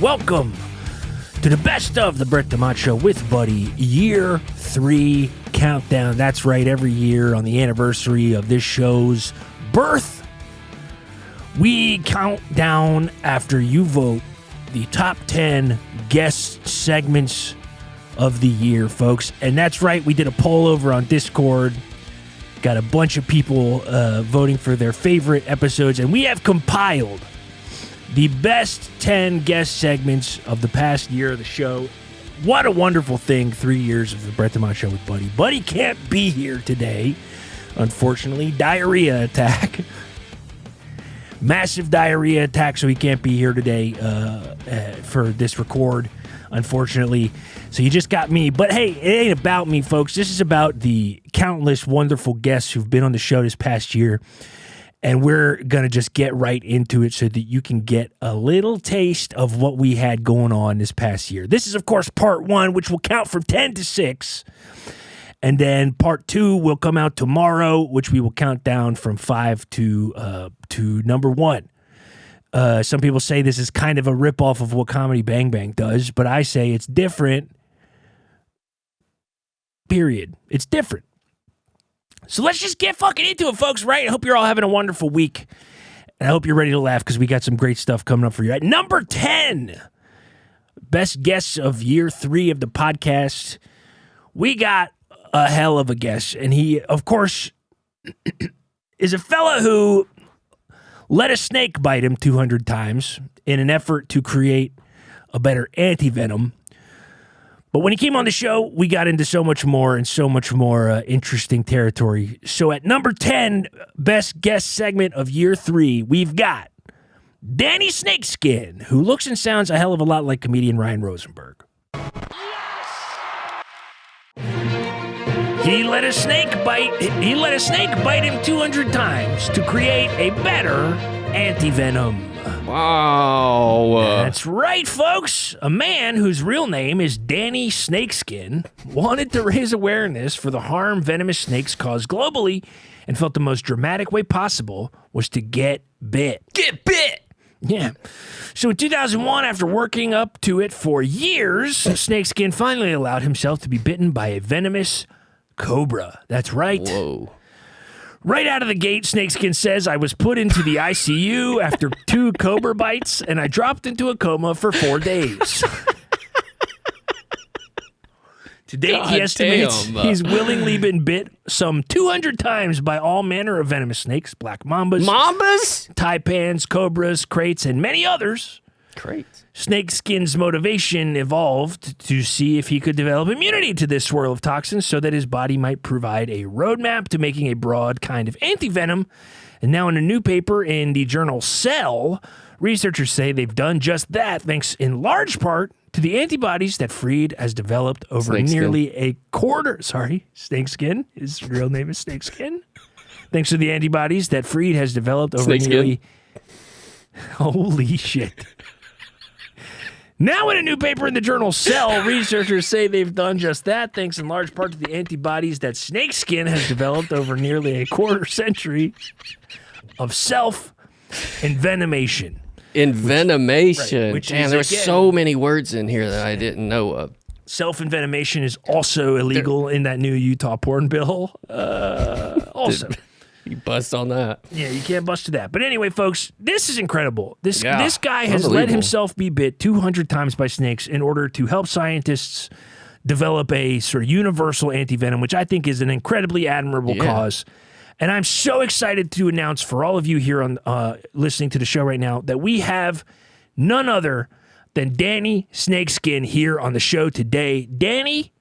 Welcome to the best of the Brett DeMott Show with Buddy, year 3 countdown. That's right, every year on the anniversary of this show's birth, we count down after you vote the top 10 guest segments of the year, folks. And that's right, we did a poll over on Discord. Got a bunch of people voting for their favorite episodes, and we have compiled the best 10 guest segments of the past year of the show. What a wonderful thing, 3 years of the Brett DeMott Show with Buddy. Buddy can't be here today, unfortunately. Diarrhea attack. Massive diarrhea attack, so he can't be here today for this record, unfortunately. So you just got me. But hey, it ain't about me, folks. This is about the countless wonderful guests who've been on the show this past year. And we're going to just get right into it so that you can get a little taste of what we had going on this past year. This is, of course, part 1, which will count from 10 to 6. And then part 2 will come out tomorrow, which we will count down from 5 to number 1. Some people say this is kind of a ripoff of what Comedy Bang Bang does, but I say it's different. Period. It's different. So let's just get fucking into it, folks, right? I hope you're all having a wonderful week. And I hope you're ready to laugh because we got some great stuff coming up for you. At number 10, best guests of year 3 of the podcast, we got a hell of a guest. And he, of course, is a fella who let a snake bite him 200 times in an effort to create a better anti-venom. But when he came on the show, we got into so much more and so much more interesting territory. So at number 10, best guest segment of year 3, we've got Danny Snakeskin, who looks and sounds a hell of a lot like comedian Ryan Rosenberg. He let a snake bite him 200 times to create a better anti-venom. Wow. That's right, folks. A man whose real name is Danny Snakeskin wanted to raise awareness for the harm venomous snakes cause globally and felt the most dramatic way possible was to get bit. Get bit! Yeah. So in 2001, after working up to it for years, Snakeskin finally allowed himself to be bitten by a venomous cobra. That's right. Whoa. Right out of the gate, Snakeskin says, I was put into the ICU after 2 cobra bites, and I dropped into a coma for 4 days. To date, he estimates he's willingly been bit some 200 times by all manner of venomous snakes, black mambas, taipans, cobras, kraits, and many others. Great. Snakeskin's motivation evolved to see if he could develop immunity to this swirl of toxins so that his body might provide a roadmap to making a broad kind of antivenom. And now in a new paper in the journal Cell, researchers say they've done just that thanks in large part to the antibodies that Freed has developed over nearly a quarter. Snakeskin. His real name is Snakeskin. Thanks to the antibodies that Freed has developed over nearly... Holy shit. Now in a new paper in the journal Cell, researchers say they've done just that, thanks in large part to the antibodies that Snakeskin has developed over nearly a quarter century of self-envenomation. Envenomation. Damn, there were so many words in here that I didn't know of. Self-envenomation is also illegal in that new Utah porn bill. Also. You bust on that. Yeah, you can't bust to that. But anyway, folks, this is incredible. This guy has let himself be bit 200 times by snakes in order to help scientists develop a sort of universal antivenom, which I think is an incredibly admirable cause. And I'm so excited to announce for all of you here on listening to the show right now that we have none other than Danny Snakeskin here on the show today. Danny,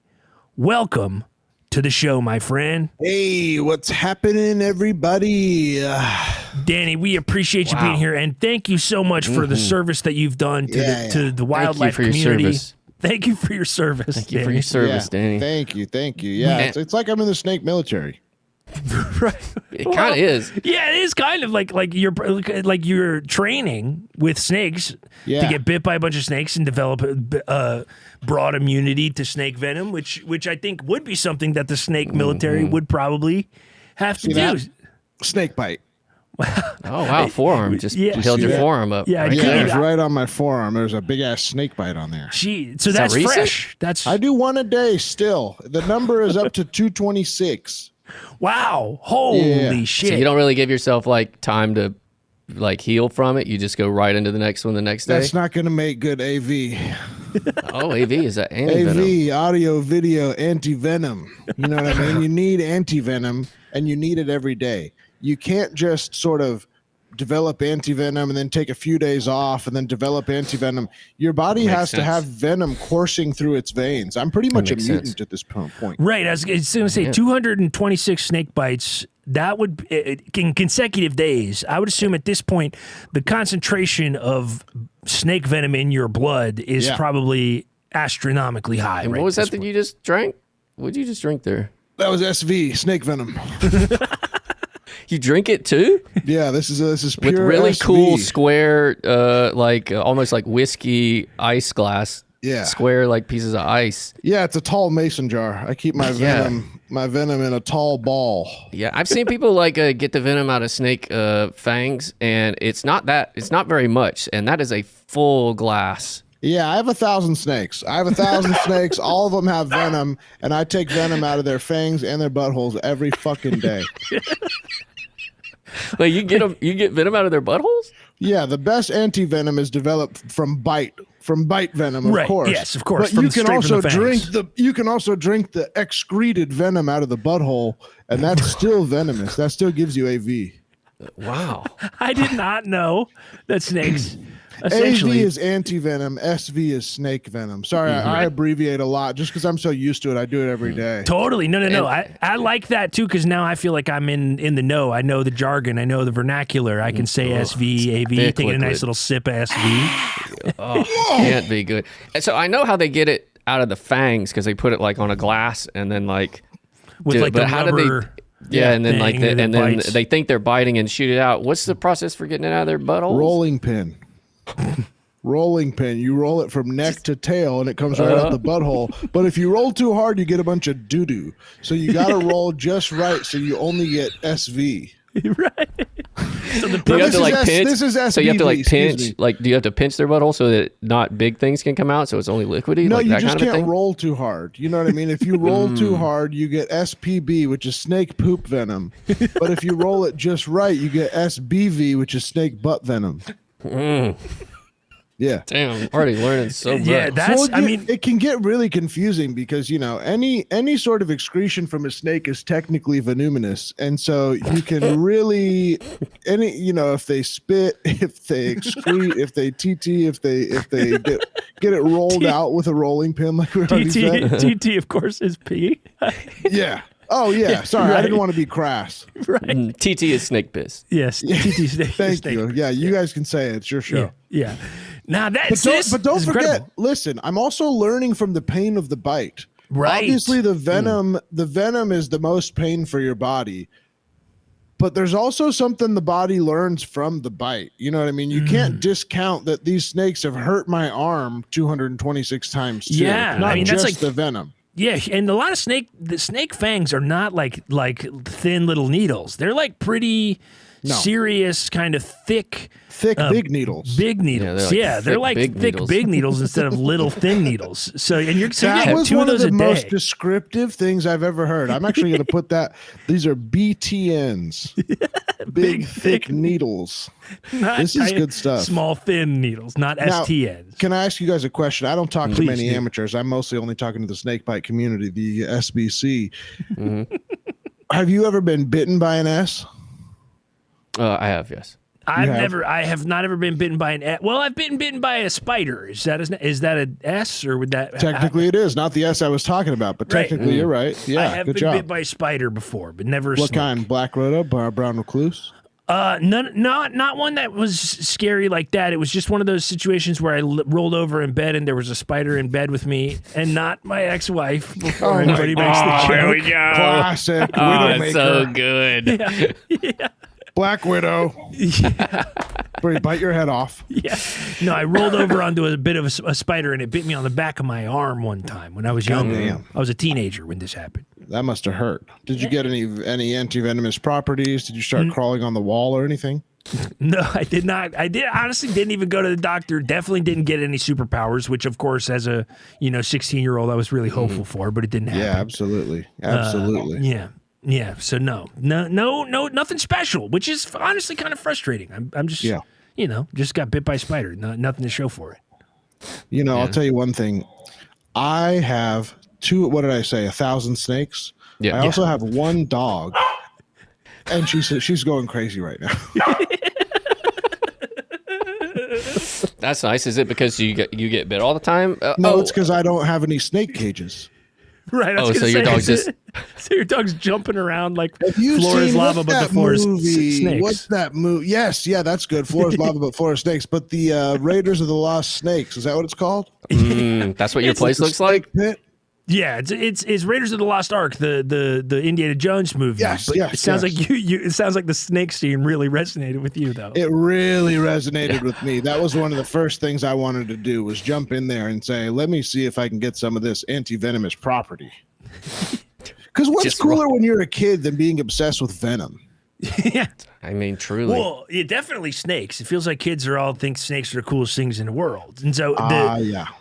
welcome to the show, my friend. Hey, what's happening, everybody? Danny, we appreciate you being here, and thank you so much for the service that you've done to the wildlife community. Thank you for your service. Thank you for your service, Danny. Thank you. Yeah, it's like I'm in the snake military. Right. It kind of is. Yeah, it is kind of like you're training with snakes to get bit by a bunch of snakes and develop broad immunity to snake venom, which I think would be something that the snake military would probably have to do. Snake bite. Oh wow, forearm. Just held your forearm up. Yeah, it was right on my forearm. There's a big ass snake bite on there. So that's fresh. I do one a day still. The number is up to 226. Wow. Holy shit. So you don't really give yourself like time to like heal from it. You just go right into the next one the next day. That's not going to make good AV. Oh, AV is that anti-venom? AV, audio, video, anti-venom. You know what I mean? You need anti-venom, and you need it every day. You can't just sort of develop anti-venom and then take a few days off and then develop anti-venom. Your body has to have venom coursing through its veins. I'm pretty much a mutant at this point. Right. I was going to say 226 snake bites. That would, in consecutive days, I would assume at this point, the concentration of snake venom in your blood is probably astronomically high. And what was that you just drank? What did you just drink there? That was SV, snake venom. You drink it too? Yeah, this is pure with really SV. cool square, almost like whiskey ice glass. Yeah, square like pieces of ice. Yeah, it's a tall mason jar. I keep my venom in a tall ball. Yeah, I've seen people like get the venom out of snake fangs, and it's not very much, and that is a full glass. Yeah, I have 1,000 snakes. Snakes. All of them have venom, and I take venom out of their fangs and their buttholes every fucking day. Wait, you get venom out of their buttholes? Yeah, the best anti-venom is developed from bite venom, of course. Yes, of course. But you can also drink the excreted venom out of the butthole, and that's still venomous. That still gives you AV. Wow. I did not know that snakes AV is anti-venom, SV is snake venom. Sorry, I abbreviate a lot just because I'm so used to it. I do it every day. Totally. No. I like that too because now I feel like I'm in the know. I know the jargon. I know the vernacular. I can say SV, AV, taking a nice little sip of SV. Can't be good. And so I know how they get it out of the fangs because they put it like on a glass and then like with like the rubber. And then they think they're biting and shoot it out. What's the process for getting it out of their butthole? Rolling pin. Rolling pin. You roll it from neck to tail and it comes right out the butthole. But if you roll too hard, you get a bunch of doo-doo. So you got to roll just right so you only get SV. Right. So you have to like pinch. This is SBV, so you have to like pinch. Like, do you have to pinch their butthole so that not big things can come out? So it's only liquidy. No, like you that just kind of can't thing? roll too hard. You know what I mean? If you roll too hard, you get SPB, which is snake poop venom. But if you roll it just right, you get SBV, which is snake butt venom. Yeah. Damn, I'm already learning so much. Yeah, it can get really confusing because, any sort of excretion from a snake is technically venomous. And so you can really, if they spit, if they excrete, if they TT, if they get it rolled out with a rolling pin like we already said. TT, of course, is pee. Yeah. Oh, yeah. Sorry, I didn't want to be crass. Right. TT is snake piss. Yes. TT snake. Thank you. Yeah, you guys can say it. It's your show. Yeah. Now that's but don't forget. Incredible. Listen, I'm also learning from the pain of the bite. Right. Obviously, the venom is the most pain for your body. But there's also something the body learns from the bite. You know what I mean? You can't discount that these snakes have hurt my arm 226 times too. Yeah, not just that's like the venom. Yeah, and a lot of the snake fangs are not like thin little needles. They're like pretty serious, kind of thick, big needles. Big needles. They're like thick big needles instead of little thin needles. So, and you're that was two one of those of the a day. most descriptive things I've ever heard. I'm actually going to put that. These are BTNs, big thick needles. This is good stuff. Small thin needles, not now, STNs. Can I ask you guys a question? I don't talk to many amateurs. I'm mostly only talking to the snakebite community, the SBC. Have you ever been bitten by an S? I have, yes. I have not ever been bitten by an S. Well, I've been bitten by a spider. Is that an S or would that? Technically, it is not the S I was talking about, but technically, you're right. Yeah, I have been bit by a spider before, but never. What kind? Black widow, brown recluse? Not one that was scary like that. It was just one of those situations where I rolled over in bed and there was a spider in bed with me, and not my ex-wife. Before anybody makes the joke. There we go. Classic. That's so good. Yeah. Black Widow. Yeah. Where you bite your head off. Yeah. No, I rolled over onto a bit of a spider and it bit me on the back of my arm one time when I was young. Damn. I was a teenager when this happened. That must have hurt. Did you get any anti-venomous properties? Did you start crawling on the wall or anything? No, I did not. I honestly didn't even go to the doctor. Definitely didn't get any superpowers, which of course, as a 16-year-old, I was really hopeful for, but it didn't happen. Yeah, absolutely. Yeah. So no, nothing special, which is honestly kind of frustrating. I'm just, just got bit by a spider. Nothing to show for it. I'll tell you one thing. I have 1,000 snakes. Yeah. I also have one dog. And she's going crazy right now. That's nice. Is it because you get bit all the time? No, it's because I don't have any snake cages. Right. So your dog's just so your dog's jumping around like Have you floor is seen- lava, what's but the that floor is movie? snakes. What's that movie? Yes, yeah, that's good. Floor is lava, but floor is snakes. But the Raiders of the Lost Snakes, is that what it's called? That's what your place looks like? Pit? Yeah, it's Raiders of the Lost Ark, the Indiana Jones movie. Yes, but yes, it sounds yes. like you. It sounds like the snake scene really resonated with you, though. It really resonated with me. That was one of the first things I wanted to do was jump in there and say, let me see if I can get some of this anti-venomous property. Because what's Just cooler when you're a kid than being obsessed with venom? Yeah. I mean, truly. Well, yeah, definitely snakes. It feels like kids think snakes are the coolest things in the world, and so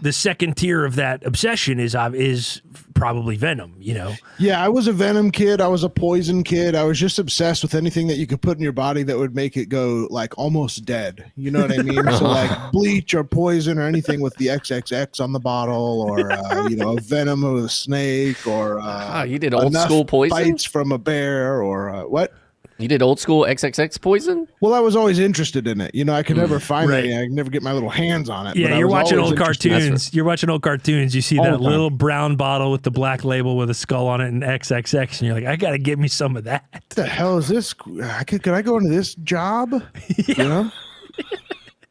the second tier of that obsession is probably venom. Yeah, I was a venom kid. I was a poison kid. I was just obsessed with anything that you could put in your body that would make it go like almost dead. You know what I mean? So like bleach or poison or anything with the XXX on the bottle, or a venom of a snake, or you did old school poison? bites from a bear, or what? You did old school XXX poison? Well, I was always interested in it. I could never find Right. it. I could never get my little hands on it. Yeah, but I you're was watching always old interested. cartoons. You're watching old cartoons. You see All that the time. little brown bottle with the black label with a skull on it and XXX, and you're like, I got to get me some of that. What the hell is this? Could I go into this job?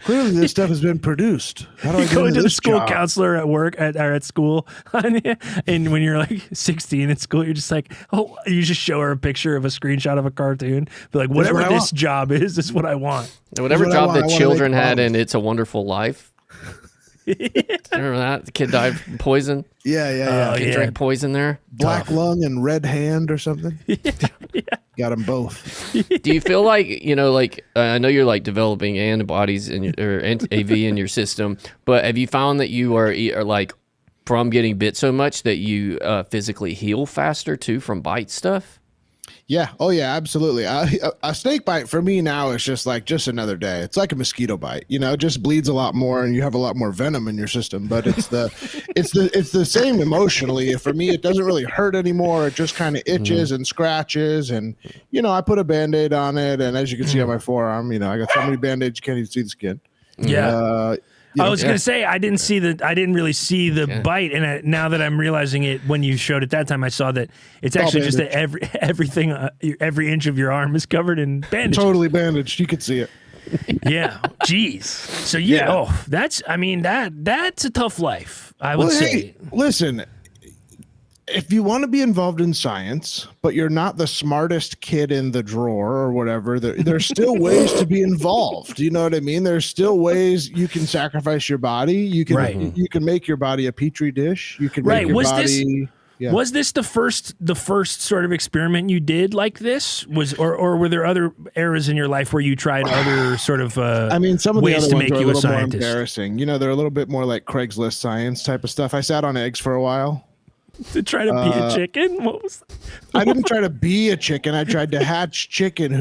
Clearly, this stuff has been produced. How do I You get go into into the this school job? counselor at work or at school, and when you're like 16 at school, you're just like, oh, you just show her a picture of a screenshot of a cartoon. Be like, whatever what I this want. job is what I want. Whatever what I job want. I the wanna children make had bottles. in It's a Wonderful Life. Remember that? The kid died from poison. Yeah. Kid drank poison there. Black lung and red hand or something. Got them both. Do you feel like, I know you're like developing antibodies or AV in your system, but have you found that you are like from getting bit so much that you physically heal faster too from bite stuff? Yeah. Oh, yeah, absolutely. A snake bite for me now is just another day. It's like a mosquito bite, it just bleeds a lot more and you have a lot more venom in your system, but it's the same emotionally. For me, it doesn't really hurt anymore. It just kind of itches and scratches. And, I put a Band-Aid on it. And as you can see on my forearm, I got so many Band-Aids, you can't even see the skin. Yeah. I was gonna say I didn't really see the bite, and now that I'm realizing it, when you showed it that time, I saw that it's actually just that everything, every inch of your arm is covered in bandages. Totally bandaged. You could see it. Yeah. Jeez. So that's a tough life, I would say. Hey, listen. If you want to be involved in science, but you're not the smartest kid in the drawer or whatever, there's still ways to be involved. You know what I mean? There's still ways you can sacrifice your body. You can make your body a petri dish. You can make your body. Was this the first sort of experiment you did like this? Or were there other eras in your life where you tried other sort of some of the ways other to ones make are a you a little more scientist? embarrassing. They're a little bit more like Craigslist science type of stuff. I sat on eggs for a while. To try to be a chicken? What was that? I didn't try to be a chicken. I tried to hatch chicken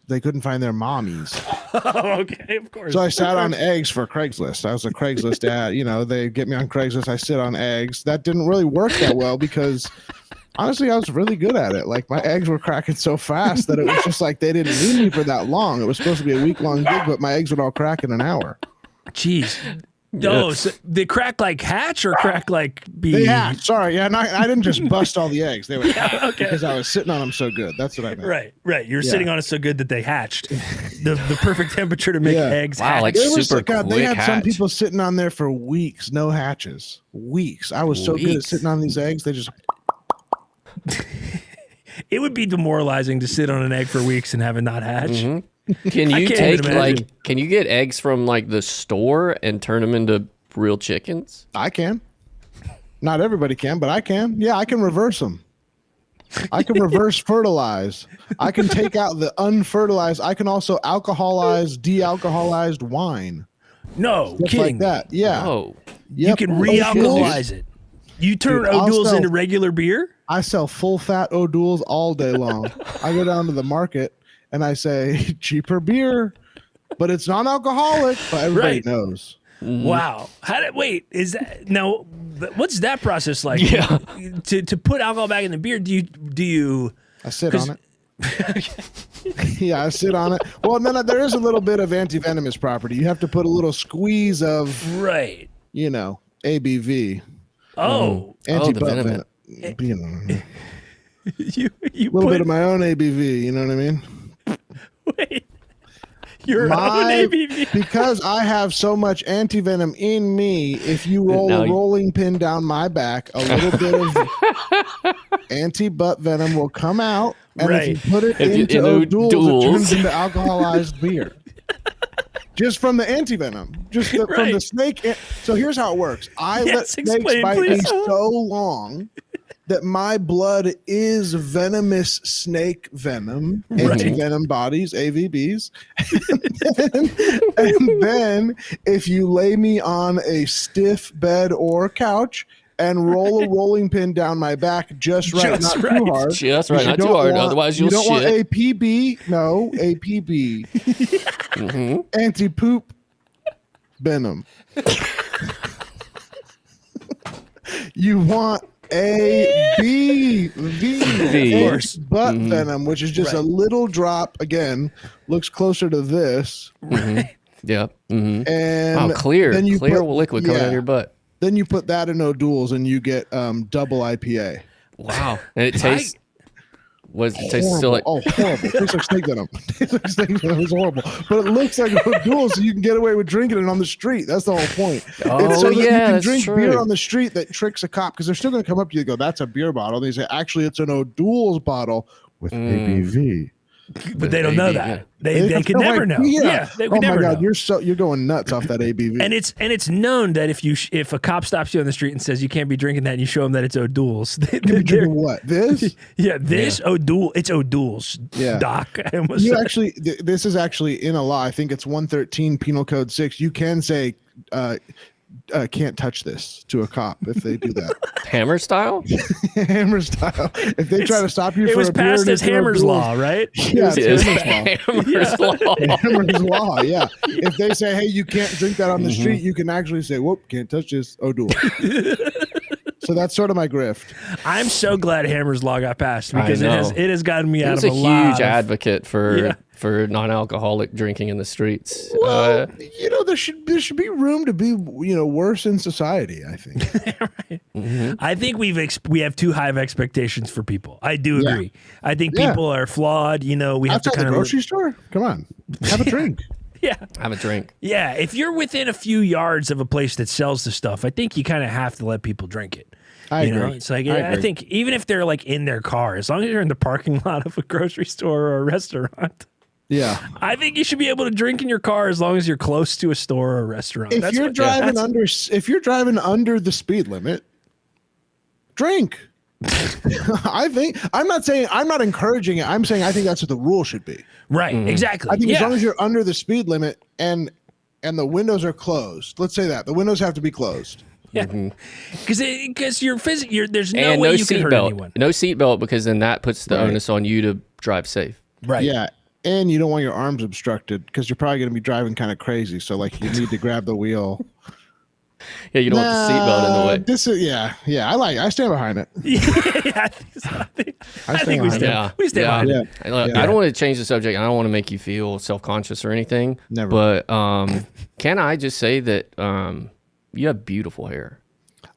they couldn't find their mommies. Oh, okay, of course. So I sat on eggs for Craigslist. I was a Craigslist ad. They get me on Craigslist. I sit on eggs. That didn't really work that well because honestly, I was really good at it. Like my eggs were cracking so fast that it was just like they didn't need me for that long. It was supposed to be a week-long gig, but my eggs would all crack in an hour. Jeez. No, so they crack like hatch or crack like be? They hatched. Sorry, yeah, I didn't just bust all the eggs. They were hatched okay. because I was sitting on them so good. That's what I meant. Right. You're sitting on it so good that they hatched. The perfect temperature to make eggs. Wow, hatch. like super quick they had some hatch. people sitting on there for weeks, no hatches. Weeks. I was so good at sitting on these eggs. They just. It would be demoralizing to sit on an egg for weeks and have it not hatch. Mm-hmm. Can you can you get eggs from like the store and turn them into real chickens? I can. Not everybody can, but I can. Yeah, I can reverse them. I can reverse fertilize. I can take out the unfertilized. I can also alcoholize de-alcoholized wine. No, Stuff kidding. like that. Yeah. Oh, You Yep. can Oh, re-alcoholize it. You turn Dude, I'll O'Doul's sell- into regular beer? I sell full fat O'Doul's all day long. I go down to the market and I say cheaper beer, but it's non-alcoholic. But everybody Right. knows. Wow. Wait, is that now what's that process like? Yeah. To put alcohol back in the beer, do you I sit on it. Yeah, I sit on it. Well, and then there is a little bit of anti-venomous property. You have to put a little squeeze of, right. ABV. Oh. Anti-butt venom. venom. You know, You a little bit of my own ABV, you know what I mean? wait. Your own My, ABV. because I have so much anti-venom in me, if you roll Now a you- rolling pin down my back, a little bit of anti-butt venom will come out, and Right. if you put it If you- into in O'Doul's, it O'Doul's. turns into alcoholized beer. Just from the anti-venom, from the Right. snake. So here's how it works. I let Yes, snakes explain, bite me please. so long that my blood is venomous snake venom, anti-venom bodies, AVBs. And then if you lay me on a stiff bed or couch and roll a rolling pin down my back just right, Just not right. too hard. Just right, You not too don't hard, want- otherwise you you'll don't want shit. APB. No, APB. Anti-poop venom. You want ABV, V. of course, butt venom, which is just a Right. little drop. Again, looks closer to this, Yeah. Mm-hmm. and Wow, clear Then you clear put- liquid coming out of yeah. your butt. Then you put that in O'Doul's, and you get double IPA. Wow. And it tastes. It tastes still like. Oh, horrible! It tastes like snake venom. It tastes like snake venom. It's horrible, but it looks like O'Doul's, so you can get away with drinking it on the street. That's the whole point. Oh, It's so that you yeah, can that's drink true. beer on the street that tricks a cop, because they're still going to come up to you and go, "That's a beer bottle." And they say, "Actually, it's an O'Doul's bottle with ABV." But they don't know ABV, that. yeah. They could never know. Yeah, they could Oh my never God, know. you're going nuts off that ABV. And it's known that if a cop stops you on the street and says you can't be drinking that, and you show them that it's O'Doul's, You're drinking what? This? O'Doul, it's O'Doul's. Yeah. Doc. I almost You said- actually, this is actually in a law. I think it's 113 Penal Code 6. You can say, can't touch this to a cop if they do that. Hammer style? Hammer style. If they try to stop you it for was a beer passed and as it's an Hammer's O'Doul's- Law, right? Yeah, It it's is Hammer's Law. Hammer's law. Hammer's Law, yeah. If they say, hey, you can't drink that on the street, you can actually say, whoop, can't touch this, O'Doul. So that's sort of my grift. I'm so glad Hammer's Law got passed because I it know. has gotten me He out was of a a lot huge of- advocate for Yeah. non-alcoholic drinking in the streets. Well, there should be room to be, worse in society, I think. I think we have too high of expectations for people. I do Yeah. agree. I think Yeah. people are flawed. We have to Outside the kind of grocery store? Come on. Have a drink. yeah. have a drink. Yeah, if you're within a few yards of a place that sells the stuff, I think you kind of have to let people drink it. I You know, agree. it's like I I agree. think even if they're like in their car, as long as you're in the parking lot of a grocery store or a restaurant, Yeah. I think you should be able to drink in your car as long as you're close to a store or a restaurant. If you're driving under the speed limit, drink. I'm not encouraging it. I'm saying I think that's what the rule should be. right, exactly. I think yeah. as long as you're under the speed limit and the windows are closed. Let's say that the windows have to be closed. because you're there's no And way no you can hurt seatbelt. anyone. No seatbelt, because then that puts the Right. onus on you to drive safe. Right. Yeah. And you don't want your arms obstructed because you're probably going to be driving kind of crazy. So like you need to grab the wheel. Yeah, you don't want the seatbelt in the way. This is I stand behind it. yeah, I think so. I think we behind stand. We stand behind it. Yeah. I don't want to change the subject. I don't want to make you feel self-conscious or anything. Never. But can I just say that you have beautiful hair?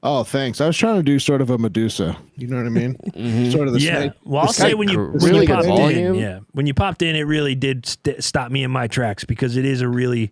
Oh, thanks. I was trying to do sort of a Medusa. You know what I mean? Sort of the Yeah. snake. Well, I'll It's say got when you really good popped volume. in, yeah, when you popped in, it really did stop me in my tracks because it is a really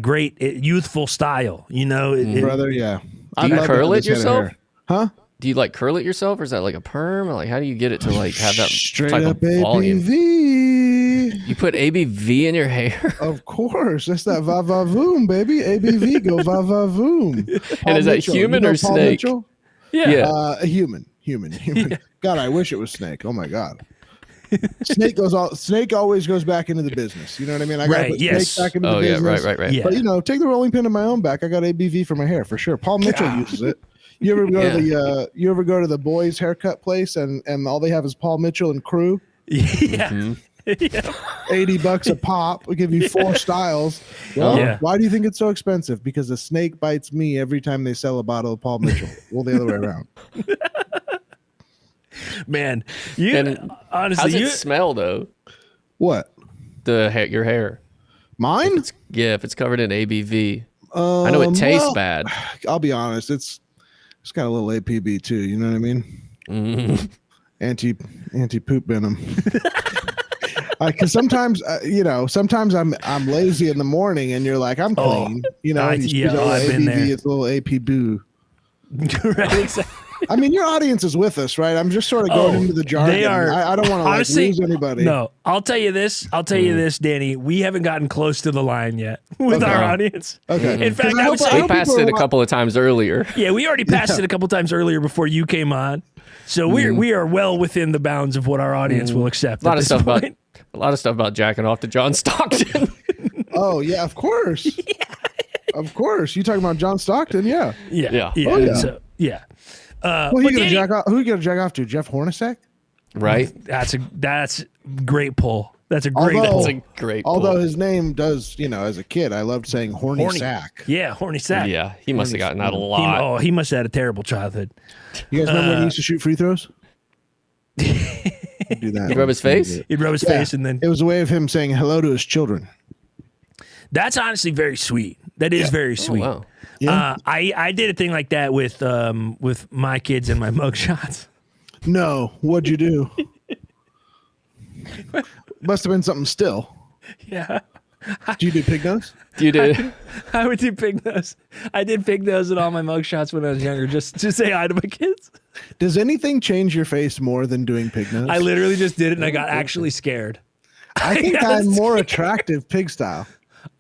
great youthful style. Brother, yeah. Do you curl it this head of yourself? hair. Huh? Do you like curl it yourself, or is that like a perm? Or like, how do you get it to like have that Straight type up of volume? ABV. You put ABV in your hair, Of course. That's that va-va-voom, baby. ABV, go va-va-voom. and is that human or snake? Mitchell? Yeah. A human. Human. God, I wish it was snake. Oh my God. Snake always goes back into the business. You know what I mean? I got to put snake back into the business. Right. Yeah. But take the rolling pin in my own back. I got ABV for my hair for sure. Paul Mitchell uses it. You ever go to the boys haircut place and all they have is Paul Mitchell and crew? Yeah. Mm-hmm. Yeah. $80 a pop. We give you 4 styles. Well, why do you think it's so expensive? Because a snake bites me every time they sell a bottle of Paul Mitchell. Well, the other way around. Man, how's honestly, it smell though? What? Your hair. Mine? If it's covered in ABV. I know it tastes bad. I'll be honest. It's got a little APB too. You know what I mean? Mm-hmm. Anti poop venom. Because sometimes, sometimes I'm lazy in the morning, and you're like, I'm clean. I've been there. It's a little AP boo. Right, exactly. I mean, your audience is with us, right? I'm just sort of going into the jargon. They are. I don't want to lose anybody. No, I'll tell you this, Danny. We haven't gotten close to the line yet with our audience. Okay. In fact, I would say we passed it a couple of times earlier. Yeah, we already passed it a couple of times earlier before you came on. So we are well within the bounds of what our audience will accept. A lot of stuff about jacking off to John Stockton. Oh yeah, of course. Of course. You talking about John Stockton? Yeah. Yeah. Oh, yeah. So, yeah. Who you gonna jack off to? Jeff Hornacek? Right. That's a great pull. That's a great pull. That's a great pull. Although his name does, as a kid, I loved saying horny sack. Yeah, horny sack. Yeah, he must have gotten that a lot. He must have had a terrible childhood. You guys remember when he used to shoot free throws? He'd do that. He'd rub his face? He'd rub his face and then... It was a way of him saying hello to his children. That's honestly very sweet. That is very sweet. Oh, wow. Yeah. I did a thing like that with my kids and my mugshots. No, what'd you do? Must have been something still. Yeah. Do you do pig nose? You did. I would do pig nose. I did pig nose in all my mugshots when I was younger, just to say hi to my kids. Does anything change your face more than doing pig nose? I literally just did it and I got actually scared. I think I'm more attractive pig style.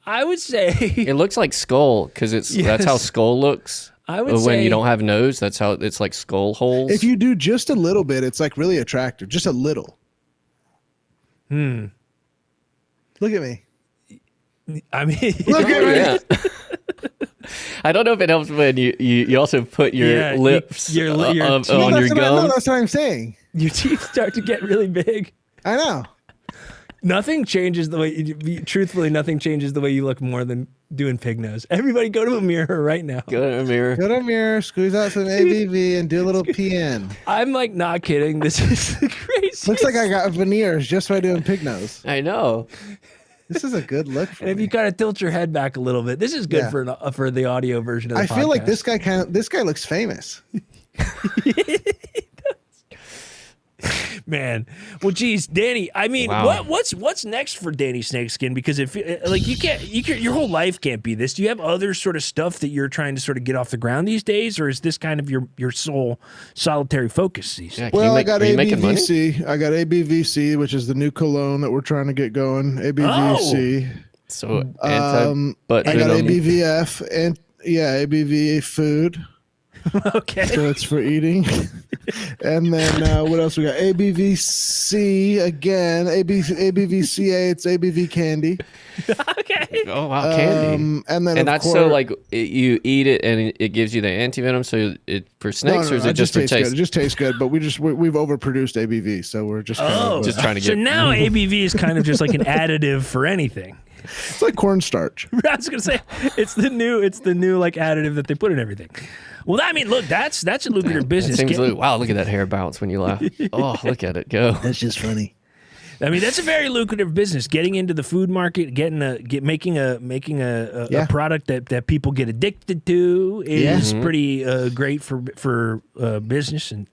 I would say It looks like skull because that's how skull looks. I would when say you don't have nose, that's how it's like skull holes. If you do just a little bit, it's like really attractive. Just a little. Look at me. I mean, Look at me. Yeah. I don't know if it helps when you also put your lips your on your That's gums. what I'm saying. your teeth start to get really big. I know. Nothing changes the way. Truthfully, nothing changes the way you look more than doing pig nose. Everybody, go to a mirror right now. Go to a mirror. Go to a mirror, squeeze out some ABV, and do a little PN. I'm like not kidding. This is the craziest. Looks like I got veneers just by doing pig nose. I know. This is a good look for And if me. you kind of tilt your head back a little bit, this is good Yeah. for the audio version of the I podcast. feel like this guy looks famous. Man, well, geez, Danny. I mean, Wow. what's next for Danny Snakeskin? Because if like you can't, your whole life can't be this. Do you have other sort of stuff that you're trying to sort of get off the ground these days, or is this kind of your sole solitary focus these days? Yeah, Well, I got are you making money? ABVC. I got ABVC, which is the new cologne that we're trying to get going. ABVC. So I got ABVF and ABV food. Okay. So it's for eating. And then what else we got? ABVC again. ABVCA. It's ABV candy. Okay. Oh wow, candy. And then And that's so like you eat it and it gives you the antivenom. So it for snakes, or is it just for tastes taste? good. It just tastes good, but we've overproduced ABV, so we're just Just trying to So get. now ABV is kind of just like an additive for anything. it's like cornstarch. I was gonna say it's the new like additive that they put in everything. Well, I mean, look, that's a lucrative business. Seems like, wow, look at that hair bounce when you laugh. Oh, look at it go. That's just funny. I mean, that's a very lucrative business. Getting into the food market, making a product that people get addicted to is pretty great for business and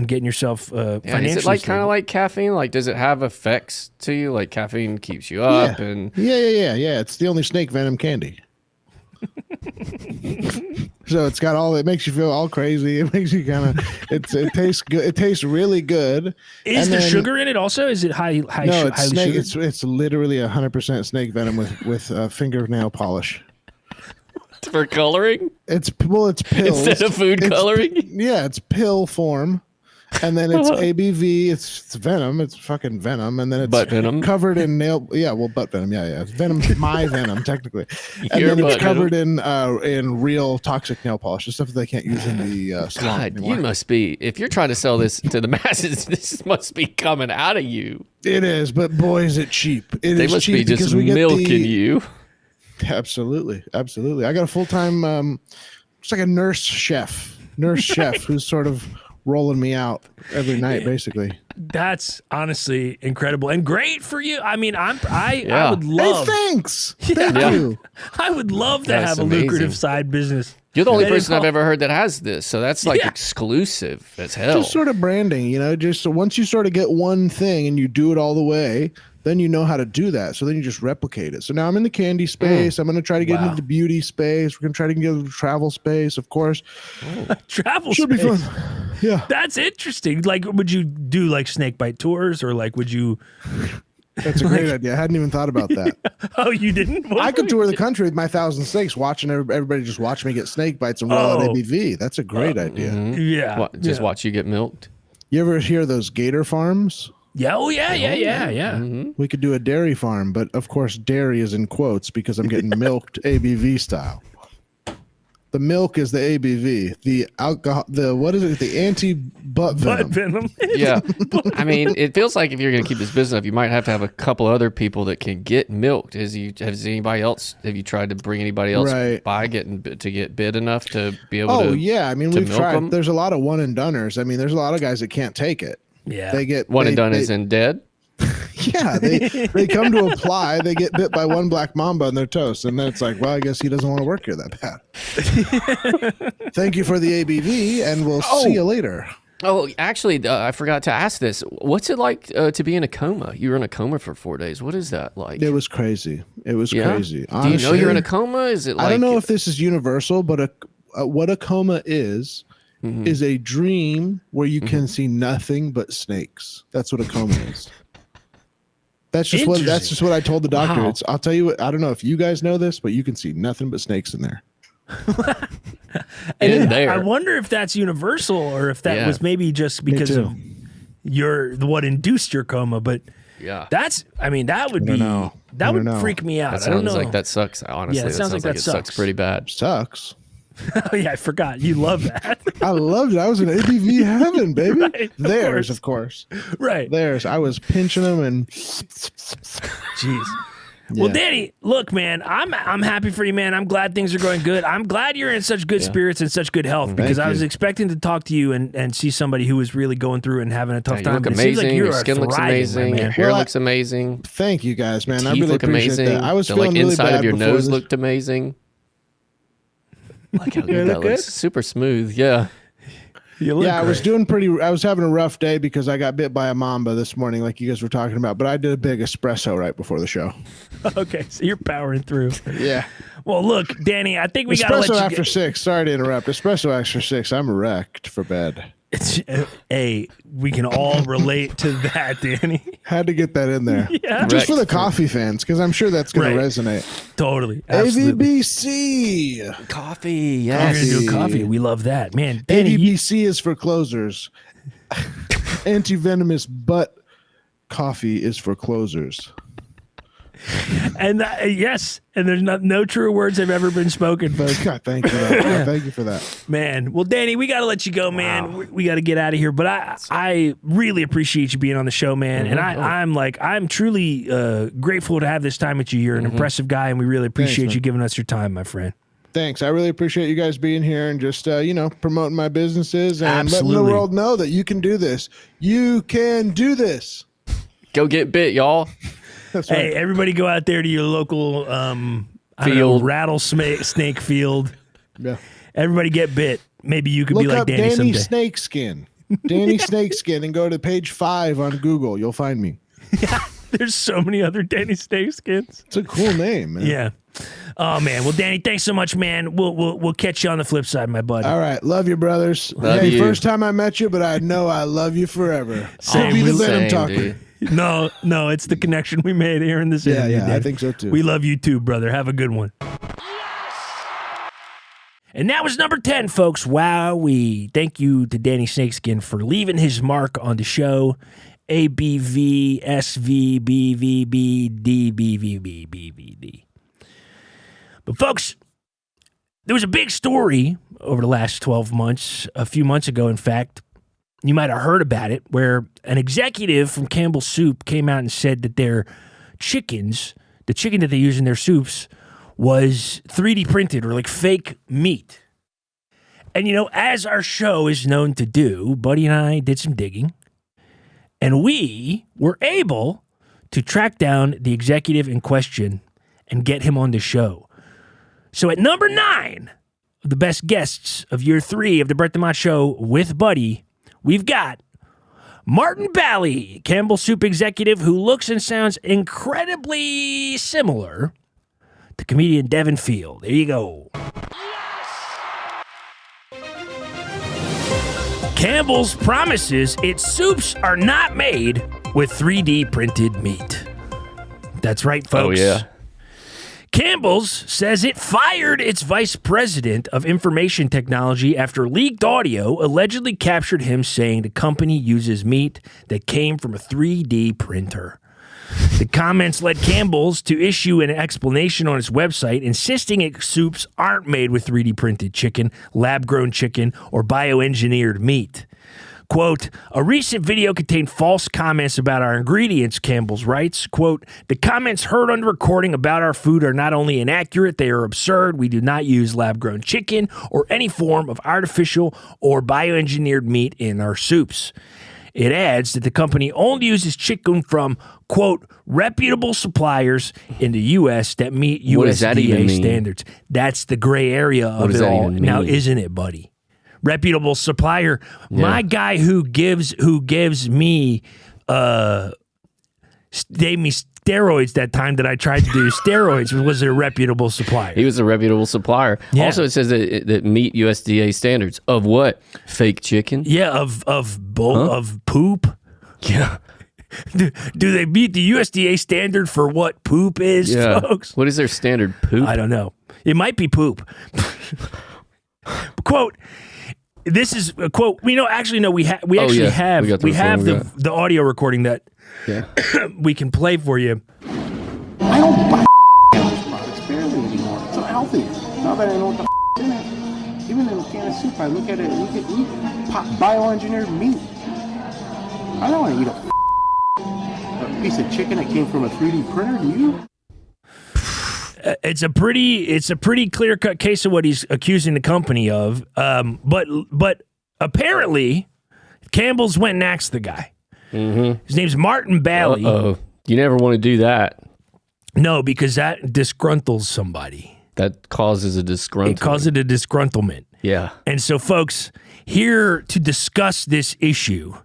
getting yourself financially. Is it like stable. kind of like caffeine? Like, does it have effects to you? Like caffeine keeps you up and Yeah. It's the only snake venom candy. So it's got all. It makes you feel all crazy. It makes you kind of. It tastes good. It tastes really good. Is there sugar in it also? Is it high? No, it's highly snake. sugar? It's literally 100% snake venom with fingernail polish. for coloring It's pills instead of food coloring. Yeah, it's pill form. And then it's ABV. It's venom. It's fucking venom. And then it's butt venom covered in nail. Yeah, well, butt venom. Yeah. It's venom. My venom, technically. And Your then it's butt covered in real toxic nail polish, the stuff that they can't use in the salon God, anymore. you must be. If you're trying to sell this to the masses, this must be coming out of you. It is, but boy, is it cheap. They must be just milking you. Absolutely. I got a full-time, it's like a nurse chef who's sort of rolling me out every night, basically. That's honestly incredible and great for you. I mean, I would love. Hey, thanks. Thank you. I would love to That's have a amazing. lucrative side business. You're the only That is person I've all- ever heard that has this, so that's like exclusive as hell. Just sort of branding, just so once you sort of get one thing and you do it all the way, then you know how to do that. So then you just replicate it. So now I'm in the candy space. I'm going to try to get into the beauty space. We're going to try to get into the travel space, of course. Travel Should be space. fun. Yeah. That's interesting. Like, would you do like snake bite tours, or like, would you? That's a great idea. I hadn't even thought about that. Oh, you didn't? What I could were tour you the country with my 1,000 snakes, watching everybody just watch me get snake bites and roll out ABV. That's a great idea. thinking? Yeah. Just watch you get milked. You ever hear those gator farms? Yeah. Oh, yeah. We could do a dairy farm, but of course, dairy is in quotes because I'm getting milked ABV style. The milk is the ABV. The alcohol, what is it? The anti-butt Butt venom. venom. Yeah. I mean, it feels like if you're going to keep this business up, you might have to have a couple other people that can get milked. Have you tried to bring anybody else by to get bid enough to be able to? Oh, yeah. I mean, to we've milk tried. them? There's a lot of one and doneers. I mean, there's a lot of guys that can't take it. Yeah. They get One and done is in dead. Yeah, they come to apply, they get bit by one black mamba and they're toast, and then it's like, well, I guess he doesn't want to work here that bad. Thank you for the ABV, and we'll see you later. Oh, actually, I forgot to ask this. What's it like to be in a coma? You were in a coma for 4 days. What is that like? It was crazy. It was crazy. Do you know you're in a coma? Is it like? I don't know if this is universal, but what a coma is a dream where you can see nothing but snakes. That's what a coma is. That's just what I told the doctor. Wow. I'll tell you what, I don't know if you guys know this, but you can see nothing but snakes in there. in there. I wonder if that's universal or if that was maybe just because of what induced your coma. But that would freak me out. That I don't sounds know. like that sucks. Honestly, Yeah, it sounds like that it sucks pretty bad. Sucks. Oh yeah, I forgot. You love that. I loved it. I was in ABV heaven, baby. Right, Of course. Right. Theirs. I was pinching them and. Jeez. Well, Danny, look, man, I'm happy for you, man. I'm glad things are going good. I'm glad you're in such good spirits and such good health because I was expecting to talk to you and see somebody who was really going through and having a tough You time. look But it seems amazing. like you Your are skin looks thriving, amazing. my Your man. hair looks amazing. Thank you guys, man. I Teeth really look appreciate amazing. that. I was the feeling really inside bad of your before nose this. looked amazing. Like how good that look looks. good? Super smooth. Yeah. You look Yeah, I was great. I was having a rough day because I got bit by a mamba this morning, like you guys were talking about. But I did a big espresso right before the show. Okay, so you're powering through. Yeah. Well, look, Danny, I think we got to let Espresso you after 6. Sorry to interrupt. Espresso after 6. I'm wrecked for bed. Hey, we can all relate to that, Danny. Had to get that in there. Yeah. Just for the Wrecked. coffee fans, because I'm sure that's going Right. to resonate. Totally. Absolutely. AVBC. Coffee. You're Yes. going to do coffee. We love that. Man, Danny, AVBC is for closers. Anti-venomous butt coffee is for closers. and yes, and there's no truer words have ever been spoken, folks. God, thank you. Thank you for that. Man, well, Danny, we got to let you go, man. We got to get out of here. But I really appreciate you being on the show, man. And I'm truly grateful to have this time with you. You're an impressive guy, and we really appreciate man. you giving us your time, my friend. Thanks. I really appreciate you guys being here and just, promoting my businesses and Absolutely. letting the world know that you can do this. You can do this. Go get bit, y'all. That's right. Hey, everybody go out there to your local rattlesnake field. Yeah. Everybody get bit. Maybe you could Look be like up Danny Danny someday. Snakeskin. Danny Snakeskin and go to page 5 on Google. You'll find me. There's so many other Danny Snakeskins. It's a cool name, man. Yeah. Oh man. Well, Danny, thanks so much, man. We'll catch you on the flip side, my buddy. All right. Love you, brothers. Love hey, you. first time I met you, but I know I love you forever. I'll be the venom talker. dude. No, it's the connection we made here in this interview. Yeah, I Danny. think so too. We love you too, brother. Have a good one. And that was number 10, folks. Wowee. Thank you to Danny Snakeskin for leaving his mark on the show. ABV, SV, BVB, DBVB, BVD. But, folks, there was a big story over the last 12 months, a few months ago, in fact. You might have heard about it, where an executive from Campbell's Soup came out and said that their chickens, the chicken that they use in their soups, was 3D printed or like fake meat. And, you know, as our show is known to do, Buddy and I did some digging, and we were able to track down the executive in question and get him on the show. So at number 9 of the best guests of year 3 of the Brett DeMott Show with Buddy, we've got Martin Bali, Campbell Soup executive who looks and sounds incredibly similar to comedian Devin Field. There you go. Campbell's promises its soups are not made with 3D printed meat. That's right, folks. Oh, yeah. Campbell's says it fired its vice president of information technology after leaked audio allegedly captured him saying the company uses meat that came from a 3D printer. The comments led Campbell's to issue an explanation on its website, insisting its soups aren't made with 3D printed chicken, lab-grown chicken, or bioengineered meat. Quote, a recent video contained false comments about our ingredients, Campbell's writes. Quote, the comments heard on the recording about our food are not only inaccurate, they are absurd. We do not use lab-grown chicken or any form of artificial or bioengineered meat in our soups. It adds that the company only uses chicken from, quote, reputable suppliers in the U.S. that meet USDA standards. That's the gray area of it all. Now, isn't it, buddy? Reputable supplier. Yeah. My guy who gives me gave me steroids that time that I tried to do steroids was a reputable supplier. He was a reputable supplier. Yeah. Also, it says that meet USDA standards of what? Fake chicken? Yeah, of poop. Yeah. Do they meet the USDA standard for what poop is, folks? What is their standard poop? I don't know. It might be poop. Quote. This is a quote. We have the audio recording that we can play for you. I don't buy Campbell's products barely anymore. It's unhealthy. Now that I know what the in it, even in a can of soup, I look at it. Look at meat, bioengineered meat. I don't want to eat a piece of chicken that came from a 3D printer. Do you? It's a pretty clear-cut case of what he's accusing the company of. But apparently, Campbell's went and axed the guy. Mm-hmm. His name's Martin Bali. Uh-oh. You never want to do that. No, because that disgruntles somebody. That causes a disgruntlement. It causes a disgruntlement. Yeah. And so, folks, here to discuss this issue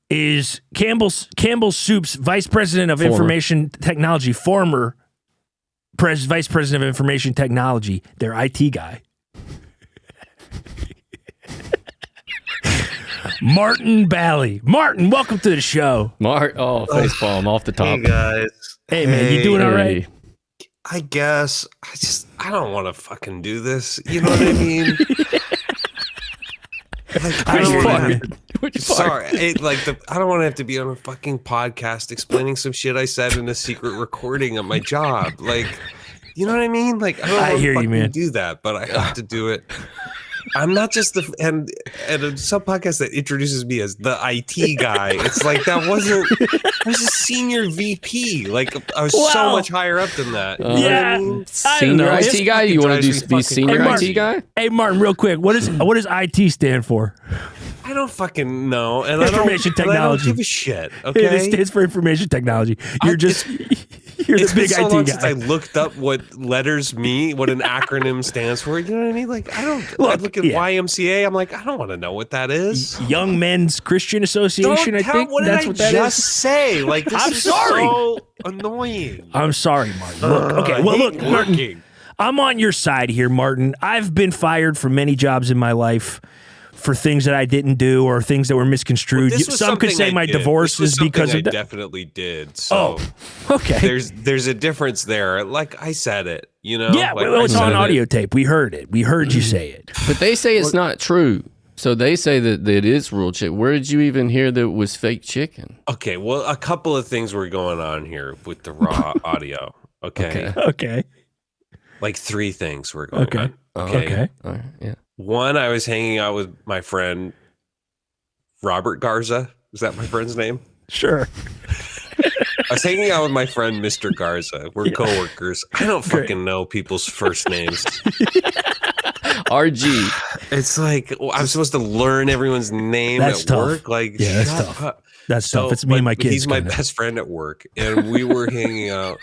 is Campbell's Soup's Vice President of Information Technology, former Vice President of Information Technology, their IT guy. Martin Bali. Martin, welcome to the show. Facepalm off the top. Hey, guys. Hey, man, you doing all right? I guess. I don't want to fucking do this. You know what I mean? I don't want to. Sorry, I don't want to have to be on a fucking podcast explaining some shit I said in a secret recording at my job. Like, you know what I mean? Like, I don't want to fucking do that, but I have to do it. I'm not just and some podcast that introduces me as the IT guy. It's like I was a senior VP. Like I was so much higher up than that. You know what I mean? Senior IT guy? You want to be senior IT guy? Hey, Martin, real quick, what does IT stand for? I don't fucking know, and information technology. I don't give a shit. Okay, it stands for information technology. You're the big so IT long guy. Since I looked up what letters mean, what an acronym stands for. You know what I mean? Like I look at YMCA. I'm like, I don't want to know what that is. Young Men's Christian Association. Don't I think what that's did what I that just is. say. Like this I'm is sorry. So annoying. I'm sorry, Martin. Look, okay. Well, look, Martin. I'm on your side here, Martin. I've been fired from many jobs in my life for things that I didn't do or things that were misconstrued. Well, some could say my divorce is because of that. I definitely did. So okay. There's a difference there. Like I said it, you know. Yeah, like it's on audio tape. We heard it. We heard you say it. But they say it's not true. So they say that it is real chicken. Where did you even hear that it was fake chicken? Okay, well, a couple of things were going on here with the raw audio. Okay. Like 3 things were going on. Okay. All right. Yeah. One, I was hanging out with my friend Robert Garza. Is that my friend's name? Sure. I was hanging out with my friend Mr. Garza. We're coworkers. I don't fucking know people's first names. RG. It's like I'm supposed to learn everyone's name at work. Like, that's tough. That's tough. It's me and my kids. He's my best friend at work, and we were hanging out.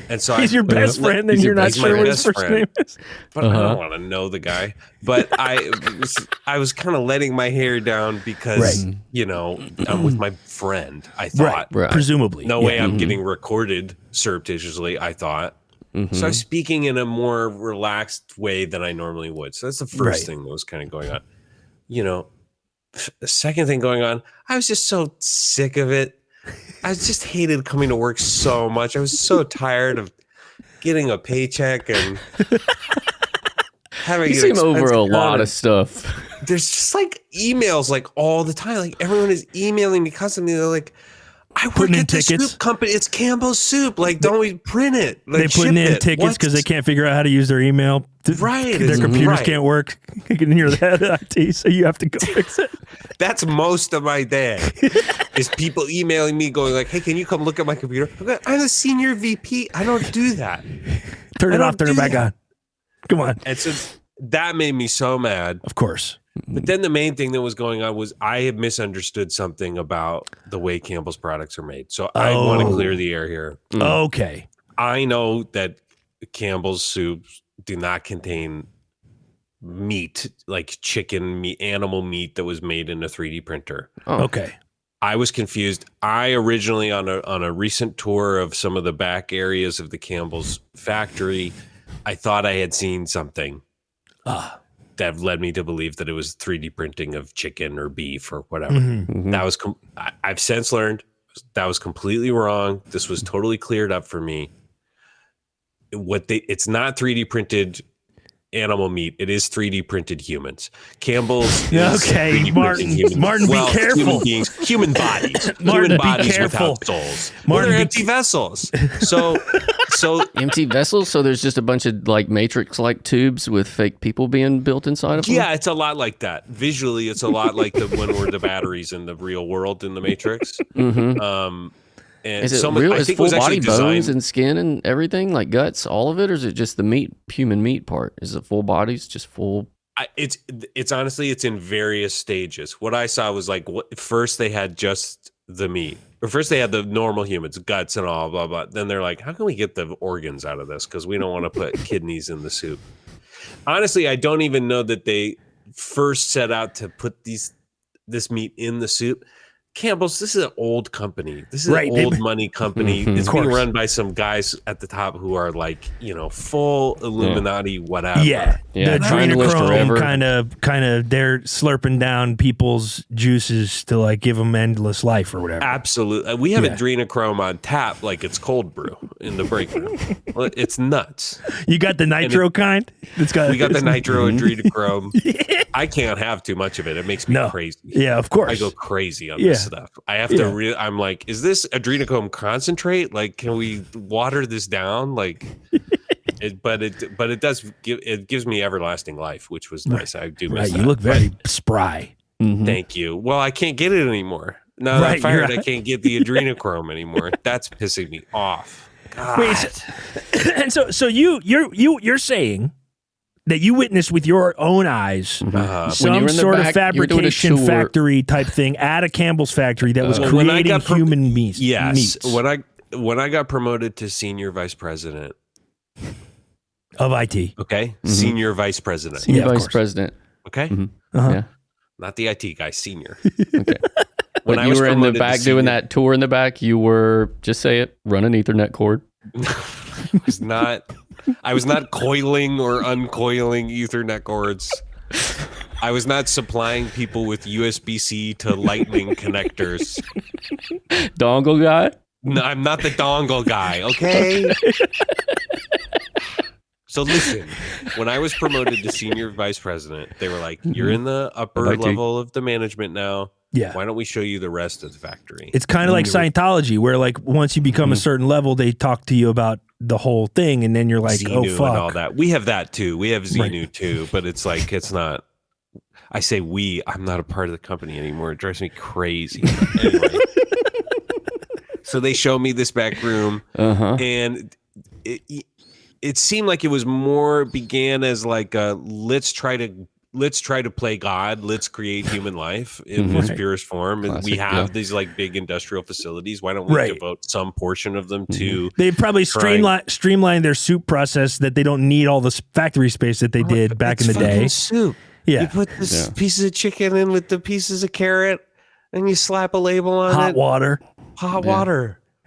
And so he's your best friend, and you're not sure what his first name is. But I don't want to know the guy. But I was kind of letting my hair down because you know I'm with my friend. I thought, presumably, no way I'm getting recorded surreptitiously. I thought. So I was speaking in a more relaxed way than I normally would. So that's the first thing that was kind of going on. You know, the second thing going on, I was just so sick of it. I just hated coming to work so much. I was so tired of getting a paycheck and having. You seem over a lot of stuff. There's just like emails like all the time. Like everyone is emailing me constantly. They're like, I work at the soup company. It's Campbell's Soup. Like, don't we print it? Like, they putting in tickets because they can't figure out how to use their email. Right. Their computers can't work. You're the head of IT, so you have to go fix it. That's most of my day is people emailing me going like, hey, can you come look at my computer? I'm a senior VP. I don't do that. Turn it off. Turn it back on. Come on. And so that made me so mad. Of course. But then the main thing that was going on was I had misunderstood something about the way Campbell's products are made. So I want to clear the air here. Okay. I know that Campbell's soups do not contain meat, like chicken meat, animal meat that was made in a 3D printer. Okay. I was confused. I originally on a recent tour of some of the back areas of the Campbell's factory, I thought I had seen something. That led me to believe that it was 3D printing of chicken or beef or whatever. That was I've since learned that was completely wrong. This was totally cleared up for me. It's not 3D printed animal meat. It is 3D printed humans. Campbell's okay, Martin, be careful. Human bodies. Martin, human bodies be careful. Without souls. Martin, they're empty vessels. So empty vessels. So there's just a bunch of like Matrix-like tubes with fake people being built inside of them. Yeah, it's a lot like that. Visually, it's a lot like when we're the batteries in the real world in the Matrix. And is it real? Is full body bones and skin and everything, like guts, all of it, or is it just the meat, human meat part? Is it full bodies, just full? It's honestly, it's in various stages. What I saw was like, first they had just the meat, or first they had the normal humans, guts and all, blah blah. Then they're like, how can we get the organs out of this? Because we don't want to put kidneys in the soup. Honestly, I don't even know that they first set out to put this meat in the soup. Campbell's, this is an old company. This is an old money company. It's being run by some guys at the top who are like, full Illuminati, whatever. Yeah. The adrenochrome kind of, they're slurping down people's juices to like give them endless life or whatever. Absolutely. We have adrenochrome on tap like it's cold brew in the break room. It's nuts. You got the nitro kind? We got the nitro adrenochrome. I can't have too much of it. It makes me crazy. Yeah, of course. I go crazy on this stuff. I have to I'm like, is this adrenochrome concentrate? Like, can we water this down? Like, but it does gives me everlasting life, which was nice. I do miss that. You look very spry. Thank you. Well, I can't get it anymore. Now that I'm fired, I can't get the adrenochrome anymore. That's pissing me off. God. Wait, and so you're saying that you witnessed with your own eyes some sort of fabrication factory type thing at a Campbell's factory that was creating human meat. Yes. When I got promoted to senior vice president of IT. Okay. Senior vice president. Senior vice president. Okay. Yeah. Not the IT guy, senior. Okay. When you were in the back doing that tour in the back, you were, just say it, running Ethernet cord. I was not coiling or uncoiling Ethernet cords. I was not supplying people with USB-C to lightning connectors. Dongle guy? No, I'm not the dongle guy, okay? So listen, when I was promoted to senior vice president, they were like, you're in the upper level of the management now. Yeah. Why don't we show you the rest of the factory? It's kind of like Scientology, where like once you become a certain level, they talk to you about the whole thing, and then you're like, Xenu oh fuck. and all that. We have that too. We have Xenu too, but it's like it's not. I say we. I'm not a part of the company anymore. It drives me crazy. Anyway. So they show me this back room, and it seemed like it was more began as like a let's try to play God. Let's create human life in its purest form. And we have these like big industrial facilities. Why don't we devote some portion of them to? They probably streamline their soup process that they don't need all the factory space that they did back in the day. Soup. Yeah. You put this pieces of chicken in with the pieces of carrot, and you slap a label on Hot water.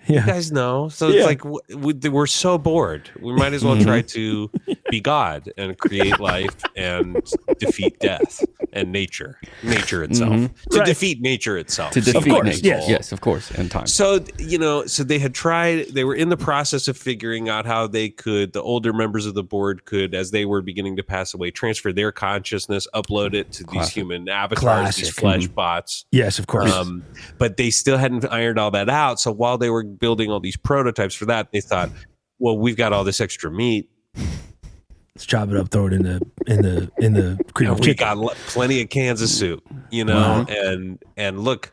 You guys know. So it's like we're so bored. We might as well try to be God and create life and defeat death and nature itself. To defeat nature itself. To defeat nature. Yes. Yes, of course. And time. So, so they had tried, they were in the process of figuring out how they could, the older members of the board could, as they were beginning to pass away, transfer their consciousness, upload it to these human avatars, these flesh bots. Yes, of course. But they still hadn't ironed all that out. So while they were building all these prototypes for that, they thought, well, we've got all this extra meat. Let's chop it up, throw it in the cream of We chicken. got plenty of cans of soup, and look,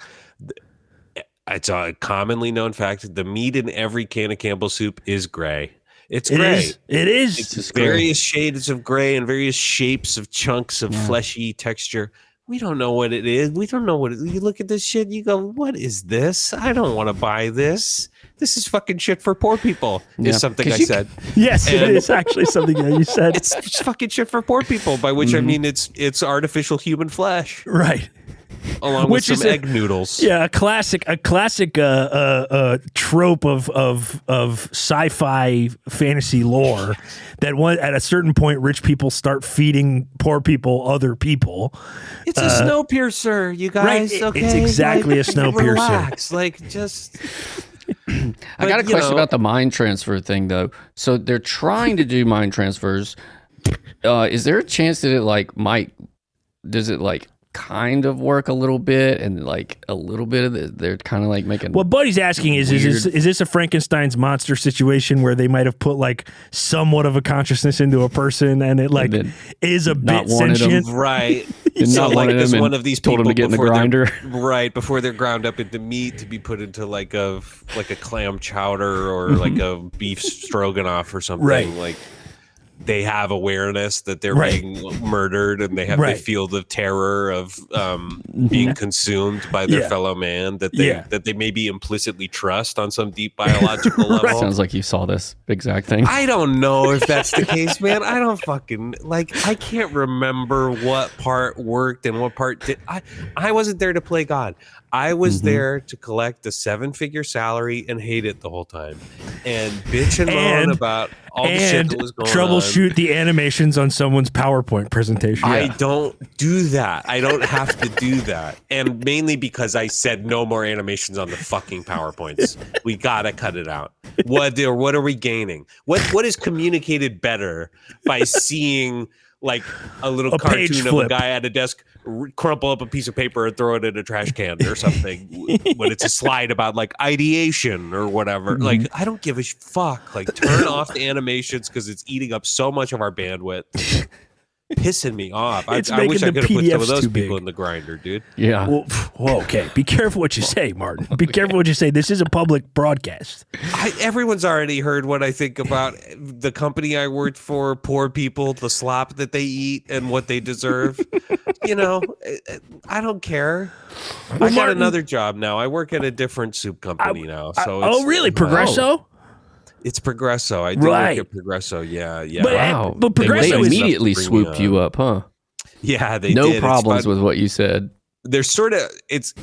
it's a commonly known fact. The meat in every can of Campbell soup is gray. It's gray. It is. It's various shades of gray and various shapes of chunks of fleshy texture. We don't know what it is. We don't know what it is. You look at this shit, you go, what is this? I don't want to buy this. This is fucking shit for poor people, is something I said. Yes, it is actually something that you said. It's fucking shit for poor people, by which I mean it's artificial human flesh. Right. Along with some egg noodles. Yeah, a classic trope of sci-fi fantasy lore that at a certain point rich people start feeding poor people other people. It's a Snowpiercer, you guys. Right, okay? it's exactly a Snowpiercer. Relax, just. I got a question about the mind transfer thing, though. So they're trying to do mind transfers. Is there a chance that does it kind of work a little bit, and a little bit of it, they're kind of making. What Buddy's asking is this a Frankenstein's monster situation where they might have put somewhat of a consciousness into a person, and it is a bit sentient, right? So one of these told people him to get in the grinder, right before they're ground up into meat to be put into like a clam chowder or like a beef stroganoff or something. Right. They have awareness that they're being murdered, and they feel the terror of being consumed by their fellow man that they maybe implicitly trust on some deep biological level. Sounds like you saw this exact thing. I don't know if that's the case, man. I don't fucking I can't remember what part worked and what part did. I wasn't there to play God. I was there to collect the 7-figure salary and hate it the whole time, and bitch and moan about all the shit that was going on. Troubleshoot the animations on someone's PowerPoint presentation. I don't do that. I don't have to do that, and mainly because I said no more animations on the fucking PowerPoints. We gotta cut it out. What are we gaining? What is communicated better by seeing a little cartoon of a guy at a desk crumple up a piece of paper and throw it in a trash can or something when it's a slide about ideation or whatever. I don't give a fuck. Turn off the animations because it's eating up so much of our bandwidth. Pissing me off. I wish I could have put some of those people in the grinder, dude. Yeah. Well, okay. Be careful what you say, Martin. Be careful what you say. This is a public broadcast. Everyone's already heard what I think about the company I worked for, poor people, the slop that they eat, and what they deserve. I don't care. I got another job now. I work at a different soup company now. So really? Progresso? It's Progresso. I do work at Progresso. Yeah. Wow. But Progresso they immediately swooped you up, huh? Yeah, they no did. problems with what you said. There's it's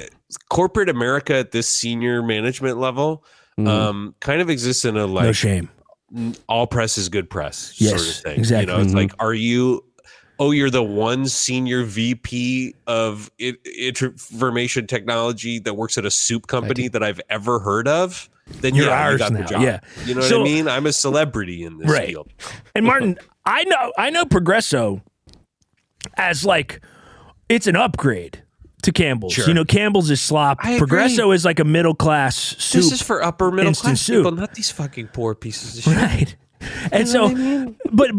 corporate America at this senior management level kind of exists in a no shame. All press is good press yes, sort of thing. Exactly. It's are you oh, you're the one senior VP of information technology that works at a soup company that I've ever heard of, then you're you ours got now. the job. Yeah. You know what I mean? I'm a celebrity in this field. And Martin, I know Progresso as like it's an upgrade to Campbell's. Sure. You know, Campbell's is slop. Progresso is like a middle class soup. This is for upper middle class soup. people, not these fucking poor pieces of shit. Right. And so, but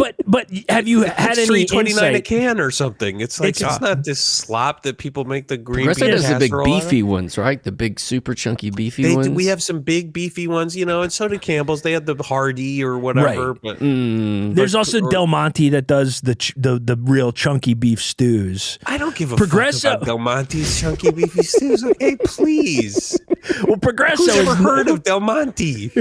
have you had any $3.29 a insight? can or something? It's like it's not this slop that people make the green bean Progresso does the big casserole beefy ones, right? The big super chunky beefy ones. We have some big beefy ones, you know, and so did Campbell's. They had the Hardy or whatever. Right. But There's also Del Monte that does the real chunky beef stews. I don't give a Progresso fuck about Del Monte's chunky beefy stews. Okay, please. Well, Progresso Who's ever is heard of Del Monte?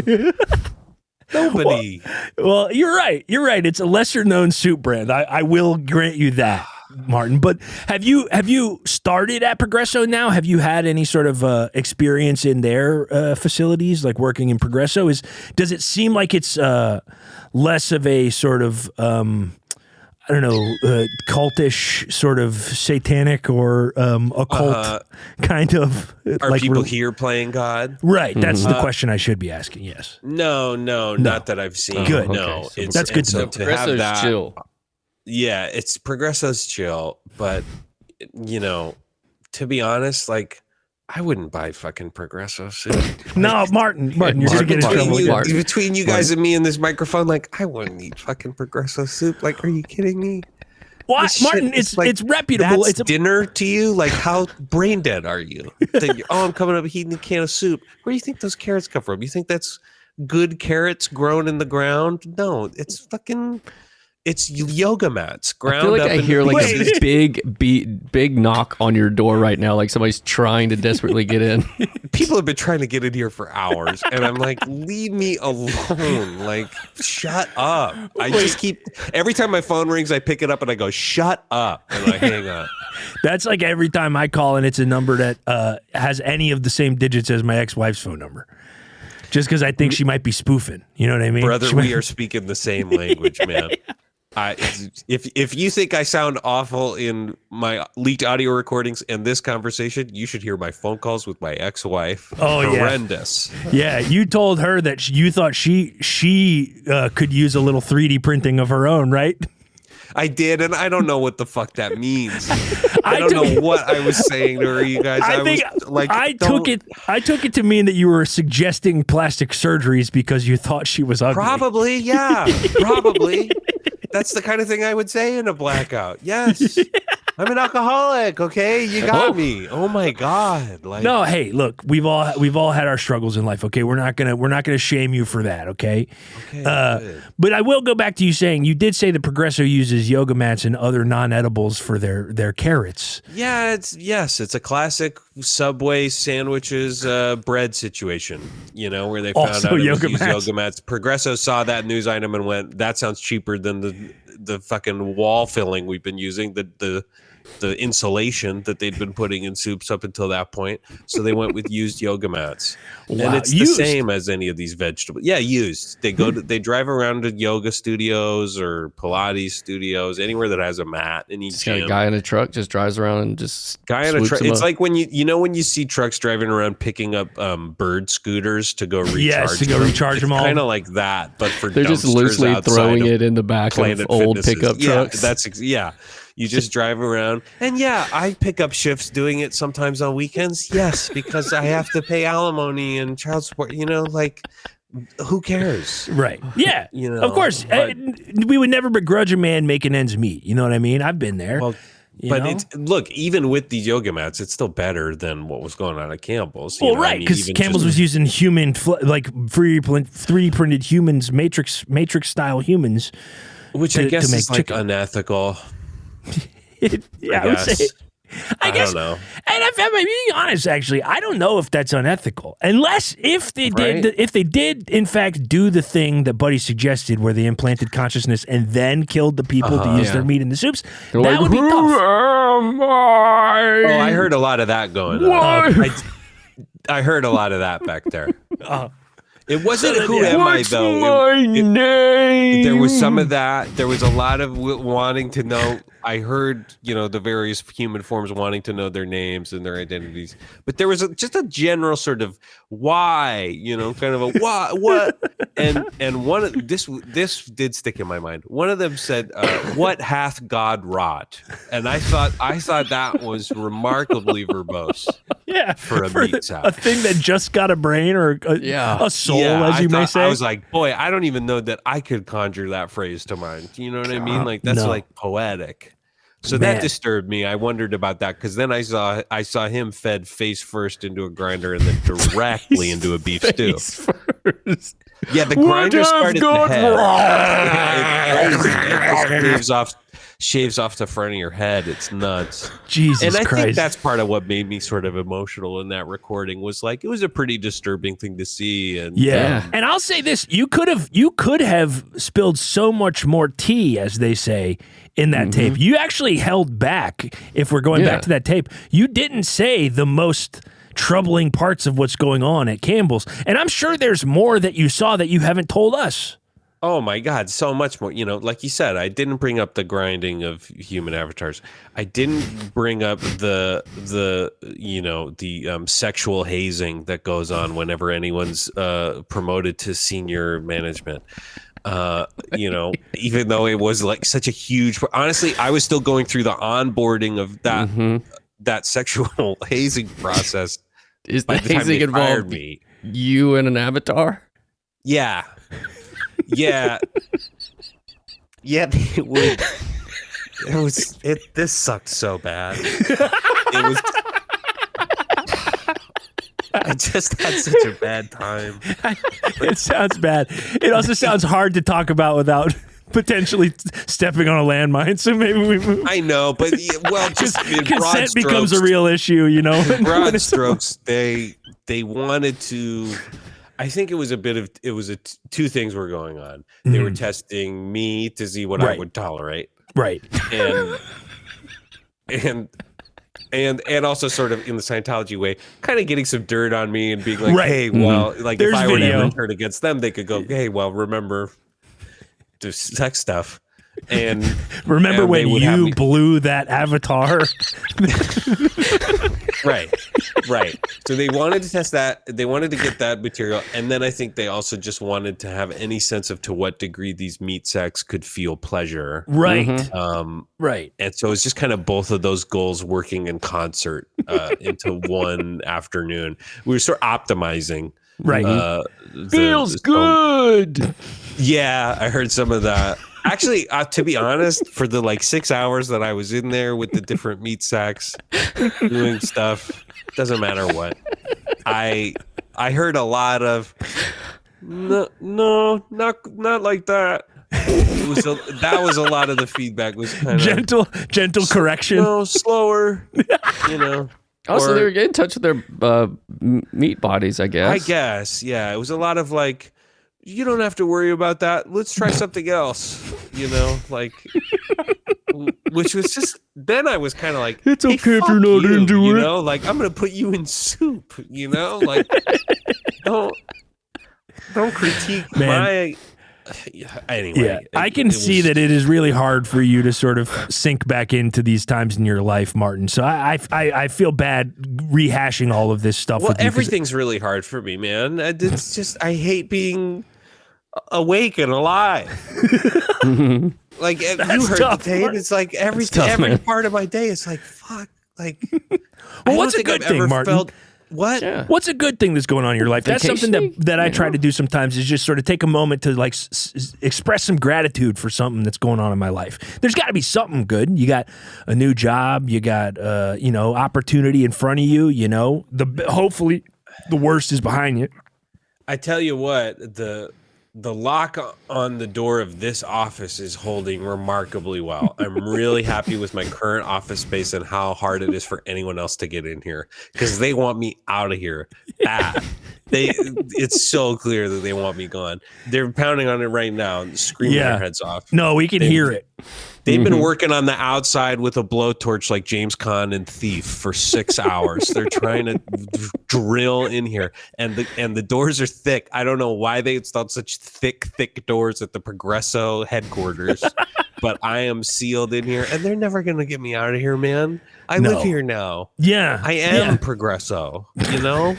Nobody. Well, you're right. You're right. It's a lesser known soup brand. I will grant you that, Martin. But have you started at Progresso now? Have you had any sort of experience in their facilities, like working in Progresso? Does it seem like it's less of a sort of I don't know, cultish, sort of satanic or occult kind of? Are like people here playing God? Right. That's the question I should be asking. Yes. No, not that I've seen. Good. No, Okay. That's good to know. To have Progresso's that, chill. yeah, it's Progresso's chill, but you know, to be honest, like I wouldn't buy fucking Progresso soup. No, Martin, you're gonna get in trouble. Between you guys and me and this microphone, like I wouldn't eat fucking Progresso soup. Like, are you kidding me? Why, This Martin? shit is like, It's reputable. That's It's dinner to you. Like, how brain dead are you? That I'm coming up eating a can of soup. Where do you think those carrots come from? You think that's good carrots grown in the ground? No, it's fucking. It's yoga mats ground I feel like up I in hear the like a big knock on your door right now, like somebody's trying to desperately get in. People have been trying to get in here for hours, and I'm like, leave me alone. Like, shut up. I just keep every time my phone rings, I pick it up and I go, shut up, and I hang up. That's like every time I call and it's a number that has any of the same digits as my ex-wife's phone number. Just because I think she might be spoofing. You know what I mean? Brother, we are speaking the same language, man. If you think I sound awful in my leaked audio recordings and this conversation, you should hear my phone calls with my ex-wife. Oh, horrendous. Yeah, you told her that you thought she could use a little 3D printing of her own, right? I did, and I don't know what the fuck that means. I don't know what I was saying to her, you guys. I took it to mean that you were suggesting plastic surgeries because you thought she was ugly. Probably, yeah. Probably. That's the kind of thing I would say in a blackout. Yes. I'm an alcoholic, okay? You got me. Oh my God. Like, no, hey, look, we've all had our struggles in life, okay? We're not gonna shame you for that, okay? But I will go back to you saying you did say that Progresso uses yoga mats and other non-edibles for their carrots. Yeah, it's a classic Subway sandwiches bread situation, you know, where they found also out it yoga was mats. Yoga mats. Progresso saw that news item and went, that sounds cheaper than the fucking wall filling we've been using, the insulation that they'd been putting in soups up until that point. So they went with used yoga mats. Wow, and it's used. the same as any of these vegetables. Yeah, used. They they drive around to yoga studios or Pilates studios, anywhere that has a mat. And Just got a guy in a truck just drives around and just guy in a truck. swoops 'em It's up. like when you see trucks driving around picking up bird scooters to go recharge. Yes, to go recharge them all. Kind of like that, but for They're just dumpsters loosely outside throwing of it in the back of Planet old Fitnesses. pickup Yeah, trucks. yeah. You just drive around. And yeah, I pick up shifts doing it sometimes on weekends. Yes, because I have to pay alimony and child support. You know, like, who cares? Right. Yeah. You know, of course. but- We would never begrudge a man making ends meet. You know what I mean? I've been there. Well, look, even with these yoga mats, it's still better than what was going on at Campbell's. Well, right, because Campbell's was using human, like 3D printed humans, Matrix style humans, which I guess is like unethical. Yeah, I would say. I guess, don't know. And if I'm being honest, actually, I don't know if that's unethical, unless if they did in fact do the thing that Buddy suggested, where they implanted consciousness and then killed the people to use their meat in the soups. They're that like, would be who tough. am I? Oh, I heard a lot of that going on. I heard a lot of that back there. It wasn't who am I though. My name? There was some of that. There was a lot of wanting to know I heard, the various human forms wanting to know their names and their identities, but there was just a general sort of why, kind of a why, what, and one of this did stick in my mind. One of them said, "What hath God wrought?" And I thought that was remarkably verbose. Yeah, for a meat sack. A thing that just got a brain or a soul, as you may say. I was like, boy, I don't even know that I could conjure that phrase to mind. You know what I mean? Like that's like poetic. So that disturbed me. I wondered about that because then I saw him fed face first into a grinder and then directly into a beef stew. First. Yeah, the grinder started the head. It shaves off the front of your head. It's nuts. Jesus Christ. And I think that's part of what made me sort of emotional in that recording was like, it was a pretty disturbing thing to see. And and I'll say this, you could have spilled so much more tea, as they say, in that tape. You actually held back. If we're going back to that tape, you didn't say the most troubling parts of what's going on at Campbell's. And I'm sure there's more that you saw that you haven't told us. Oh my God, so much more. Like you said, I didn't bring up the grinding of human avatars. I didn't bring up the sexual hazing that goes on whenever anyone's promoted to senior management. Even though it was like such a huge, honestly, I was still going through the onboarding of that sexual hazing process. Is the hazing involved you and an avatar? Yeah. Yeah. Yeah, it would. This sucked so bad. I just had such a bad time. It sounds bad. It also sounds hard to talk about without potentially stepping on a landmine. So maybe we move. I know, but just consent becomes a real issue, Broad strokes, they wanted to. I think it was two things were going on. They were testing me to see what I would tolerate. Right. And also sort of in the Scientology way, kind of getting some dirt on me and being like, hey, well, like there's if I were to ever turn against them, they could go, hey, well, remember the sex stuff. And remember when you blew that avatar? Right. So they wanted to test that. They wanted to get that material. And then I think they also just wanted to have any sense of to what degree these meat sacks could feel pleasure. Right. Right. And so it's just kind of both of those goals working in concert into one afternoon. We were sort of optimizing. Right. Feels good. Yeah, I heard some of that. Actually, to be honest, for the 6 hours that I was in there with the different meat sacks doing stuff, doesn't matter what. I heard a lot of no, not like that. That was a lot of the feedback was kind of gentle correction. No, slower. Also, they were getting in touch with their meat bodies, I guess. I guess, yeah. It was a lot of you don't have to worry about that. Let's try something else, which was just, then I was kind of like, it's okay if you're not into it. I'm going to put you in soup, don't critique my, anyway. Yeah, I can see that it is really hard for you to sort of sink back into these times in your life, Martin. So I feel bad rehashing all of this stuff. Well, everything's really hard for me, man. It's just, I hate being awake and alive. You heard tough, the tape. Martin. It's like every part of my day. It's like fuck. Well, what's a good thing, Martin? What? Yeah. What's a good thing that's going on in your life? That's something that I try to do sometimes. Is just sort of take a moment to express some gratitude for something that's going on in my life. There's got to be something good. You got a new job. You got opportunity in front of you. Hopefully the worst is behind you. I tell you what, the lock on the door of this office is holding remarkably well. I'm really happy with my current office space and how hard it is for anyone else to get in here because they want me out of here bad. It's so clear that they want me gone. They're pounding on it right now and screaming their heads off. No, we can hear it. They've been working on the outside with a blowtorch like James Caan and Thief for 6 hours. They're trying to drill in here, and the doors are thick. I don't know why they installed such thick doors at the Progresso headquarters, but I am sealed in here, and they're never gonna get me out of here, man. I live here now. Yeah, I am Progresso. You know.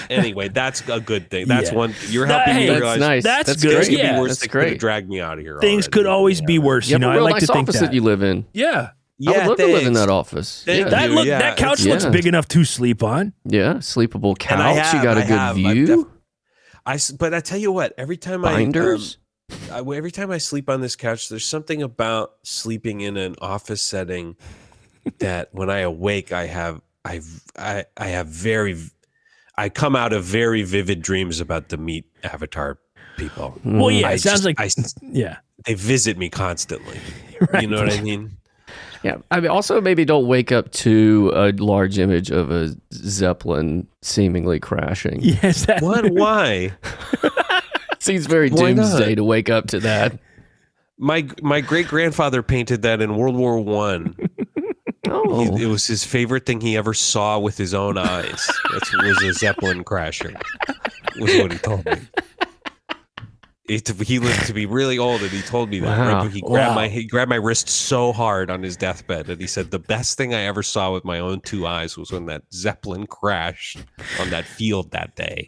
Anyway, that's a good thing. That's one. You're helping me realize. Nice. That's good. Things could be worse. That's They great. could have dragged me out of here. Things could always be worse. You know, have a I real like nice to think office that you live in. Yeah. I would love to live in thanks. that office. Thank Yeah. you. That couch looks big enough to sleep on. Yeah, sleepable couch. And You got a good view. But I tell you what, every time Binders. every time I sleep on this couch, there's something about sleeping in an office setting that when I awake, I come out of very vivid dreams about the meat avatar people. Well, yeah, it sounds like they visit me constantly. Right. You know what I mean? Yeah, I mean, also maybe don't wake up to a large image of a Zeppelin seemingly crashing. Yes. What? Why? Seems very Why doomsday not? to wake up to that. My great grandfather painted that in World War One. Oh, It was his favorite thing he ever saw with his own eyes. That was a Zeppelin crashing. Was what he told me. He lived to be really old, and he told me that. Wow. Right? He grabbed my wrist so hard on his deathbed, and he said the best thing I ever saw with my own two eyes was when that Zeppelin crashed on that field that day.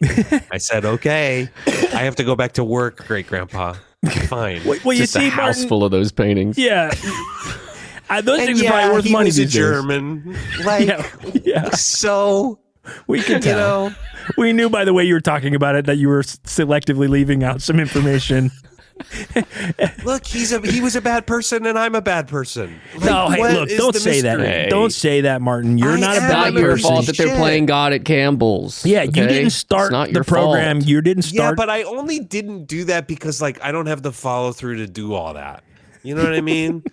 I said, "Okay, I have to go back to work, great grandpa. Fine." Well, you just see, a house Martin, full of those paintings. Yeah. Those And things are probably worth he money was a these days. German. Like, Yeah. so, We could you tell. know. We knew by the way you were talking about it that you were selectively leaving out some information. Look, he was a bad person, and I'm a bad person. Like, No, hey, what look, is don't the say that. mystery? Don't say that, Martin. You're I not a am bad Not your person. fault that they're Shit. playing God at Campbell's. Yeah, you okay? didn't It's start not the your program. fault. You didn't Yeah, start. but I only didn't do that because, like, I don't have the follow through to do all that. You know what I mean?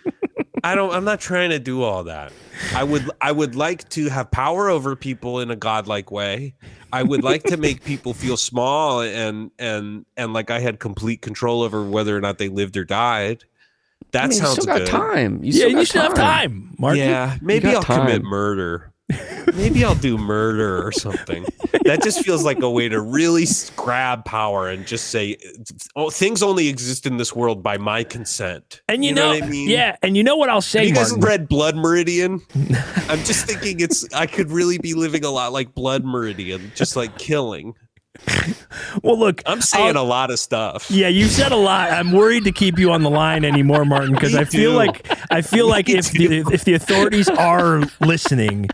I'm not trying to do all that. I would like to have power over people in a godlike way. I would like to make people feel small and like I had complete control over whether or not they lived or died. That I mean, sounds you still good. got time. you still have time, Martin. Yeah, maybe got I'll time. commit murder. Maybe I'll do murder or something. That just feels like a way to really grab power and just say, oh, things only exist in this world by my consent. And you know what I mean? Yeah, and you know what I'll say, Have you guys Martin? read Blood Meridian? I'm just thinking I could really be living a lot like Blood Meridian, just like killing. Well, look, I'm saying a lot of stuff. Yeah, you said a lot. I'm worried to keep you on the line anymore, Martin, because Me I feel too. like if the authorities are listening,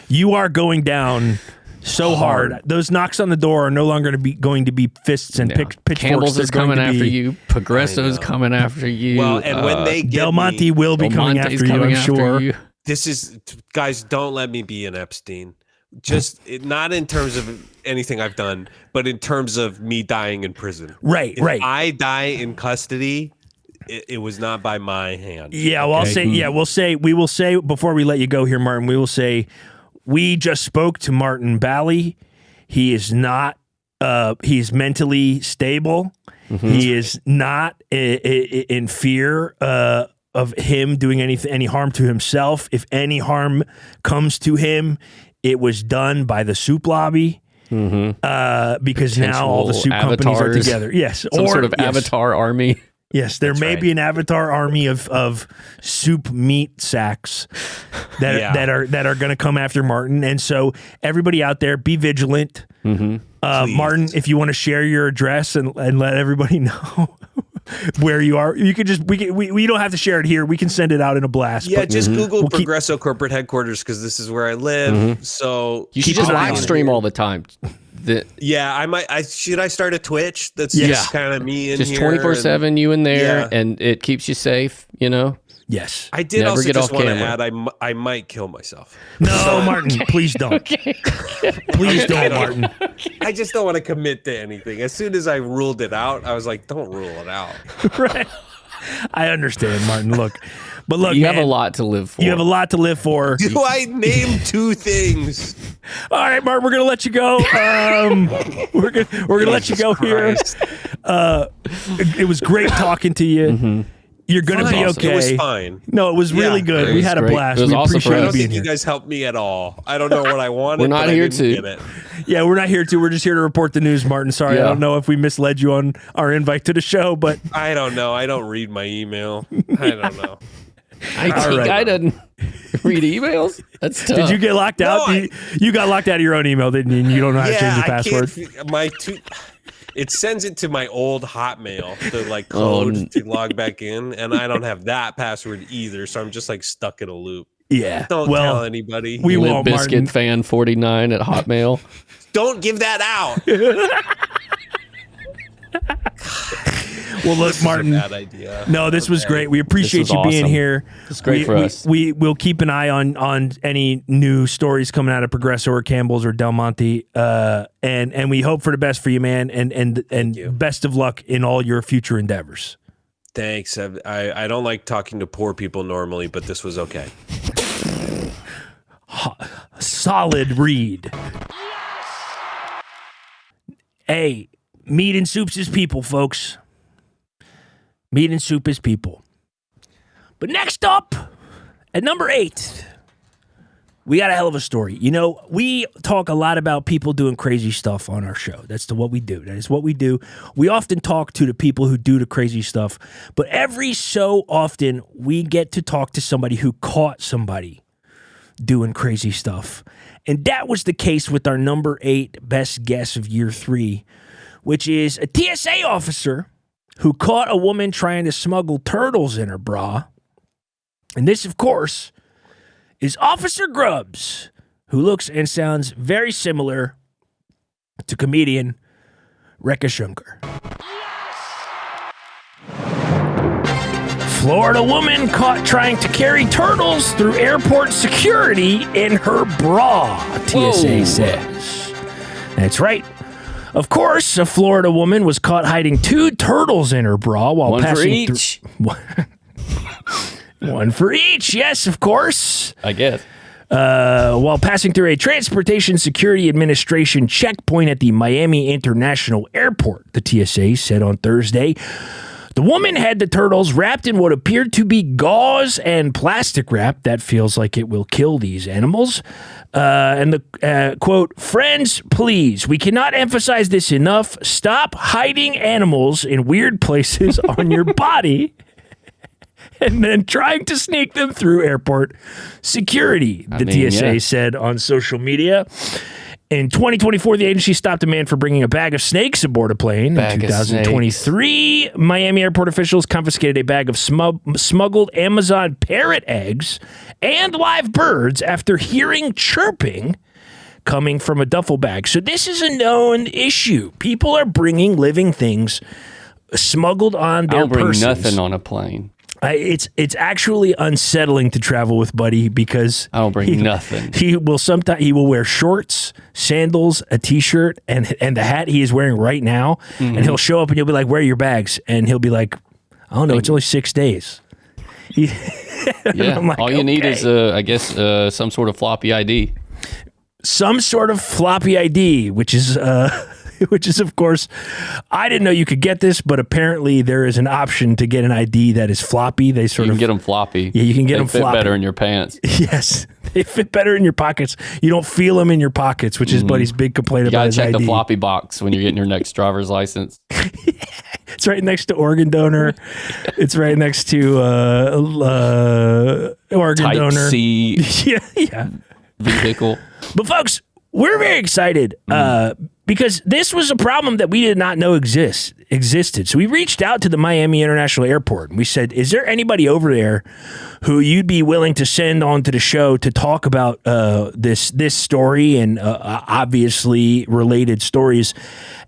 you are going down so hard. Those knocks on the door are no longer going to be fists and pitchforks. Campbell's is They're going coming to after be- you. Progresso's coming after you. Well, and when they get Del Monte me, will be coming Monte's after you, coming I'm after sure. you. this is, guys, don't let me be an Epstein. Just not in terms of anything I've done, but in terms of me dying in prison. Right, If right. I die in custody, it was not by my hand. Yeah, well, we will say before we let you go here, Martin, we will say we just spoke to Martin Bali. He is not, he's mentally stable. Mm-hmm. He is not in fear of him doing any harm to himself. If any harm comes to him, it was done by the soup lobby. Because now all the soup companies are avatars. together. Yes, Some sort of avatar army. Yes, there may be an avatar army of soup meat sacks that are going to come after Martin, and so everybody out there, be vigilant. Martin, if you want to share your address and let everybody know where you are, you could just we don't have to share it here. We can send it out in a blast. Yeah, but just Google we'll keep- Progresso corporate headquarters because this is where I live. So You should Keep just an eye live on it. stream all the time. yeah, I might. Should I start a Twitch? That's Yeah. just kind of me in Just here. 24/7, you in there, Yeah. and it keeps you safe. You know. Yes. I did Never also get just off want to camera. add, I might kill myself. No, Martin, please don't. Please don't, Martin. I just don't want to commit to anything. As soon as I ruled it out, I was like, don't rule it out. Right. I understand, Martin. Look, You man, have a lot to live for. You have a lot to live for. Do I name two things? All right, Martin, we're gonna let you go. We're gonna let you go here. It was great talking to you. You're gonna be Fine. okay. It was fine. No, it was really good. it We was had a great. blast. It was We awesome for appreciate I you don't being think you here. guys helped me at all. I don't know what I wanted. We're not but here I didn't to. get it. Yeah, we're not here to. We're just here to report the news, Martin. Sorry, I don't know if we misled you on our invite to the show, but I don't know. I don't read my email. I don't know. IT guy doesn't read emails. That's tough. Did you get locked out? You got locked out of your own email, didn't you? And you don't know how to change the password. It sends it to my old Hotmail, the code to log back in, and I don't have that password either. So I'm just stuck in a loop. Yeah. Don't tell anybody. We won't, Biscuit fan 49 at Hotmail. Don't give that out. Well, look, Martin. Bad idea. No, this was great. We appreciate you being here. It's great for us. We'll keep an eye on any new stories coming out of Progresso or Campbell's or Del Monte, and we hope for the best for you, man. And best of luck in all your future endeavors. Thanks. I don't like talking to poor people normally, but this was okay. Solid read. Hey, meat and soups is people, folks. Meat and soup is people. But next up, at number 8, we got a hell of a story. You know, we talk a lot about people doing crazy stuff on our show. That's what we do. That is what we do. We often talk to the people who do the crazy stuff, but every so often we get to talk to somebody who caught somebody doing crazy stuff. And that was the case with our number 8 best guess of year 3, which is a TSA officer who caught a woman trying to smuggle turtles in her bra. And this, of course, is Officer Grubs, who looks and sounds very similar to comedian Rekha Shankar. Florida woman caught trying to carry turtles through airport security in her bra, TSA says. That's right. Of course, a Florida woman was caught hiding 2 turtles in her bra while passing through. One for each, yes, of course. I guess. While passing through a Transportation Security Administration checkpoint at the Miami International Airport, the TSA said on Thursday. The woman had the turtles wrapped in what appeared to be gauze and plastic wrap. That feels like it will kill these animals. And the quote, "Friends, please, we cannot emphasize this enough. Stop hiding animals in weird places on your body and then trying to sneak them through airport security," the TSA said on social media. In 2024, the agency stopped a man for bringing a bag of snakes aboard a plane. In 2023, Miami airport officials confiscated a bag of smuggled Amazon parrot eggs and live birds after hearing chirping coming from a duffel bag. So this is a known issue. People are bringing living things smuggled on their persons. I don't bring nothing on a plane. It's actually unsettling to travel with Buddy because I don't bring nothing. He will wear shorts, sandals, a t-shirt, and the hat he is wearing right now. Mm-hmm. And he'll show up and you'll be like, "Where are your bags?" And he'll be like, "I don't know. It's only 6 days." Yeah. Like, all you need is, I guess, some sort of floppy ID. Some sort of floppy ID, which is, of course, I didn't know you could get this, but apparently there is an option to get an ID that is floppy. You can get them floppy. Yeah, you can get them floppy. They fit better in your pants. Yes, they fit better in your pockets. You don't feel them in your pockets, which is Buddy's big complaint about his ID. You gotta check the floppy box when you're getting your next driver's license. It's right next to organ donor. It's right next to organ Type donor. C yeah. Vehicle. But folks, we're very excited because this was a problem that we did not know existed. So we reached out to the Miami International Airport and we said, "Is there anybody over there who you'd be willing to send onto the show to talk about this story and obviously related stories?"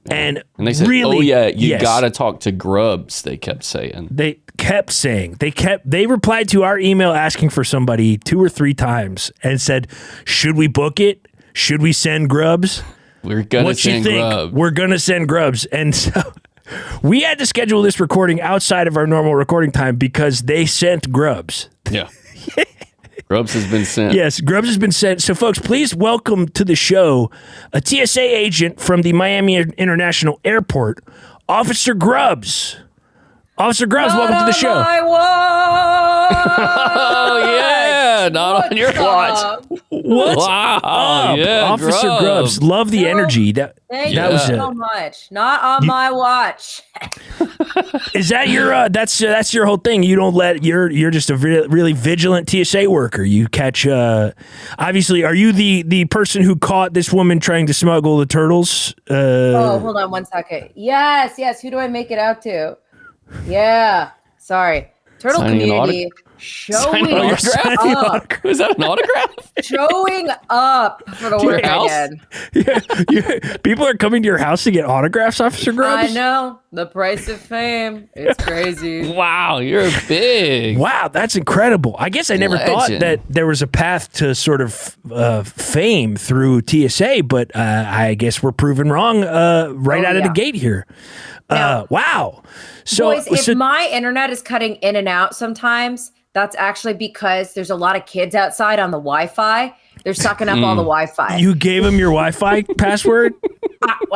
And they said, really, "Oh yeah, you gotta talk to Grubs." They kept saying. They replied to our email asking for somebody 2 or 3 times and said, "Should we book it? Should we send Grubs? We're gonna send Grubs. We're gonna send Grubs." And so we had to schedule this recording outside of our normal recording time because they sent Grubs. Yeah. Grubs has been sent. Yes, Grubs has been sent. So, folks, please welcome to the show a TSA agent from the Miami International Airport, Officer Grubs. Officer Grubs, welcome to the show. Oh yeah, not on your watch. What's Wow, up, yeah, Officer Grubs? Love the energy. Thank you was so much. Not on my watch. Is that your that's your whole thing? You don't let you're just a really vigilant TSA worker. You catch obviously are you the person who caught this woman trying to smuggle the turtles? Oh, hold on 1 second. Yes. Who do I make it out to? Yeah. Sorry. Turtle Signing an community showing autograph? up. Is that an autograph? Showing up for the To your work I house? did. People are coming to your house to get autographs, Officer Grubs? I know. The price of fame. It's crazy. Wow, you're big. Wow, that's incredible. I guess I never thought Legend. that there was a path to sort of fame through TSA, but I guess we're proven wrong right out of the gate here. Wow. So, Boys, if my internet is cutting in and out sometimes, that's actually because there's a lot of kids outside on the Wi-Fi. They're sucking up all the Wi-Fi. you gave them your Wi-Fi password?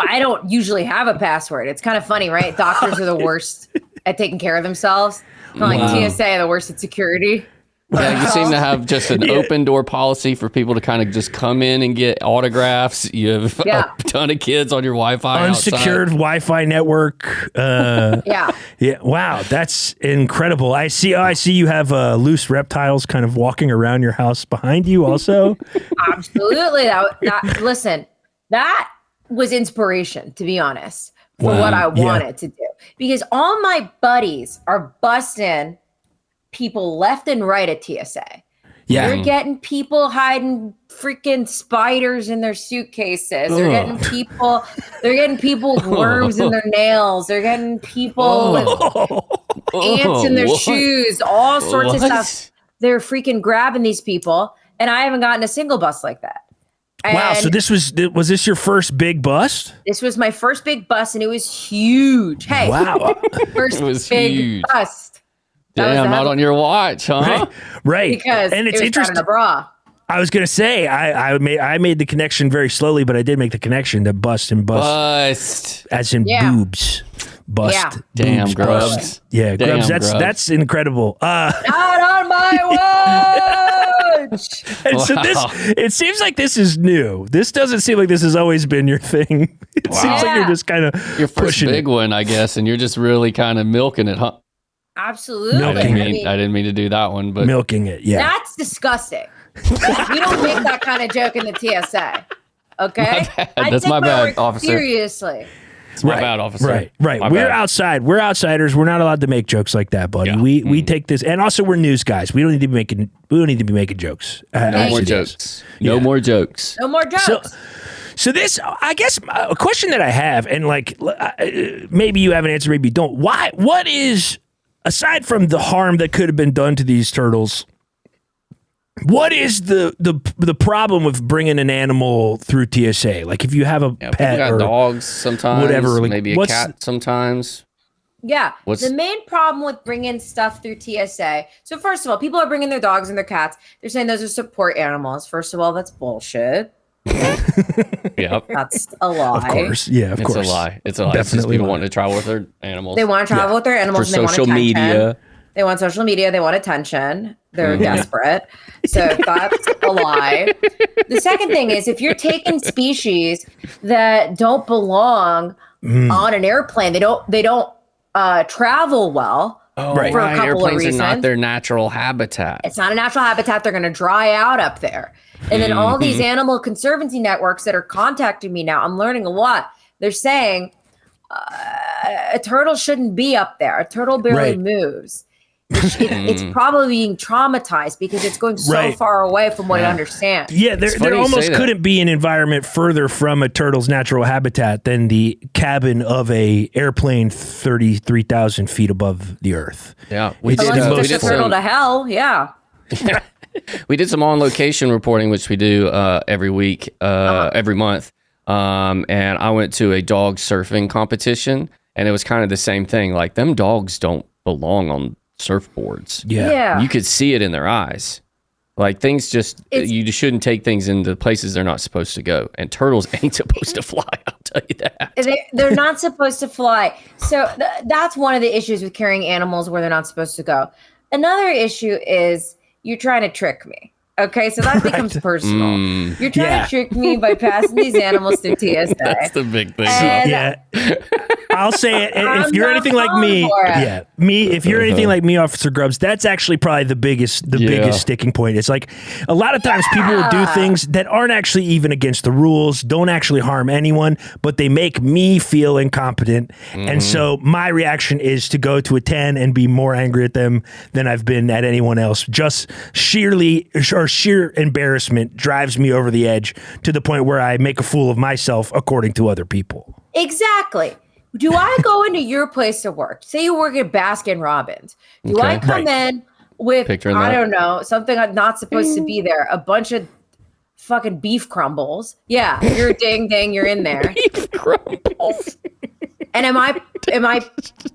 I don't usually have a password. It's kind of funny, right? Doctors are the worst at taking care of themselves. Like TSA are the worst at security. Yeah, you seem to have just an open door policy for people to kind of just come in and get autographs. You have a ton of kids on your Wi-Fi. Unsecured outside. Wi-Fi network. Yeah. Wow, that's incredible. I see you have loose reptiles kind of walking around your house behind you also. Absolutely. Listen, that was inspiration, to be honest, for what I wanted to do. Because all my buddies are busting people left and right at TSA. Yeah. They're getting people hiding freaking spiders in their suitcases. They're getting people with worms in their nails. They're getting people with ants in their shoes, all sorts of stuff. They're freaking grabbing these people, and I haven't gotten a single bust like that. Wow, so And this was this your first big bust? this was my first big bust, and it was huge. Hey, Wow. first It was big huge. bust. That was Damn, the not on your watch, huh? Right. because and it's it was interesting. in a bra. I was gonna say I made the connection very slowly, but I did make the connection to bust and bust, Bust. as in Yeah. boobs. Bust. Yeah. Damn, boobs, Grubs. bust. Yeah, Damn, Grubs. Grubs. That's incredible. Not on my watch. And so it seems like this is new. This doesn't seem like this has always been your thing. It seems like you're just kind of Your first pushing big one, I guess, and you're just really kind of milking it, huh? Absolutely. I Milking didn't mean to do that one, but milking it. Yeah. That's disgusting. You don't make that kind of joke in the TSA. Okay? bad. I That's take my bad, work officer. Seriously. it's my bad, officer. Right. My We're bad. outside. We're outsiders. We're not allowed to make jokes like that, buddy. Yeah. We take this, and also we're news guys. We don't need to be making jokes. No more you. jokes. No more jokes. No more jokes. So this, I guess, a question that I have, and like maybe you have an answer, maybe you don't. What is, aside from the harm that could have been done to these turtles, what is the problem with bringing an animal through TSA? Like if you have a Yeah, pet people got or dogs sometimes. whatever, like, maybe a what's- cat sometimes. Yeah. What's- The main problem with bringing stuff through TSA. So first of all, people are bringing their dogs and their cats. They're saying those are support animals. First of all, that's bullshit. Yep. That's a lie. of course, yeah, of It's course, a lie. It's a lie. It's just Definitely people a lie. wanting to travel with their animals. They want to travel with their animals. for and they social want attention. media. They want social media. They want attention. They're desperate. So that's a lie. The second thing is if you're taking species that don't belong on an airplane, they don't travel well. Oh, Right. For a couple of Airplanes are reasons. not their natural habitat. It's not a natural habitat. They're going to dry out up there. And then all these animal conservancy networks that are contacting me now, I'm learning a lot. They're saying a turtle shouldn't be up there. A turtle barely Right. moves. It's probably being traumatized because it's going so Right. far away from what it understands. Yeah, It's there funny you almost say that. couldn't be an environment further from a turtle's natural habitat than the cabin of a airplane 33,000 feet above the earth. Yeah, It's Unless the you most took a turtle to hell, yeah. we did some on location reporting, which we do every week, every month. And I went to a dog surfing competition, and it was kind of the same thing. Like them dogs don't belong on surfboards. Yeah. You could see it in their eyes. Like things just, It's- you just shouldn't take things into places they're not supposed to go. And turtles ain't supposed to fly, I'll tell you that. They're not supposed to fly. So that's one of the issues with carrying animals where they're not supposed to go. Another issue is you're trying to trick me. Okay, so that becomes personal. You're trying to trick me by passing these animals through TSA. That's the big thing. I'll say it. If you're anything like me, if you're anything like me, Officer Grubs, that's actually probably the biggest sticking point. It's like a lot of times people will do things that aren't actually even against the rules, don't actually harm anyone, but they make me feel incompetent. And so my reaction is to go to a 10 and be more angry at them than I've been at anyone else. Just sheer embarrassment drives me over the edge to the point where I make a fool of myself according to other people. Exactly. Do I go into your place of work? Say you work at Baskin Robbins. Do I come in with, I don't know, something I'm not supposed to be there, a bunch of fucking beef crumbles? Yeah, you're ding ding, you're in there. Beef crumbles. And am I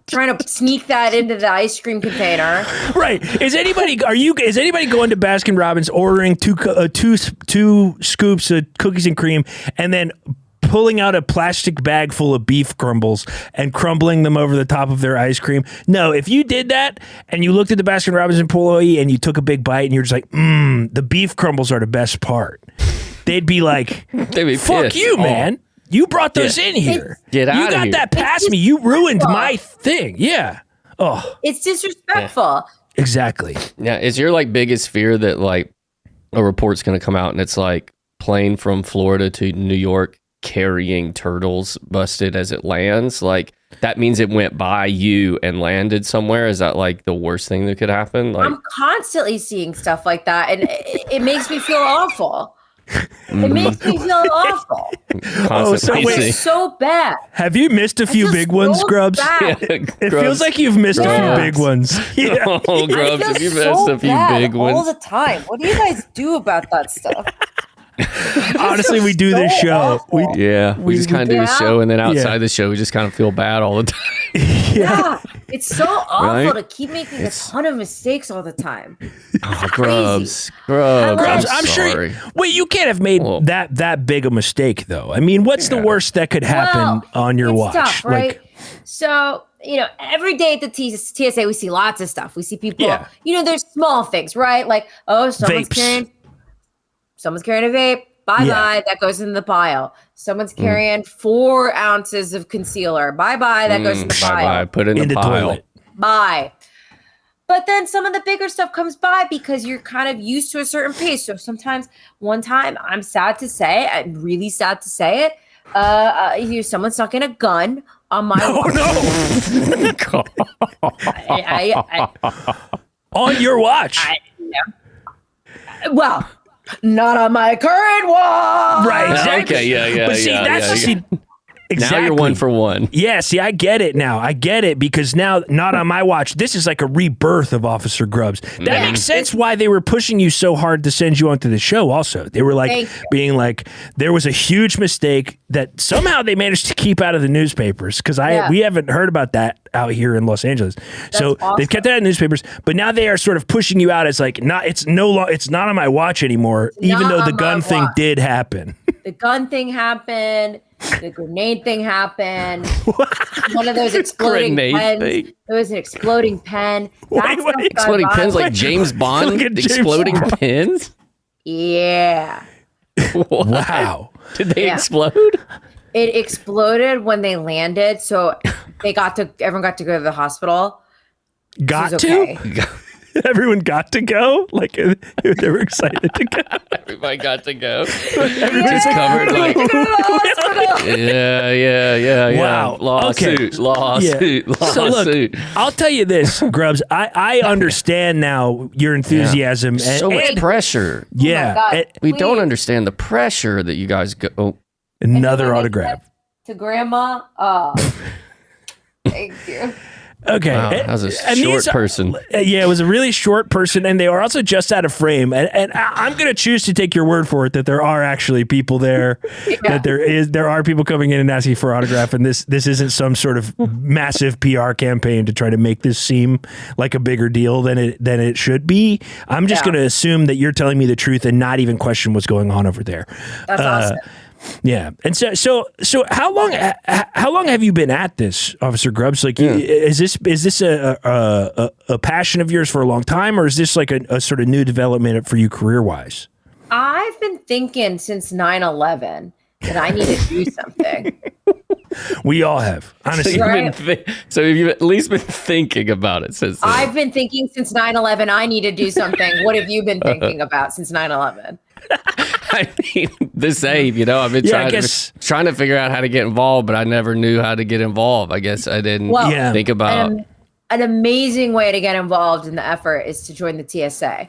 trying to sneak that into the ice cream container? Right. Is anybody going to Baskin Robbins ordering two scoops of cookies and cream and then pulling out a plastic bag full of beef crumbles and crumbling them over the top of their ice cream? No, if you did that and you looked at the Baskin Robbins employee and you took a big bite and you're just like, the beef crumbles are the best part, they'd be like, fuck pissed. You, man. You brought those in here. Get out of here. You got that past me. You ruined my thing. Yeah. Oh. It's disrespectful. Exactly. Yeah. Is your like biggest fear that like a report's going to come out and it's like plane from Florida to New York carrying turtles busted as it lands? Like that means it went by you and landed somewhere. Is that like the worst thing that could happen? Like I'm constantly seeing stuff like that and it makes me feel awful. It makes me feel awful. It's so bad. Have you missed a few big ones, Grubs? It feels like you've missed a few big ones. Yeah. Oh, Grubs, have you missed a few big ones? All the time. What do you guys do about that stuff? Honestly, we do this show. We just kind of do the show, and then outside the show, we just kind of feel bad all the time. Yeah, it's so awful to keep making a ton of mistakes all the time. Oh, Grubs. I'm sure. Wait, you can't have made that big a mistake, though. I mean, what's the worst that could happen on your watch? Tough, right? So, every day at the TSA, we see lots of stuff. We see people, there's small things, right? Like, someone's carrying a vape. Bye-bye. That goes in the pile. Someone's carrying 4 ounces of concealer. Bye-bye. That goes in the pile. Bye-bye. Put it in the pile. Toilet. Bye. But then some of the bigger stuff comes by because you're kind of used to a certain pace. So sometimes, one time, I'm really sad to say it, someone snuck in a gun on my watch. On your watch? Well, not on my current one. Right, exactly. Okay, yeah. But see, exactly. Now you're 1 for 1. Yeah, see, I get it now. I get it because now, not on my watch, this is like a rebirth of Officer Grubs. That makes sense why they were pushing you so hard to send you onto the show also. They were like, being like, there was a huge mistake that somehow they managed to keep out of the newspapers because we haven't heard about that out here in Los Angeles. So they've kept that in the newspapers, but now they are sort of pushing you out as like, it's not on my watch anymore, even though the gun thing did happen. The gun thing happened. The grenade thing happened. One of those exploding pens. There was an exploding pen. Exploding pens like James Bond? Exploding pens? Yeah. Wow. Did they explode? It exploded when they landed, so everyone got to go to the hospital. Everyone got to go? Like, they were excited to go. Everybody got to go. Just covered like, yeah. Wow. Lawsuit. So look, I'll tell you this, Grubs. I understand now your enthusiasm. Yeah. So much pressure. Yeah. Oh God, we don't understand the pressure that you guys go. Oh. Another autograph. To Grandma. Thank you. Okay. Wow, that was a short person. Yeah, it was a really short person, and they are also just out of frame. And I'm going to choose to take your word for it that there are actually people there, that there are people coming in and asking for autograph, and this isn't some sort of massive PR campaign to try to make this seem like a bigger deal than it should be. I'm just going to assume that you're telling me the truth and not even question what's going on over there. That's awesome. Yeah, and so how long have you been at this, Officer Grubs? Like, is this a passion of yours for a long time, or is this like a sort of new development for you career wise? I've been thinking since 9/11 that I need to do something. We all have, honestly. So you've at least been thinking about it since. I've been thinking since 9/11 I need to do something. What have you been thinking about since 9/11? I mean, the same. I've been trying to figure out how to get involved, but I never knew how to get involved. I guess I didn't think about. An amazing way to get involved in the effort is to join the TSA.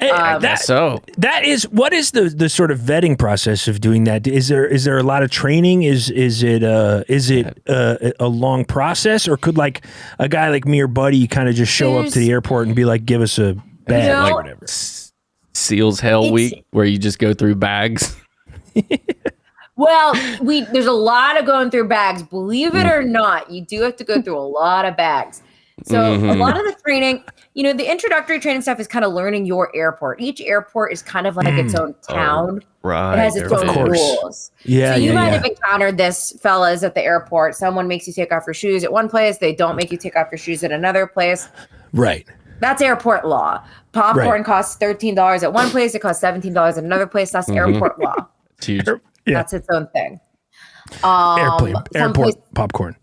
That is what is the sort of vetting process of doing that? Is there a lot of training? Is it a long process, or could like a guy like me or Buddy kind of just show up to the airport and be like, give us a bag or whatever? SEALs Hell Week, where you just go through bags. Well, there's a lot of going through bags. Believe it or not, you do have to go through a lot of bags. So a lot of the training, the introductory training stuff is kind of learning your airport. Each airport is kind of like its own town. Right. It has its own rules. Yeah. So you might have encountered this, fellas, at the airport. Someone makes you take off your shoes at one place. They don't make you take off your shoes at another place. Right. That's airport law. Popcorn costs $13 at one place. It costs $17 at another place. That's airport law. It's huge. That's its own thing. Airport popcorn.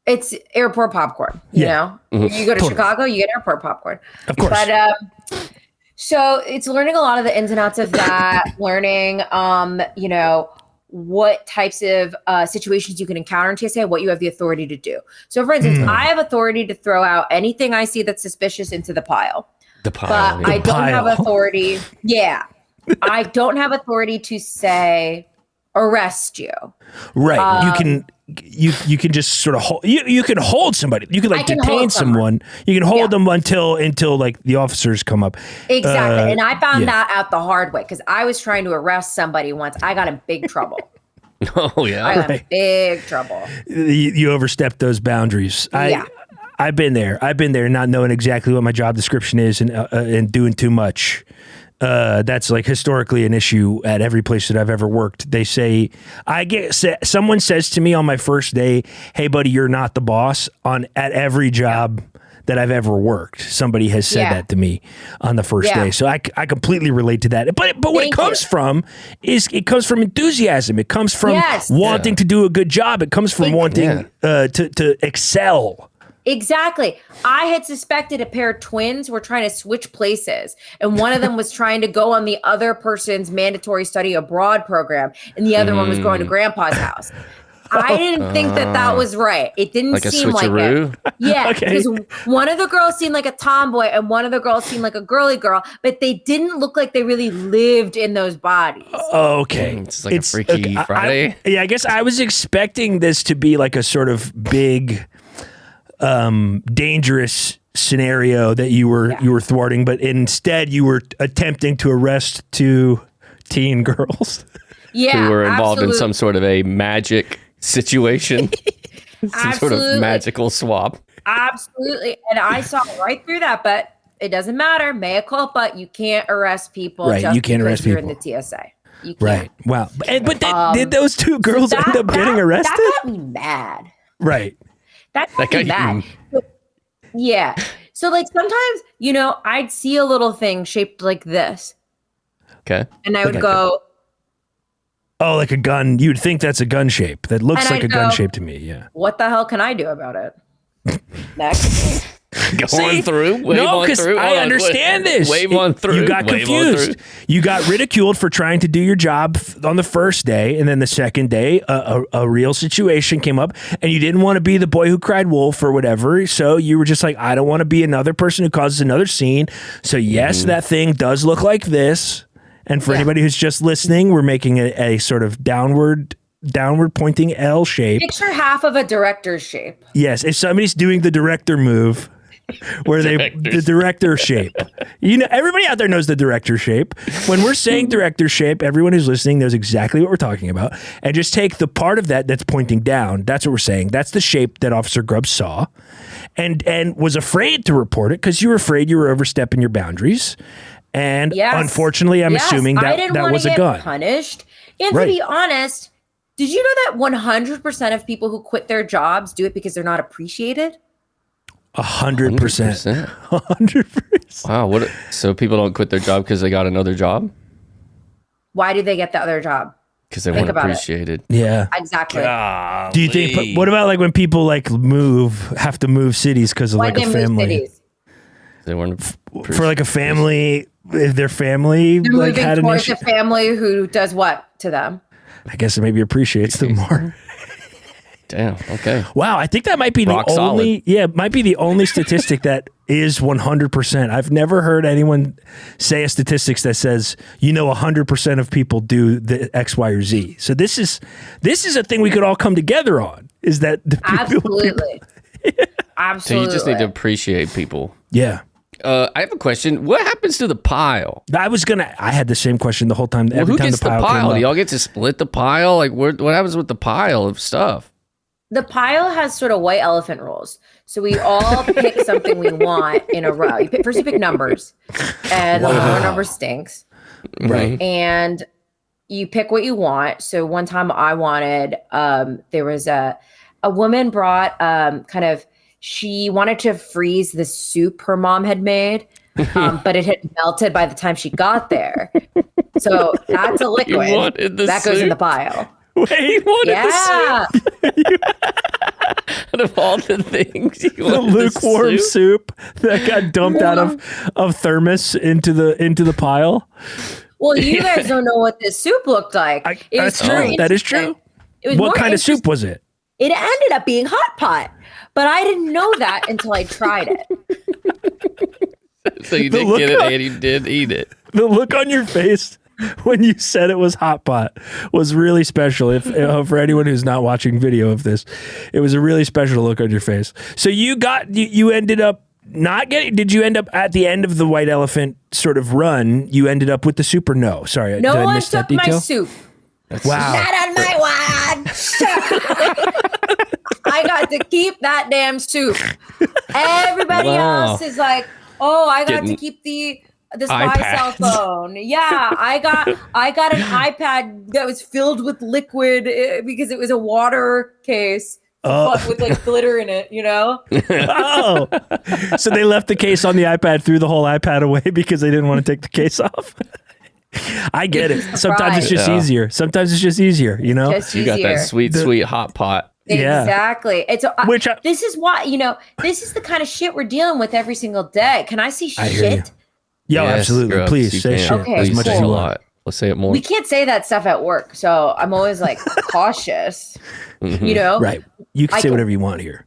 It's airport popcorn. You know, you go to Chicago, you get airport popcorn. Of course. But so it's learning a lot of the ins and outs of that. Learning, what types of situations you can encounter in TSA, what you have the authority to do. So, for instance, I have authority to throw out anything I see that's suspicious into the pile. But I don't have authority. Yeah, I don't have authority to say arrest you. Right. You can just sort of hold, you can hold somebody. You can detain someone. You can hold them until like the officers come up. Exactly. And I found that out the hard way because I was trying to arrest somebody once. I got in big trouble. Oh yeah. I got in big trouble. You overstepped those boundaries. I've been there not knowing exactly what my job description is and doing too much. That's like historically an issue at every place that I've ever worked. They say, someone says to me on my first day, "Hey buddy, you're not the boss." At every job that I've ever worked, somebody has said that to me on the first day. So I completely relate to that. But what it comes from is it comes from enthusiasm. It comes from wanting to do a good job. It comes from wanting to excel. Exactly. I had suspected a pair of twins were trying to switch places, and one of them was trying to go on the other person's mandatory study abroad program, and the other one was going to grandpa's house. I didn't think that was right. It didn't seem like it. Yeah, because one of the girls seemed like a tomboy, and one of the girls seemed like a girly girl, but they didn't look like they really lived in those bodies. Okay. It's like a Freaky Friday. I guess I was expecting this to be like a sort of big... dangerous scenario that you were thwarting, but instead you were attempting to arrest two teen girls. Yeah, who were involved in some sort of a magic situation, some sort of magical swap. Absolutely, and I saw right through that, but it doesn't matter. Mea culpa. You can't arrest people. Right, you can't arrest people. You're in the TSA. You can't. Right. Wow. But did those two girls end up getting arrested? That got me mad. Right. That got me mad. Yeah. So like sometimes, I'd see a little thing shaped like this. Okay. And I would go, oh, like a gun. You'd think that's a gun shape. That looks like a gun shape to me. Yeah. What the hell can I do about it? Next. Going through? No, because I understand this. Wave on through. You got confused. You got ridiculed for trying to do your job on the first day, and then the second day, a real situation came up, and you didn't want to be the boy who cried wolf or whatever, so you were just like, I don't want to be another person who causes another scene. So yes, that thing does look like this. And for anybody who's just listening, we're making a sort of downward pointing L shape. Picture half of a director's shape. Yes, if somebody's doing the director move, where the director shape. Everybody out there knows the director shape. When we're saying director shape, everyone who's listening knows exactly what we're talking about. And just take the part of that that's pointing down. That's what we're saying. That's the shape that Officer Grubs saw and was afraid to report it because you were afraid you were overstepping your boundaries. And unfortunately, I'm assuming that was a gun. Punished. And to be honest, did you know that 100% of people who quit their jobs do it because they're not appreciated? 100%. 100%. Wow. So people don't quit their job because they got another job? Why do they get the other job? Because they weren't appreciated. Yeah. Exactly. Golly. Do you think, what about like when people like have to move cities because of Why like they a move family? cities? They weren't For like a family, if their family They're like moving had an towards issue. a family who does what to them? I guess it maybe appreciates them more. Damn. Okay. Wow, I think that might be Rock the solid. only. Yeah, it might be the only statistic that is 100%. I've never heard anyone say a statistics that says 100% of people do the X, Y, or Z. So this is a thing we could all come together on. Is that the people, Absolutely. Absolutely. So you just need to appreciate people. Yeah. I have a question. What happens to the pile? I had the same question the whole time. Well, Every who time gets the pile came up. Do y'all get to split the pile? Like, what happens with the pile of stuff? The pile has sort of white elephant rules. So we all pick something we want in a row. First you pick numbers, and the lower number stinks. Right. And you pick what you want. So one time I wanted, there was a woman brought she wanted to freeze the soup her mom had made, but it had melted by the time she got there. So that's a liquid. That goes in the pile. Wait, you wanted Yeah. the soup? Out of all the things, you The wanted lukewarm soup that got dumped out of thermos into the pile. Well, you guys don't know what this soup looked like. That's true. That is true. What kind of soup was it? It ended up being hot pot, but I didn't know that until I tried it. So you did get it and you did eat it. The look on your face when you said it was hot pot was really special. If for anyone who's not watching video of this, it was a really special look on your face. So you ended up not getting. Did you end up at the end of the white elephant sort of run? You ended up with the soup or no? Sorry, no did I one miss that took my detail? soup. Wow. Not on my watch. I got to keep that damn soup. Everybody else is like, oh, I got to keep the spy cell phone. Yeah, I got an iPad that was filled with liquid because it was a water case with like glitter in it, Oh, so they left the case on the iPad, threw the whole iPad away because they didn't want to take the case off. I get it. Sometimes it's just easier. Sometimes it's just easier, Just You got easier. that sweet hot pot. Yeah. Exactly. It's this is why this is the kind of shit we're dealing with every single day. Can I see I hear you. shit? Yo, Yes, absolutely. Grubs, Please you say can. shit Okay, as much as Say you a want. lot. Let's say it more. We can't say that stuff at work, so I'm always like cautious. Right. You can say whatever you want here.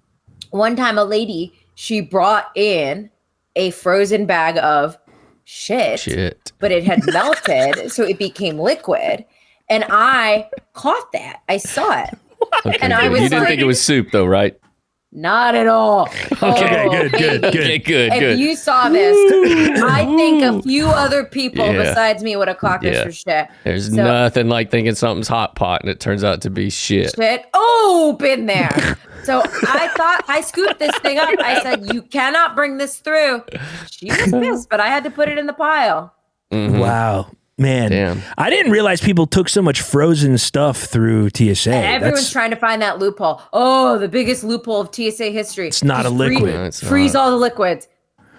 One time, a lady, she brought in a frozen bag of shit, but it had melted, so it became liquid. And I caught that. I saw it. Okay, and I good. was You didn't like- think it was soup, though, right? Not at all. Okay, good. Okay, good. If you saw this, I think a few other people Yeah. besides me would have caught this Yeah. for shit. There's So- nothing like thinking something's hot pot and it turns out to be shit. Shit. Oh, been there. So I scooped this thing up. I said, you cannot bring this through. She was pissed, but I had to put it in the pile. Mhm. Wow. Man, Damn. I didn't realize people took so much frozen stuff through TSA. And everyone's trying to find that loophole. Oh, the biggest loophole of TSA history. It's not Just a liquid. No, it's freeze not. all the liquids.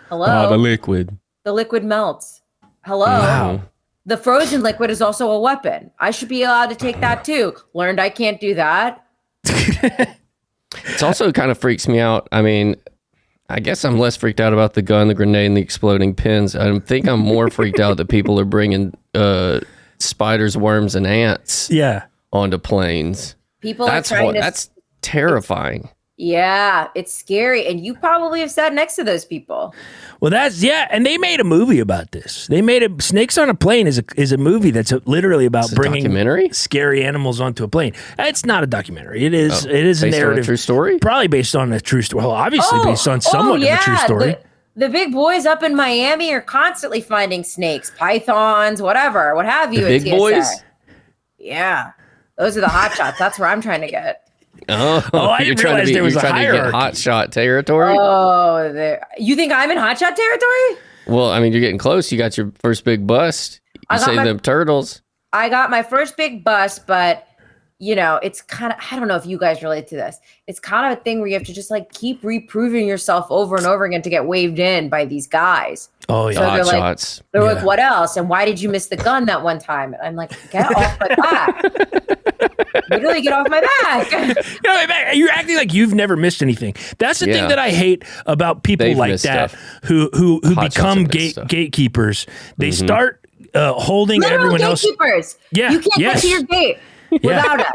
Hello? The liquid. The liquid melts. Hello? Wow. The frozen liquid is also a weapon. I should be allowed to take that too. Learned I can't do that. It's also kind of freaks me out. I mean, I guess I'm less freaked out about the gun, the grenade, and the exploding pins. I think I'm more freaked out that people are bringing spiders, worms, and ants onto planes. People are trying to... That's terrifying. Yeah, it's scary. And you probably have sat next to those people. Well, and they made a movie about this. They made Snakes on a Plane is a movie that's literally about bringing documentary? scary animals onto a plane. It's not a documentary. It is a Based narrative. on a true story? Probably based on a true story. Well, obviously based on somewhat of a true story. The big boys up in Miami are constantly finding snakes, pythons, whatever, what have you. The big boys? Yeah. Those are the hot shots. That's where I'm trying to get. Oh, I didn't realize there was a hierarchy. Get hot shot territory? Oh, you think I'm in hot shot territory? Well, I mean, you're getting close. You got your first big bust. You say them turtles. I got my first big bust, but you know, it's kind of, I don't know if you guys relate to this. It's kind of a thing where you have to just like keep reproving yourself over and over again to get waved in by these guys. Oh, yeah. So they're like, shots. They're like, what else? And why did you miss the gun that one time? And I'm like, get off my back. Literally get off my back. You're acting like you've never missed anything. That's the thing that I hate about people They've like missed that stuff. who become stuff. gatekeepers. They start holding Literal everyone else. Gatekeepers. Yeah, You can't get to your gate without it.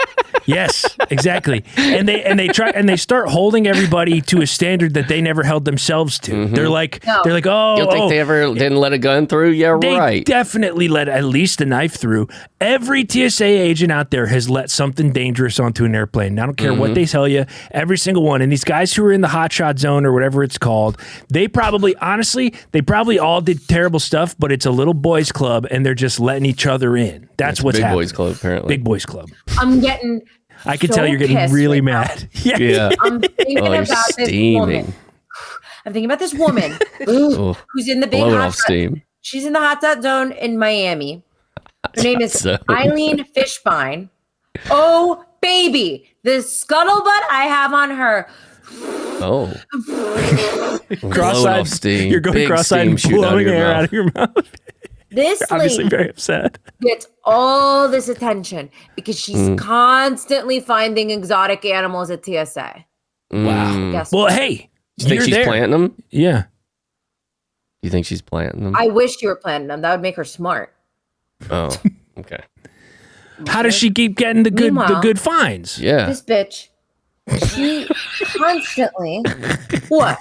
Yes, exactly. And they start holding everybody to a standard that they never held themselves to. They're like, No. they're like, oh, You don't think they ever didn't let a gun through? Yeah, they right. definitely let at least a knife through. Every TSA agent out there has let something dangerous onto an airplane. I don't care what they tell you. Every single one. And these guys who are in the hotshot zone or whatever it's called, they probably all did terrible stuff, but it's a little boys club and they're just letting each other in. That's what's Big happening. boys club, apparently. Big boys club. I'm getting I can so tell you're getting pissed really right now. mad. Yeah. Yeah. I'm thinking Oh, you're about this steaming. woman. I'm thinking about this woman who's in the big Blowing hot off shot. steam. She's in the hot shot zone in Miami. Her name is Zone. Eileen Fishbein. Oh, baby. The scuttlebutt I have on her. Oh. Blowing Cross-eyed. off steam. You're going Big cross-eyed steam and shooting blowing your air mouth. out of your mouth. This Obviously lady very upset. gets all this attention because she's constantly finding exotic animals at TSA. Wow. Guess Well, what? hey, You think you're she's there. planting them? Yeah. You think she's planting them? I wish you were planting them. That would make her smart. Oh, okay. How does she keep getting the Meanwhile- good finds? Yeah. This bitch, she constantly. What?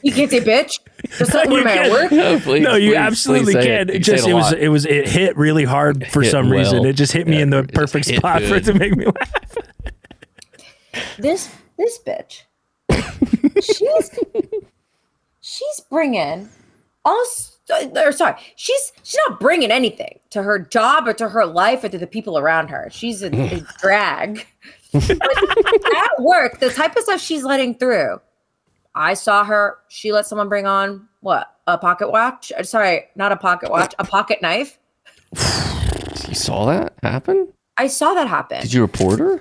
You can't say bitch? There's something You with my can't. work? No, please, No, you please, absolutely please say can. It. It You just say a lot. it hit really hard for Hit some reason. well. It just hit me in the perfect hit spot for it to good. make me laugh. This bitch. She's bringing she's not bringing anything to her job or to her life or to the people around her. She's a drag. But at work, the type of stuff she's letting through. I saw her. She let someone bring on what? A pocket watch? Sorry, not a pocket watch. A pocket knife. You saw that happen? I saw that happen. Did you report her?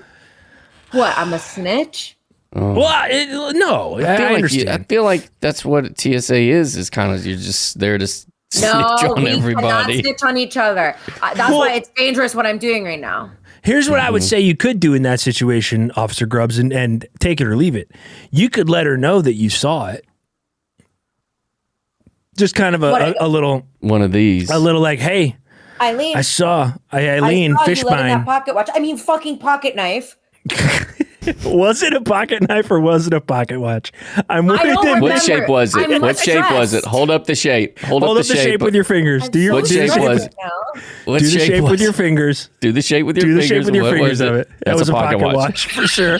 What? I'm a snitch. Well, no, I understand. I feel like that's what TSA is kind of you're just there to snitch No, on we cannot everybody. snitch on each other. That's why it's dangerous what I'm doing right now. Here's what I would say you could do in that situation, Officer Grubs, and take it or leave it. You could let her know that you saw it. Just kind of a little, One of these. a little like, hey, Eileen, I saw Eileen I saw you letting that Fishbein. pocket watch. I mean, fucking pocket knife. Was it a pocket knife or was it a pocket watch? I'm don't wondering. remember. What shape was it? I'm What shape was it? stressed. Hold up the shape. Hold Hold up up the shape with your fingers. I'm Do your so What do the shape stressed was right it? now. What do the shape was with your it? fingers. Do the shape with your Do the fingers. shape with your What fingers was of it. That That's was a pocket watch for sure.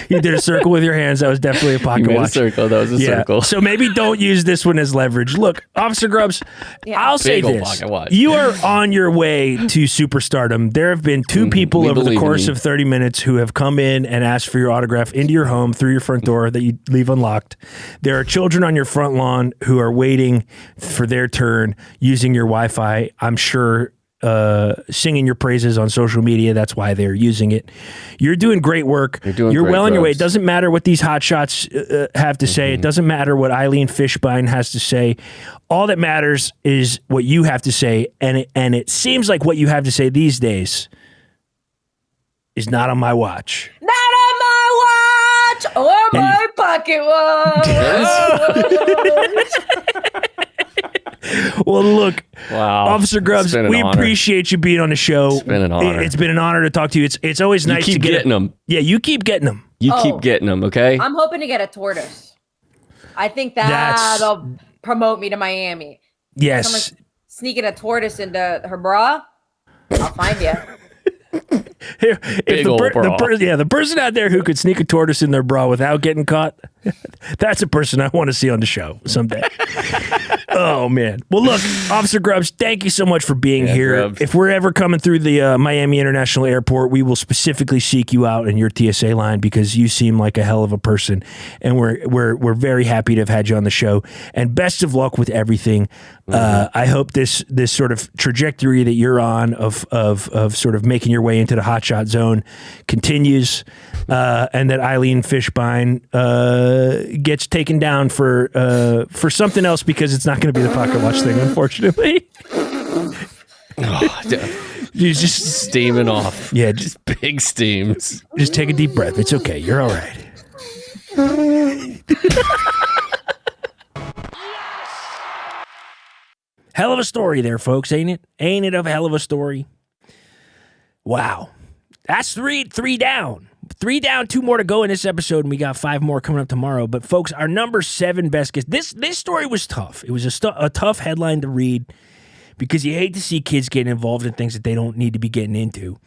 You did a circle with your hands. That was definitely a pocket You made a watch. circle. That was a circle. So maybe don't use this one as leverage. Look, Officer Grubbs, I'll say Big ol' this. pocket watch. You are on your way to superstardom. There have been two people we over the believe in course you. of 30 minutes who have come in and asked for your autograph into your home through your front door that you leave unlocked. There are children on your front lawn who are waiting for their turn using your Wi-Fi. I'm sure singing your praises on social media. That's why they're using it. You're doing great work. You're great, well on your way. It Grubs. doesn't matter what these hot shots have to say. It doesn't matter what Eileen Fishbein has to say. All that matters is what you have to say. And it seems like what you have to say these days is not on my watch. Not on my watch or my pocket watch. Well, look, Wow. Officer Grubbs, It's been an we honor. appreciate you being on the show. It's been an honor. It's been an honor to talk to you. It's always You nice keep to get getting them. Yeah, you keep getting them. You Oh. keep getting them, okay? I'm hoping to get a tortoise. I think That's- that'll promote me to Miami. Yes. Someone's sneaking a tortoise into her bra. I'll find you. If Big ol' bra. the person out there who could sneak a tortoise in their bra without getting caught, that's a person I want to see on the show someday. Oh, man. Well, look, Officer Grubs, thank you so much for being here. Grubs. If we're ever coming through the Miami International Airport, we will specifically seek you out in your TSA line because you seem like a hell of a person, and we're very happy to have had you on the show. And best of luck with everything. I hope this sort of trajectory that you're on of sort of making your way into the hotshot zone continues, and that Eileen Fishbein gets taken down for something else because it's not going to be the Pocket Watch thing, unfortunately. You're just steaming off. Yeah, just big steams. Just take a deep breath. It's okay. You're all right. Hell of a story there, folks, ain't it? Ain't it a hell of a story? Wow. That's three down. 3 down, 2 more to go in this episode, and we got 5 more coming up tomorrow. But, folks, our number 7 best guess. This story was tough. It was a tough headline to read because you hate to see kids getting involved in things that they don't need to be getting into.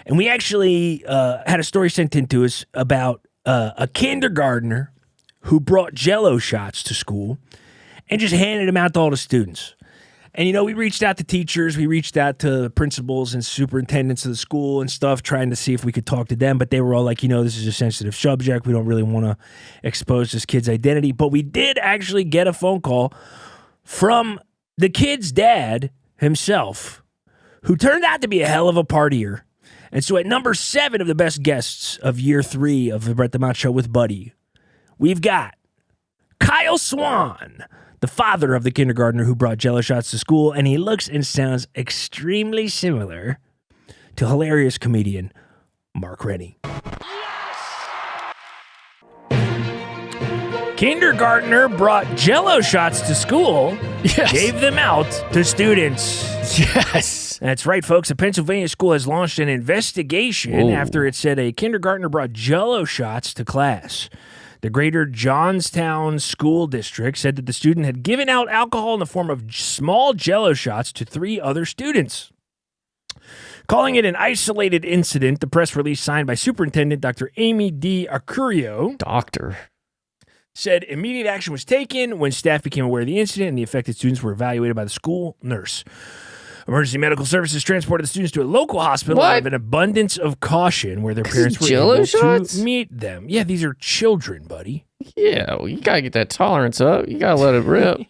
And we actually had a story sent in to us about a kindergartner who brought Jell-O shots to school and just handed them out to all the students. And, you know, we reached out to teachers, we reached out to principals and superintendents of the school and stuff, trying to see if we could talk to them. But they were all like, you know, this is a sensitive subject. We don't really want to expose this kid's identity. But we did actually get a phone call from the kid's dad himself, who turned out to be a hell of a partier. And so at number 7 of the best guests of year 3 of the Brett DeMott Show with Buddy, we've got Kyle Swan, the father of the kindergartner who brought Jell-O shots to school, and he looks and sounds extremely similar to hilarious comedian Mark Rennie. Kindergartner brought Jell-O shots to school, gave them out to students. Yes. That's right, folks. A Pennsylvania school has launched an investigation after it said a kindergartner brought Jell-O shots to class. The Greater Johnstown School District said that the student had given out alcohol in the form of small Jell-O shots to 3 other students. Calling it an isolated incident, the press release signed by Superintendent Dr. Amy D. Acurio said immediate action was taken when staff became aware of the incident and the affected students were evaluated by the school nurse. Emergency medical services transported the students to a local hospital out of an abundance of caution where their parents were able to meet them. Yeah, these are children, buddy. Yeah, well, you got to get that tolerance up. You got to let it rip.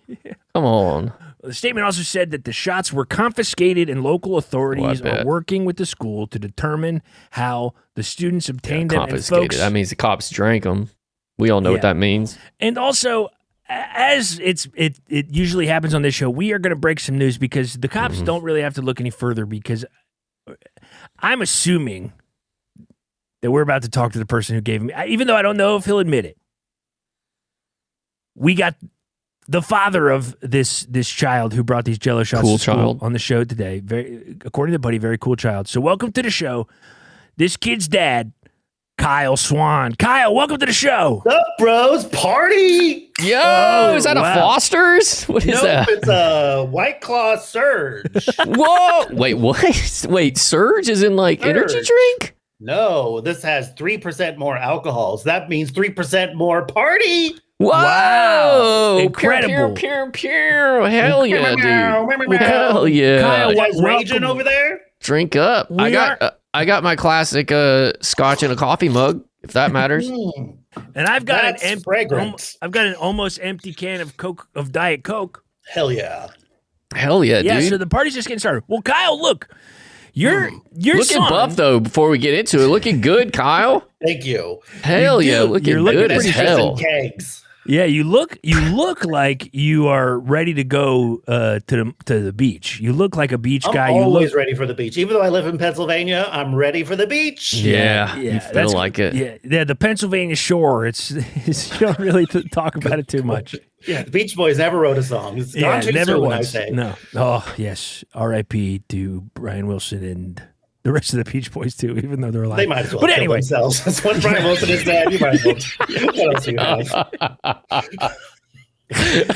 Come on. The statement also said that the shots were confiscated and local authorities are working with the school to determine how the students obtained them. Confiscated. And folks, that means the cops drank them. We all know what that means. And also, as it usually happens on this show, we are going to break some news because the cops don't really have to look any further because I'm assuming that we're about to talk to the person who gave me, even though I don't know if he'll admit it. We got the father of this child who brought these Jell-O shots to school on the show today. Very, according to Buddy, very cool child. So welcome to the show. This kid's dad, Kyle Swan. Kyle, welcome to the show. What's up, bros? Party! Yo, is that a Foster's? What is that? It's a White Claw Surge. Whoa! Wait, what? Wait, Surge is in like energy drink? No, this has 3% more alcohol, so that means 3% more party. Wow! Incredible! Hell yeah, dude! Hell yeah! Kyle, what's raging over there? Drink up! I got my classic scotch in a coffee mug, if that matters. And I've got I've got an almost empty can of Coke, of Diet Coke. Hell yeah! Hell yeah, dude! Yeah, so the party's just getting started. Well, Kyle, look, you're looking buff though. Before we get into it, looking good, Kyle. Thank you. Hell yeah, looking good as hell. Kegs. Yeah, you look like you are ready to go to the beach. You look like a beach guy. I'm always ready for the beach. Even though I live in Pennsylvania, I'm ready for the beach. Yeah, you feel like it. Yeah, the Pennsylvania shore. It's you don't really talk about it too much. Yeah, the Beach Boys never wrote a song. It's gone too never soon, once. I say. No. Oh yes. R.I.P. to Brian Wilson and the rest of the Beach Boys too, even though they're alive. They might as well kill anyway. Themselves. That's when Brian Wilson is dead. You might as well. What else do you have?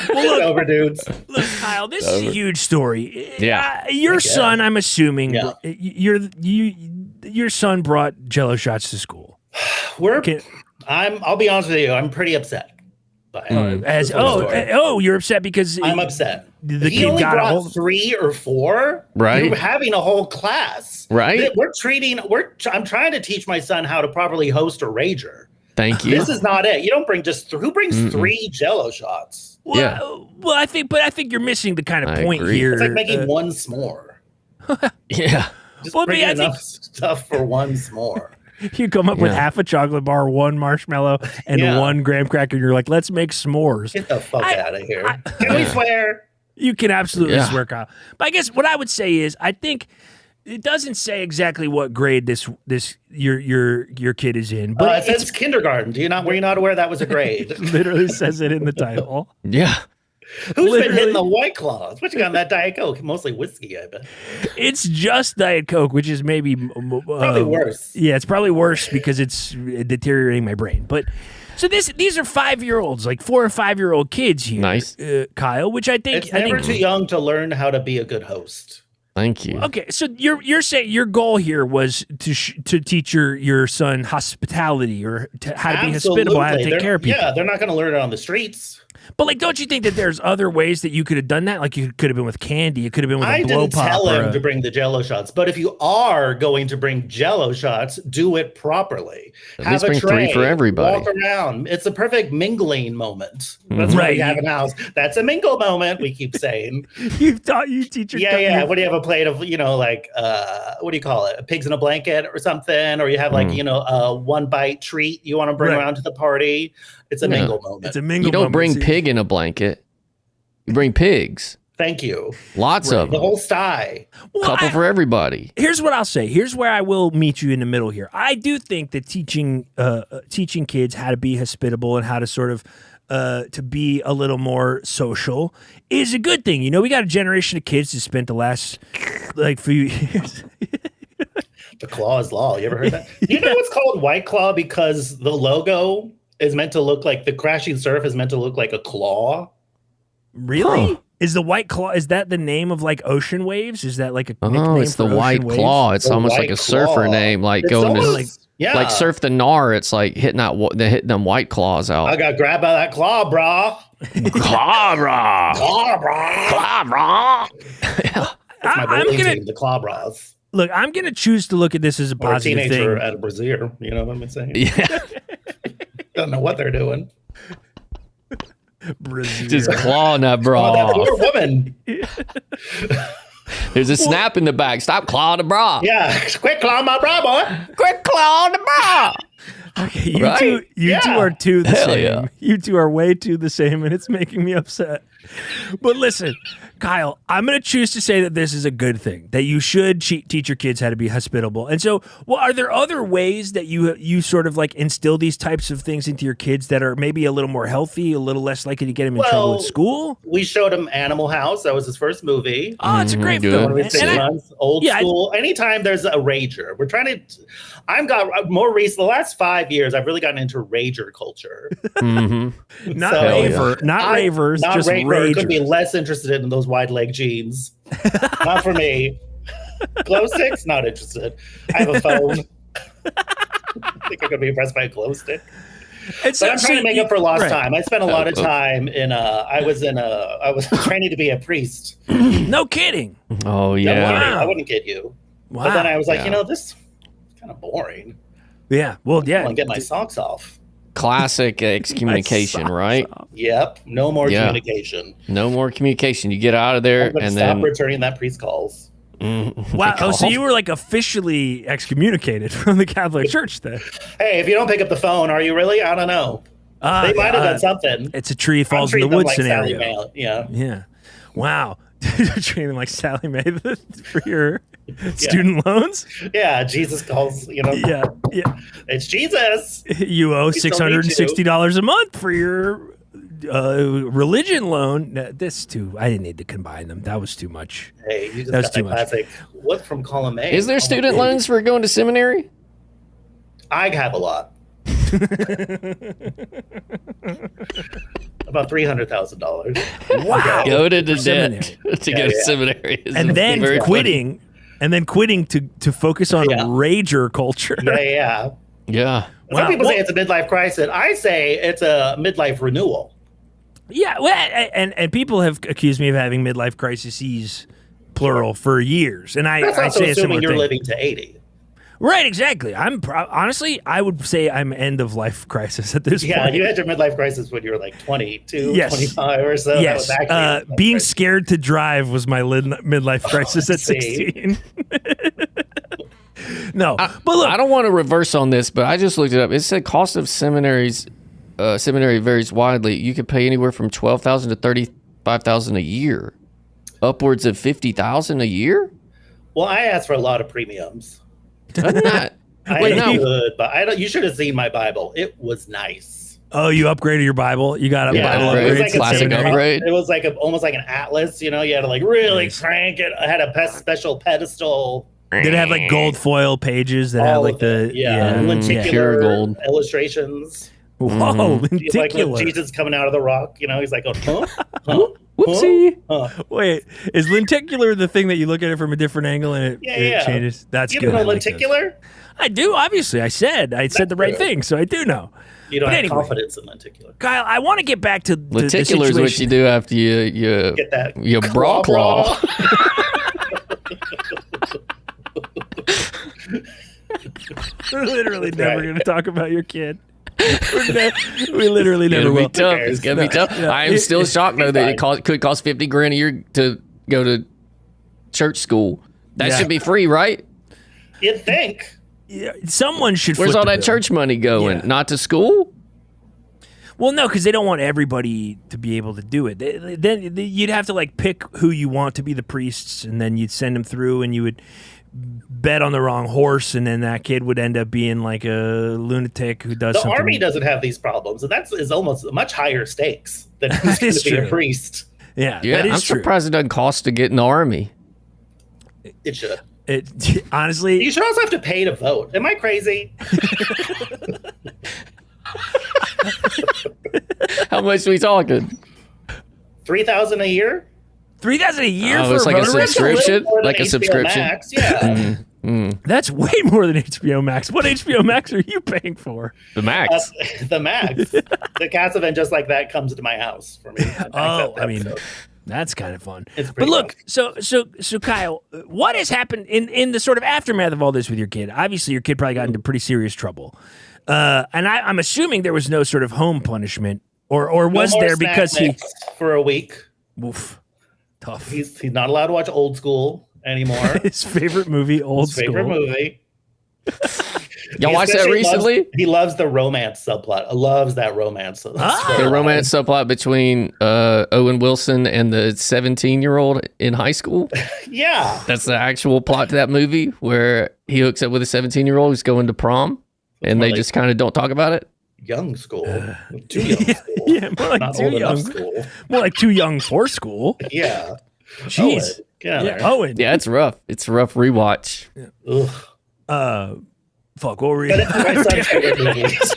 Well, over, dudes. Look, Kyle, this is a huge story. Yeah, your son, I'm assuming, your son brought Jell-O shots to school. I'll be honest with you. I'm pretty upset. You're upset because I'm upset. The he kid only got a brought hold. 3 or 4. Right. You're having a whole class. Right. I'm trying to teach my son how to properly host a rager. Thank you. This is not it. You don't bring who brings 3 Jello shots? Well, I think you're missing the kind of point agree. here. It's like making one s'more. Yeah. Just Well, bring I enough stuff for one s'more. You come up with half a chocolate bar, 1 marshmallow, and 1 graham cracker. And you're like, let's make s'mores. Get the fuck out of here. Can we swear? You can absolutely swear, Kyle. But I guess what I would say is, I think it doesn't say exactly what grade your kid is in, but it says kindergarten. Were you not aware that was a grade? Literally says it in the title. Yeah. Who's been hitting the White Claws? What you got in that Diet Coke? Mostly whiskey, I bet. It's just Diet Coke, which is maybe probably worse. Yeah, it's probably worse because it's deteriorating my brain. But so these are 5-year-olds, like 4 or 5-year-old kids here. Nice, Kyle. Which I think it's never too young to learn how to be a good host. Thank you. Okay, so you're saying your goal here was to teach your son hospitality or how to be hospitable, how to take care of people. Yeah, they're not going to learn it on the streets. But like, don't you think that there's other ways that you could have done that? Like, you could have been with candy. It could have been with a blow pop. I didn't tell him to bring the Jello shots, but if you are going to bring Jello shots, do it properly. At least bring 3 for everybody. Walk around. It's a perfect mingling moment. That's what we have in the house. That's a mingle moment. We keep saying. You teach your yeah. What do you have a plate of? What do you call it? Pigs in a blanket or something? Or you have a 1-bite treat you want to bring around to the party. It's a mingle moment. It's a mingle. You don't moment. bring pig in a blanket. You bring pigs. Thank you. Lots of them. The whole sty. Couple for everybody. Here's what I'll say. Here's where I will meet you in the middle here. I do think that teaching kids how to be hospitable and how to sort of to be a little more social is a good thing. We got a generation of kids that spent the last few years. The claw is law. You ever heard that? You know what's called White Claw because the logo is meant to look like the crashing surf is meant to look like a claw. Really? Huh. Is the White Claw, is that the name of like ocean waves? Is that like a nickname? Oh, it's the White Claw. It's almost like a surfer name, like it's going almost, to like surf the Nar. It's like hitting them White Claws out. I got grabbed by that claw, brah. Claw, brah. Claw, brah. Claw, brah. That's my bowling team, the claw bras. Look, I'm going to choose to look at this as a positive thing. Or a teenager at a brazier. You know what I'm saying? Yeah. Don't know what they're doing. Brazier. Just clawing that bra. Oh, that poor woman. There's a snap in the back. Stop clawing the bra. Yeah. Quick claw my bra, boy. Quick clawing the bra. Okay, you two are two the Hell same. Yeah. You two are way two the same, and it's making me upset. But listen, Kyle, I'm going to choose to say that this is a good thing, that you should teach your kids how to be hospitable. And so, are there other ways that you sort of like instill these types of things into your kids that are maybe a little more healthy, a little less likely to get them in trouble at school? We showed him Animal House. That was his first movie. Oh, it's a great film. Old school. Anytime there's a rager, we're trying to. I've got more recent. The last 5 years, I've really gotten into rager culture. Mm-hmm. Not ravers, just ragers. Could be less interested in those wide leg jeans. Not for me. Glow sticks, not interested. I have a phone. I think I could be impressed by a glow stick. But I'm trying to make up for lost time. I spent a lot of time in I was training to be a priest. No kidding. Oh yeah. Wow. I wouldn't kid you. Wow. But then I was like, this is kind of boring. Yeah. Well, yeah. I want to get my socks off. Classic excommunication, right? Yep. No more communication. No more communication. You get out of there and then stop returning that priest calls. Wow. Oh, so you were like officially excommunicated from the Catholic Church then? Hey, if you don't pick up the phone, are you really? I don't know. They might have done something. It's a tree falls in the woods scenario. Sally Mae. Yeah. Wow. Treating like Sally Mae for your student loans. Yeah, Jesus calls. Yeah. It's Jesus. You owe $660 a month for your religion loan. This too. I didn't need to combine them. That was too much. Hey, you just got that classic. What from column A? Is there student loans for going to seminary? I have a lot. About $300,000. Wow. Go to the debt to go to seminary. And then quitting. And then quitting to focus on rager culture. Yeah. Yeah. Some people say it's a midlife crisis. I say it's a midlife renewal. Yeah, well, and people have accused me of having midlife crises, plural, for years, and That's I also say a assuming similar you're thing. living to 80. Right, exactly. Honestly, I would say I'm end of life crisis at this point. Yeah, you had your midlife crisis when you were like 22, Yes. 25 or so. Yes, That was actually being scared to drive was my midlife crisis at see. 16. No, but look, I don't want to reverse on this, but I just looked it up. It said cost of seminary varies widely. You could pay anywhere from $12,000 to $35,000 a year, upwards of $50,000 a year. Well, I asked for a lot of premiums. Doesn't that? I Wait, no. could, but I don't. You should have seen my Bible. It was nice. oh, you upgraded your Bible. You got a Bible upgrade. upgrade. It was like a Classic seminary. upgrade. It was like almost like an atlas. You know, you had to like really crank it. I had a special pedestal. Did it have like gold foil pages that had All like of it. the lenticular Pure gold. illustrations. Whoa, He's like lenticular. when Jesus coming out of the rock. You know, he's like, huh? Huh? Whoopsie. Huh? Wait, is lenticular the thing that you look at it from a different angle and it changes? That's You good. know I like those. lenticular? I do, obviously. I said the right true. thing, so I do know. You don't But have anyway. confidence in lenticular. Kyle, I want to get back to the Lenticular is what you situation. do after you Get that your bra claw. We're literally never Right. going to talk about your kid. We literally never It'll be will. tough. It's gonna be tough. Yeah. I am still shocked though that it could cost $50,000 a year to go to church school. That Yeah. should be free, right? You'd think. Yeah, someone should. Where's flip all the that bill. church money going? Yeah. Not to school? Well, no, because they don't want everybody to be able to do it. Then you'd have to like pick who you want to be the priests, and then you'd send them through, and you would bet on the wrong horse, and then that kid would end up being like a lunatic who does The something. army doesn't have these problems, and that is almost much higher stakes than who's going is to be a true. priest. Yeah, Yeah, that is I'm true. surprised it doesn't cost to get in the army. It should. It honestly, You should also have to pay to vote. Am I crazy? How much are we talking? $3,000 a year? $3,000 a year Oh, for it's a like a voter registration? subscription? More than Like a HBO subscription? Max. Yeah. That's way more than HBO Max. What HBO Max are you paying for? The max. The max. The cast event just like that comes to my house for me. Oh, I mean, that's kind of fun. It's But pretty look, so Kyle, what has happened in the sort of aftermath of all this with your kid? Obviously, your kid probably got into pretty serious trouble, and I'm assuming there was no sort of home punishment, or was No more there snack because he? mix for a week. Oof, tough. He's not allowed to watch Old School anymore. His favorite movie, Old His favorite School. movie. Y'all He watched that especially recently? He loves the romance subplot. Loves that romance. The storyline. romance subplot between Owen Wilson and the 17-year-old in high school. Yeah. That's the actual plot to that movie where he hooks up with a 17-year-old who's going to prom and more they like- just kind of don't talk about it. Young school. Too young school. Yeah, more like Not too old young. enough school. More like too young for school. Yeah. Jeez. Owen, get out of Yeah, there. Owen. Yeah, it's rough. It's a rough rewatch. Ugh. Fuck. What were we? But it's my son's favorite movies.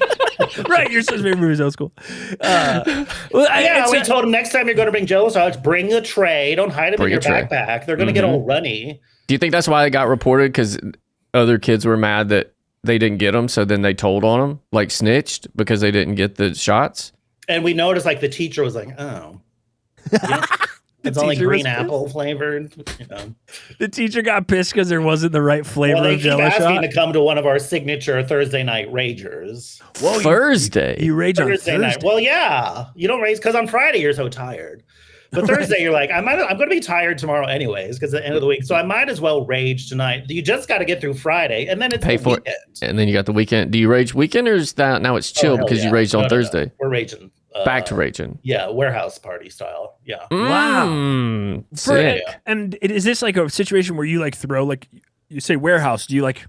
Right, your son's favorite movie is Old School. We told him next time you're going to bring Jello shots, bring a tray. Don't hide them Bring in a your tray. backpack. They're going to get all runny. Do you think that's why it got reported? Because other kids were mad that they didn't get them, so then they told on them, like snitched because they didn't get the shots? And we noticed like the teacher was like, oh. You know, it's only teacher was green apple flavored. You know. The teacher got pissed because there wasn't the right flavor Well, they of keep Jello asking shot. to come to one of our signature Thursday night ragers. Whoa, Thursday. you rage on Thursday night. Well, yeah. You don't rage because on Friday you're so tired. But Thursday you're like, I'm going to be tired tomorrow anyways because at the end of the week. So I might as well rage tonight. You just got to get through Friday and then it's Pay the for it. weekend. And then you got the weekend. Do you rage weekend or is that now it's chill hell because you yeah. raged on No. Thursday? We're raging. Back to raging. Yeah, warehouse party style. Yeah. Wow. Sick. And is this like a situation where you like throw like you say warehouse? Do you like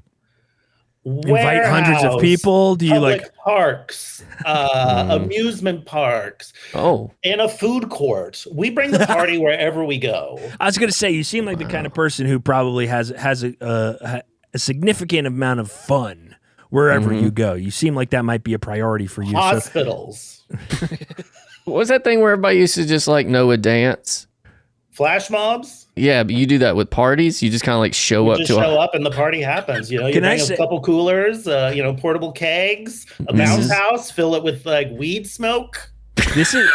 invite hundreds of Warehouse, people? Do you public like parks, amusement parks, Oh, in a food court? We bring the party wherever we go. I was gonna say you seem like the kind of person who probably has a significant amount of fun wherever you go. You seem like that might be a priority for you. So, Hospitals, what was that thing where everybody used to just like know a dance? flash mobs. Yeah, but you do that with parties. You just kind of like show up Just to show a. up and the party happens. You know, you Can I bring say- a couple coolers, portable kegs, a bounce house, fill it with like weed smoke. this is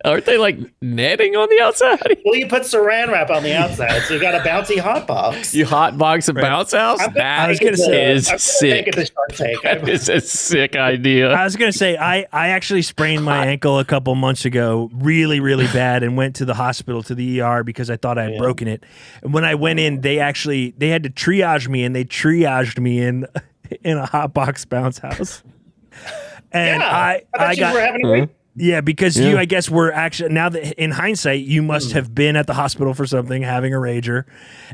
Aren't they like netting on the outside? Well, you put saran wrap on the outside, so you got a bouncy hot box. You hot box a bounce house? I was gonna say is sick. That is a sick idea. I was gonna say I actually sprained my ankle a couple months ago, really, really bad, and went to the hospital to the ER because I thought I had broken it. And when I went in, they had to triage me, and they triaged me in a hot box bounce house. And I got were having a week. Yeah, because you, I guess, were actually, now that in hindsight, you must have been at the hospital for something, having a rager.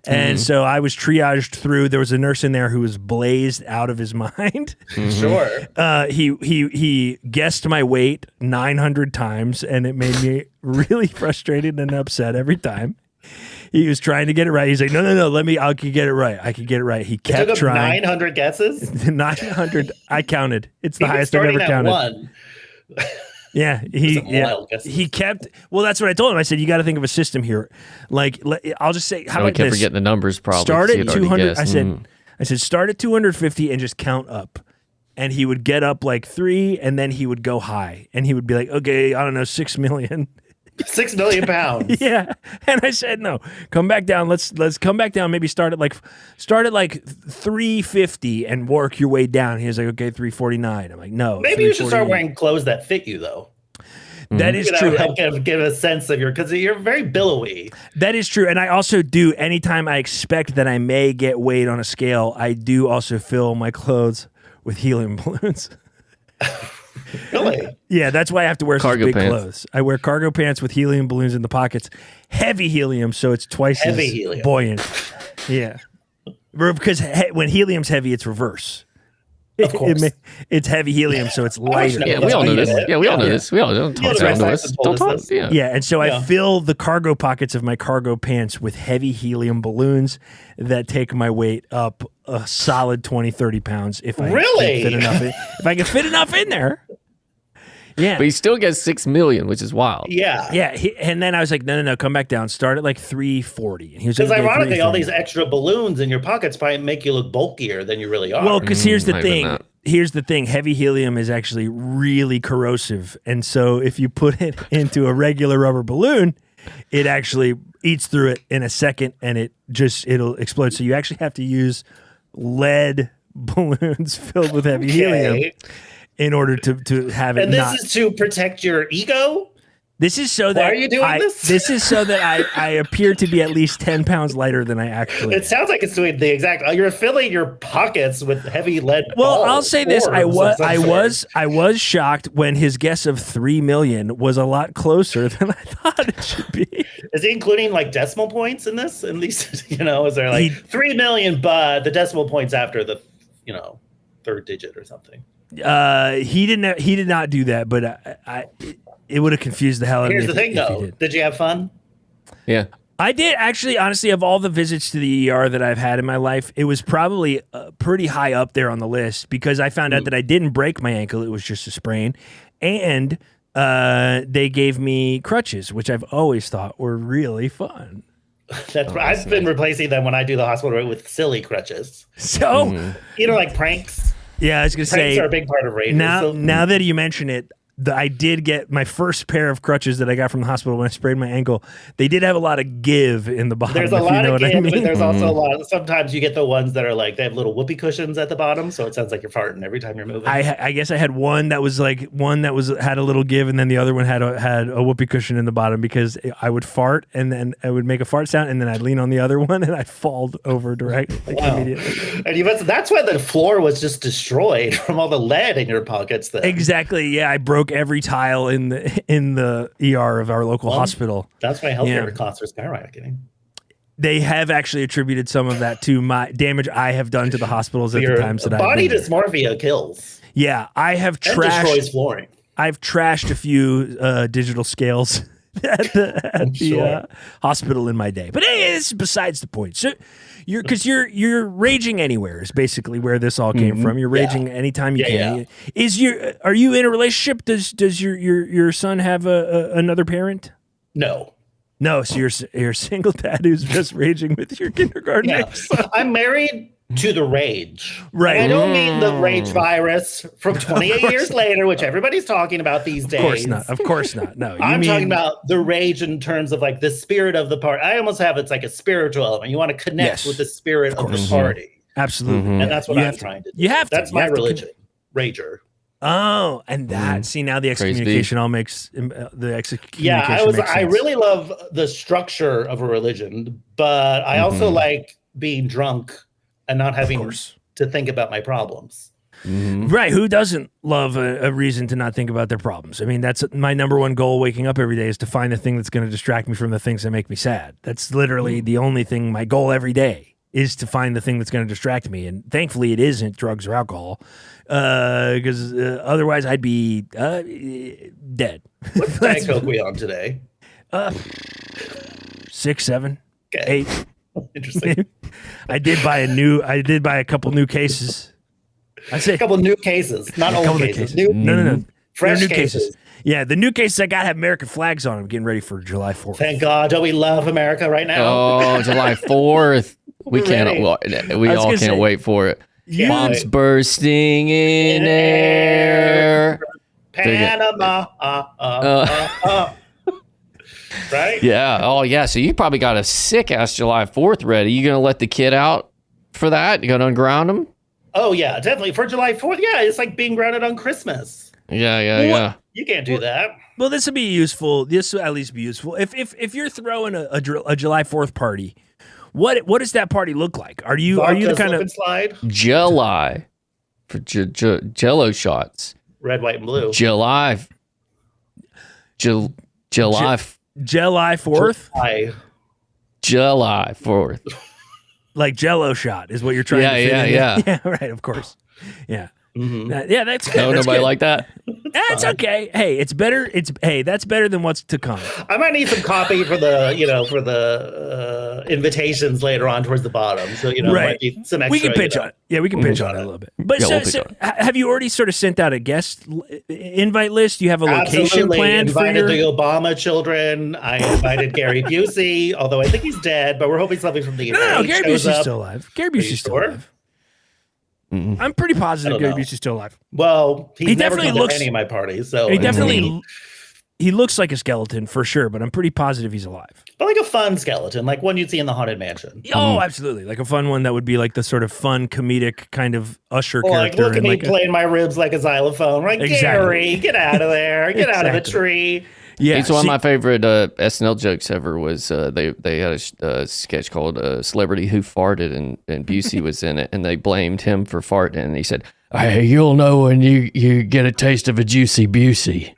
And so I was triaged through. There was a nurse in there who was blazed out of his mind. Sure. He guessed my weight 900 times, and it made me really frustrated and upset every time. He was trying to get it right. He's like, no, I can get it right. I can get it right. He kept trying. 900 guesses? 900. I counted. It's the highest I've ever counted. One. Yeah, he kept. Well, that's what I told him. I said, you got to think of a system here. Like, I'll just say, how about kept this? forgetting the numbers. Probably start at 200. I said, start at 250 and just count up. And he would get up like 3, and then he would go high, and he would be like, okay, I don't know, 6 million. 6 million pounds. Yeah, and I said no. Come back down. Let's come back down. Maybe start at like 350 and work your way down. He was like, okay, 349. I'm like, no. Maybe you should start wearing clothes that fit you, though. That is true. Help give a sense of because you're very billowy. That is true, and I also do. Anytime I expect that I may get weighed on a scale, I do also fill my clothes with helium balloons. Really? Yeah, that's why I have to wear cargo big pants. Clothes. I wear cargo pants with helium balloons in the pockets. Heavy helium, so it's twice as buoyant. Yeah. Because when helium's heavy, it's reverse. Of course. It's heavy helium, so it's lighter. Yeah, we all know this. Yeah, we all know this. We all don't talk around this. Don't talk. Yeah, and so I fill the cargo pockets of my cargo pants with heavy helium balloons that take my weight up a solid 20, 30 pounds if I can fit enough if I can fit enough in there. Yeah. But he still gets 6 million, which is wild. Yeah. Yeah. And then I was like, no, come back down. Start at like 340. And he was because like, ironically, all these extra balloons in your pockets probably make you look bulkier than you really are. Well, because here's the thing. Here's the thing. Heavy helium is actually really corrosive. And so if you put it into a regular rubber balloon, it actually eats through it in a second and it'll explode. So you actually have to use lead balloons filled with heavy helium in order to have it. And this is to protect your ego? This is so that why are you doing this? This is so that I appear to be at least 10 pounds lighter than I actually am. It sounds like it's doing the exact. You're filling your pockets with heavy lead. Well, I'll say this: I was shocked when his guess of 3 million was a lot closer than I thought it should be. Is he including like decimal points in this? At least is there like 3 million, but the decimal points after the third digit or something? He did not do that, but it would have confused the hell out of me. Here's the thing, though. Did you have fun? Yeah. I did, actually. Honestly, of all the visits to the ER that I've had in my life, it was probably pretty high up there on the list because I found out that I didn't break my ankle. It was just a sprain. And they gave me crutches, which I've always thought were really fun. I've been replacing them when I do the hospital with silly crutches. So, like pranks. Yeah, I was going to say. Pranks are a big part of raiders. Now that you mention it, I did get my first pair of crutches that I got from the hospital when I sprained my ankle. They did have a lot of give in the bottom. There's a lot of give, but there's also a lot. Sometimes you get the ones that are like they have little whoopee cushions at the bottom, so it sounds like you're farting every time you're moving. I guess I had one that was had a little give, and then the other one had a whoopee cushion in the bottom because I would fart and then I would make a fart sound, and then I'd lean on the other one and I'd fall over directly immediately. And that's why the floor was just destroyed from all the lead in your pockets. Then exactly, yeah, I broke every tile in the ER of our local hospital. That's why healthcare costs are skyrocketing. They have actually attributed some of that to my damage I have done to the hospitals at the times that I've body been dysmorphia kills. Yeah, I have destroys flooring. I've trashed a few digital scales at the hospital in my day, but hey, it's besides the point. So you're raging anywhere is basically where this all came from. You're raging anytime you can. Yeah. Are you in a relationship? Does your son have another parent? No, so you're a single dad who's just raging with your kindergarten. Yeah. I'm married to the rage. Right. And I don't mean the rage virus from 28 years later, which everybody's talking about these days. Of course not. No, I'm talking about the rage in terms of like the spirit of the party. I almost have it's like a spiritual element. You want to connect with the spirit of the party. Absolutely. And that's what I'm trying to do. You have to. That's my religion. Rager. Oh, and that see now the excommunication all makes the excommunication. Yeah, I really love the structure of a religion, but I also like being drunk and not having to think about my problems. Right. Who doesn't love a reason to not think about their problems? I mean, that's my number one goal waking up every day is to find the thing that's going to distract me from the things that make me sad. That's literally the only thing, my goal every day is to find the thing that's going to distract me. And thankfully it isn't drugs or alcohol because otherwise I'd be dead. What Diet Coke we on today? 6, 7, 8. Interesting. I did buy a couple new cases. I say a couple new cases, not old cases. No. Fresh new cases. Yeah, the new cases I got have American flags on them. Getting ready for July 4th. Thank God. Don't we love America right now? Oh, July 4th. We all can't wait for it. Bombs bursting in air. Panama. Right? Yeah. Oh, yeah. So you probably got a sick ass July 4th ready. You gonna let the kid out for that? You gonna unground him? Oh yeah, definitely for July 4th. Yeah, it's like being grounded on Christmas. Yeah. You can't do that. Well, this would be useful. This will at least be useful. If you're throwing a July 4th party, what does that party look like? Are you the kind of slide? July for Jello shots? Red, white, and blue. July 4th. July 4th. Like Jello shot is what you're trying to fit in. Yeah, right, of course. Yeah. Yeah, that's good. No, that's nobody good. like that. That's okay. Hey, it's better. That's better than what's to come. I might need some copy for the invitations later on towards the bottom. So might be some extra. We can pitch on it. Yeah, we can pitch on it a little bit. But have you already sort of sent out a guest invite list? You have a location planned for the Obama children. I invited Gary Busey, although I think he's dead. But we're hoping something from the No, Gary Busey's still alive. Gary Busey's still alive. I'm pretty positive Gary Busey's still alive. Well, he definitely looks to any of my parties. So he looks like a skeleton for sure, but I'm pretty positive he's alive. But like a fun skeleton, like one you'd see in the Haunted Mansion. Oh, absolutely, like a fun one that would be like the sort of fun comedic kind of Usher character. Like, look at me playing my ribs like a xylophone. Right, Gary, get out of there, get out of the tree. Yeah, it's one of my favorite SNL jokes ever was they had a sketch called Celebrity Who Farted, and Busey was in it, and they blamed him for farting, and he said, "Hey, you'll know when you get a taste of a juicy Busey."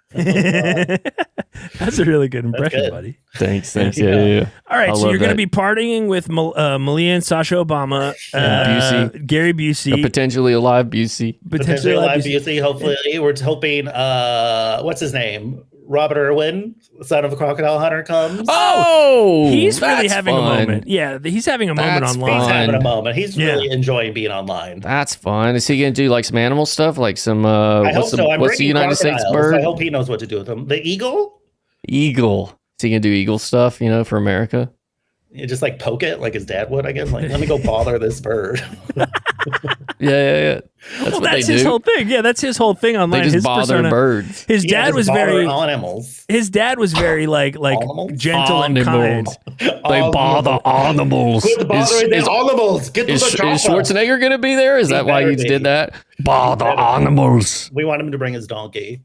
That's a really good impression, buddy. Thanks. Yeah. All right, so you're going to be partying with Malia and Sasha Obama, Busey. Gary Busey, a potentially alive Busey, potentially alive Busey. Hopefully, we're hoping. What's his name? Robert Irwin, son of a crocodile hunter, comes. Oh, he's really having a moment. Yeah, he's having a moment online. He's having a moment. He's really enjoying being online. That's fun. Is he going to do like some animal stuff, like some? I hope so. What's the United States bird? I hope he knows what to do with them. The eagle. Eagle. Is he going to do eagle stuff? For America. You just like poke it like his dad would, I guess. Like, let me go bother this bird. Yeah. That's his whole thing. Yeah, that's his whole thing online. They just bother birds. His dad was very animals. His dad was very like gentle and kind. They bother animals. Quit bothering the animals. Get to the chopper. Is Schwarzenegger going to be there? Is that why you did that? Bother animals. We want him to bring his donkey.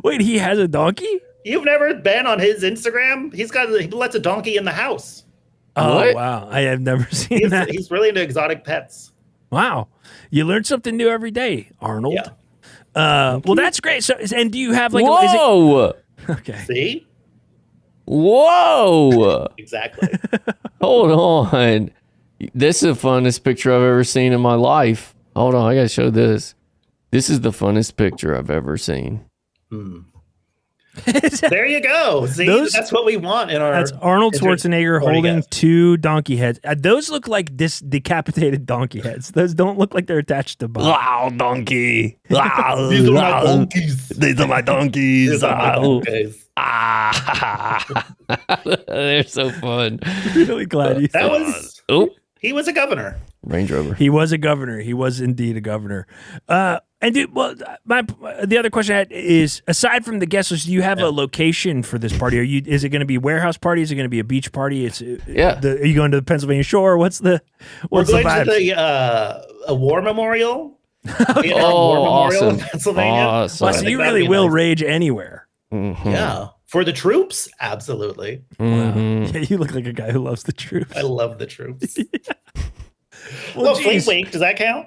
Wait, he has a donkey? You've never been on his Instagram? He lets a donkey in the house. Oh, what? Wow. I have never seen that. He's really into exotic pets. Wow. You learn something new every day, Arnold. Yeah. Well, that's great. So, and do you have like Whoa! Okay. See? Whoa! Exactly. Hold on. This is the funnest picture I've ever seen in my life. Hold on, I gotta show this. This is the funnest picture I've ever seen. There you go. See, that's what we want in our. That's Arnold Schwarzenegger holding two donkey heads. Those look like decapitated donkey heads. Those don't look like they're attached to body. Wow, donkey. Wow, these are my donkeys. These are my donkeys. These are my donkeys. They're so fun. Really glad you. That was. Oh, He was a governor. Range Rover. He was a governor. He was indeed a governor. The other question I had is, aside from the guest list, do you have a location for this party? Is it going to be a warehouse party? Is it going to be a beach party? Are you going to the Pennsylvania Shore? What's the vibe? To a war memorial. War memorial awesome. in Pennsylvania. Awesome. So you really will rage anywhere. Mm-hmm. Yeah. For the troops, absolutely. Mm-hmm. Yeah, you look like a guy who loves the troops. I love the troops. Well, Fleet Week, does that count?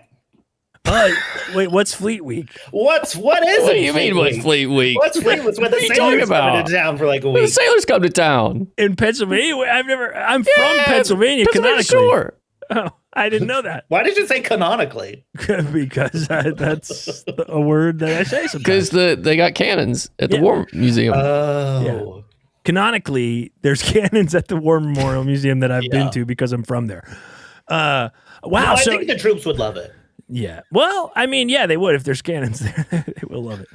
Wait, what's Fleet Week? What is it? What do you mean, what's Fleet Week? What's Fleet Week? When the sailors come into town for like a The week. sailors come to town. In Pennsylvania? I'm from Pennsylvania, canonically. Shore. Oh, I didn't know that. Why did you say canonically? Because that's a word that I say sometimes. Because they got cannons at the War Museum. Oh. Canonically, there's cannons at the War Memorial Museum that I've been to because I'm from there. Wow. I think the troops would love it. Yeah. Well, I mean, yeah, they would if there's cannons there. They will love it.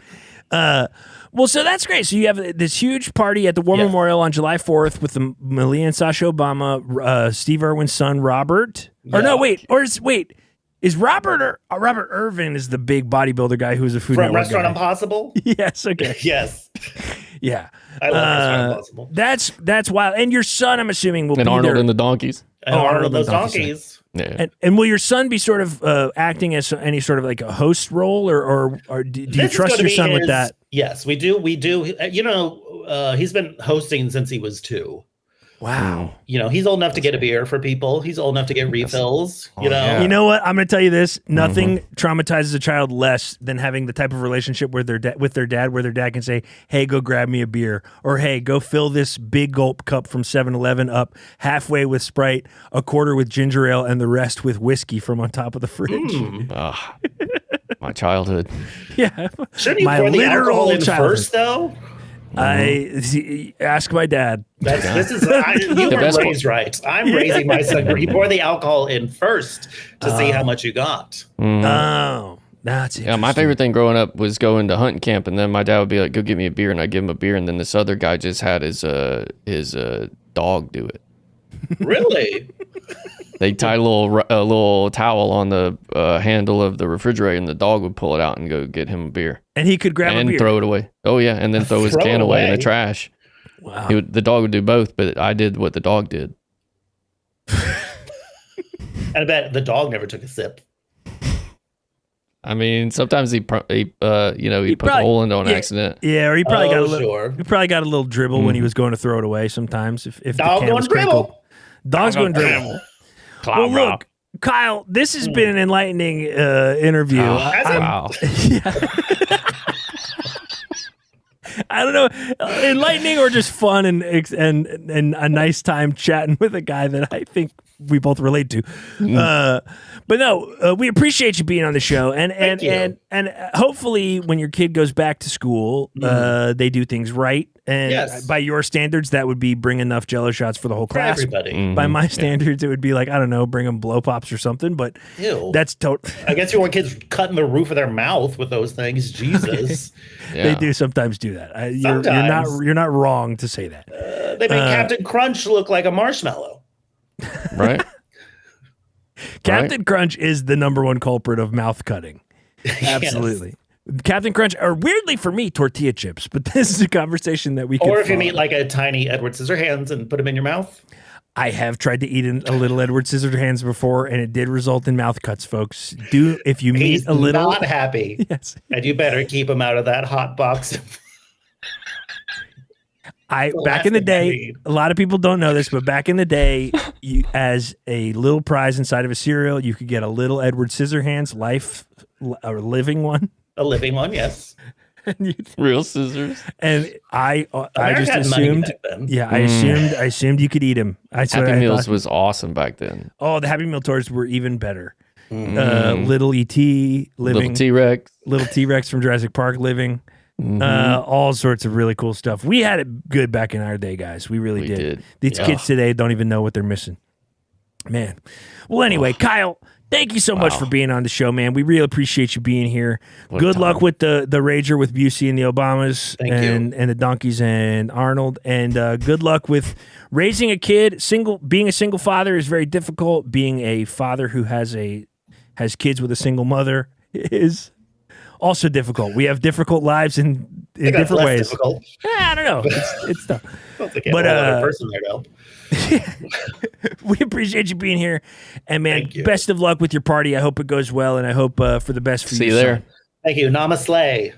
Well, so that's great. So you have this huge party at the War Memorial on July 4th with the Malia and Sasha Obama, Steve Irwin's son, Robert. Yeah. Or no, wait. Is Robert Irvin is the big bodybuilder guy who's a Food Network Restaurant guy. Impossible? Yes. Okay. Yes. Yeah. I love Restaurant Impossible. That's wild. And your son, I'm assuming, will be Arnold there. and the Donkeys. Arnold and those donkeys. Yeah. And will your son be sort of acting as any sort of like a host role, or do you trust your son with that? Yes, we do. You know, he's been hosting since he was 2. Wow. You know, he's old enough to get a beer for people. He's old enough to get refills. You know. Yeah. You know what? I'm going to tell you this. Nothing traumatizes a child less than having the type of relationship with their dad, where their dad can say, "Hey, go grab me a beer," or "Hey, go fill this big gulp cup from 7-Eleven up halfway with Sprite, a quarter with ginger ale, and the rest with whiskey from on top of the fridge." My childhood. Yeah. Shouldn't you pour the alcohol in first, though? Ask my dad. You were raised right. I'm raising my son. You pour the alcohol in first to see how much you got. Oh, that's yeah. My favorite thing growing up was going to hunting camp, and then my dad would be like, "Go get me a beer," and I'd give him a beer, and then this other guy just had his dog do it. Really? They tie a little towel on the handle of the refrigerator, and the dog would pull it out and go get him a beer. And he could grab a beer and throw it away. Oh yeah, and then throw his can away in the trash. Wow. The dog would do both, but I did what the dog did. And I bet the dog never took a sip. I mean, sometimes he put a hole in on accident. Yeah, or he probably got a little dribble when he was going to throw it away. Sometimes if dog the can going was dribble. crinkled. Dog's going dribble. Well, look, Kyle, this has been an enlightening interview. Wow. I don't know, enlightening or just fun and a nice time chatting with a guy that I think we both relate to. But no, we appreciate you being on the show, and hopefully when your kid goes back to school, they do things right. And by your standards, that would be bring enough Jello shots for the whole class. For everybody. By my standards, it would be like, I don't know, bring them blow pops or something. But that's total. I guess you want kids cutting the roof of their mouth with those things. Jesus, they do sometimes do that. You're not wrong to say that. They make Captain Crunch look like a marshmallow. Right. Captain Crunch is the number one culprit of mouth cutting. Absolutely. Captain Crunch, or weirdly for me, tortilla chips. But this is a conversation that we can. Or if you meet like a tiny Edward Scissorhands and put them in your mouth. I have tried to eat a little Edward Scissorhands before, and it did result in mouth cuts, folks. If you meet a little, not happy. Yes, and you better keep him out of that hot box. Back in the day, a lot of people don't know this, but back in the day, as a little prize inside of a cereal, you could get a little Edward Scissorhands a living one. A living one, yes. Real scissors. And I just assumed, I assumed you could eat them. Happy Meals was awesome back then. Oh, the Happy Meal toys were even better. Little E.T. living, little T-Rex from Jurassic Park living. All sorts of really cool stuff. We had it good back in our day, guys. We really did. These kids today don't even know what they're missing. Man. Well, anyway, Kyle, Thank you so much for being on the show, man. We really appreciate you being here. Good luck with the Rager with Busey and the Obamas and the Donkeys and Arnold. And good luck with raising a kid. Being a single father is very difficult. Being a father who has kids with a single mother is also difficult. We have difficult lives in different ways. Difficult. I don't know. It's tough. I don't think another person there though. We appreciate you being here, and man, best of luck with your party. I hope it goes well, and I hope for the best for you. See you there. Thank you. Namaste.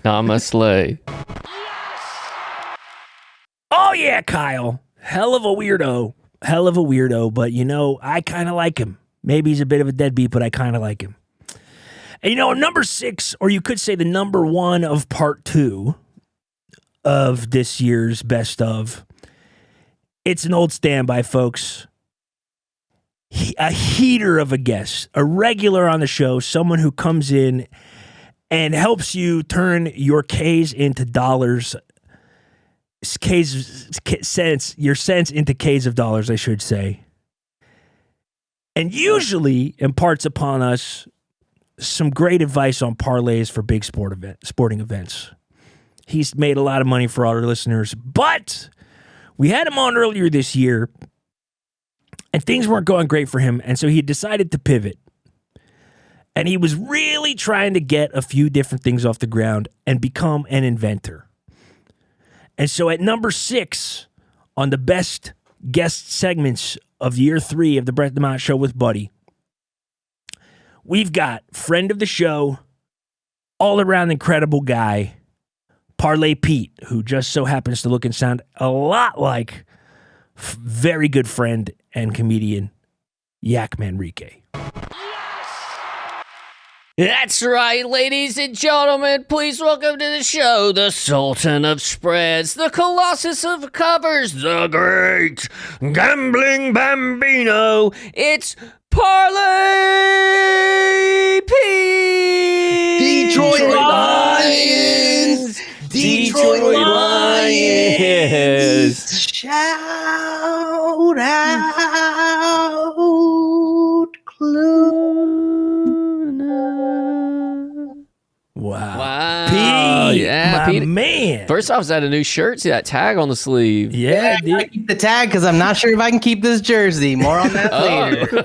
Namaste. Oh yeah, Kyle. Hell of a weirdo. But I kind of like him. Maybe he's a bit of a deadbeat, but I kind of like him. And number 6, or you could say the number 1 of part 2 of this year's best of. It's an old standby, folks. A heater of a guest, a regular on the show, someone who comes in and helps you turn your K's into dollars, your cents into K's of dollars, I should say. And usually imparts upon us some great advice on parlays for big sporting events. He's made a lot of money for all our listeners, but we had him on earlier this year, and things weren't going great for him, and so he decided to pivot. And he was really trying to get a few different things off the ground and become an inventor. And so at number 6 on the best guest segments of year 3 of the Brett DeMott Show with Buddy, we've got friend of the show, all-around incredible guy, Parlay Pete, who just so happens to look and sound a lot like very good friend and comedian Yak Manrique. That's right, ladies and gentlemen. Please welcome to the show the Sultan of Spreads, the Colossus of Covers, the Great Gambling Bambino. It's Parlay Pete! Detroit Lions! Detroit Lions! Shout out, Cluna. Wow. Pete, yeah, my Pete. man. First off, is that a new shirt? See that tag on the sleeve? Yeah, I gotta keep the tag because I'm not sure if I can keep this jersey. More on that later.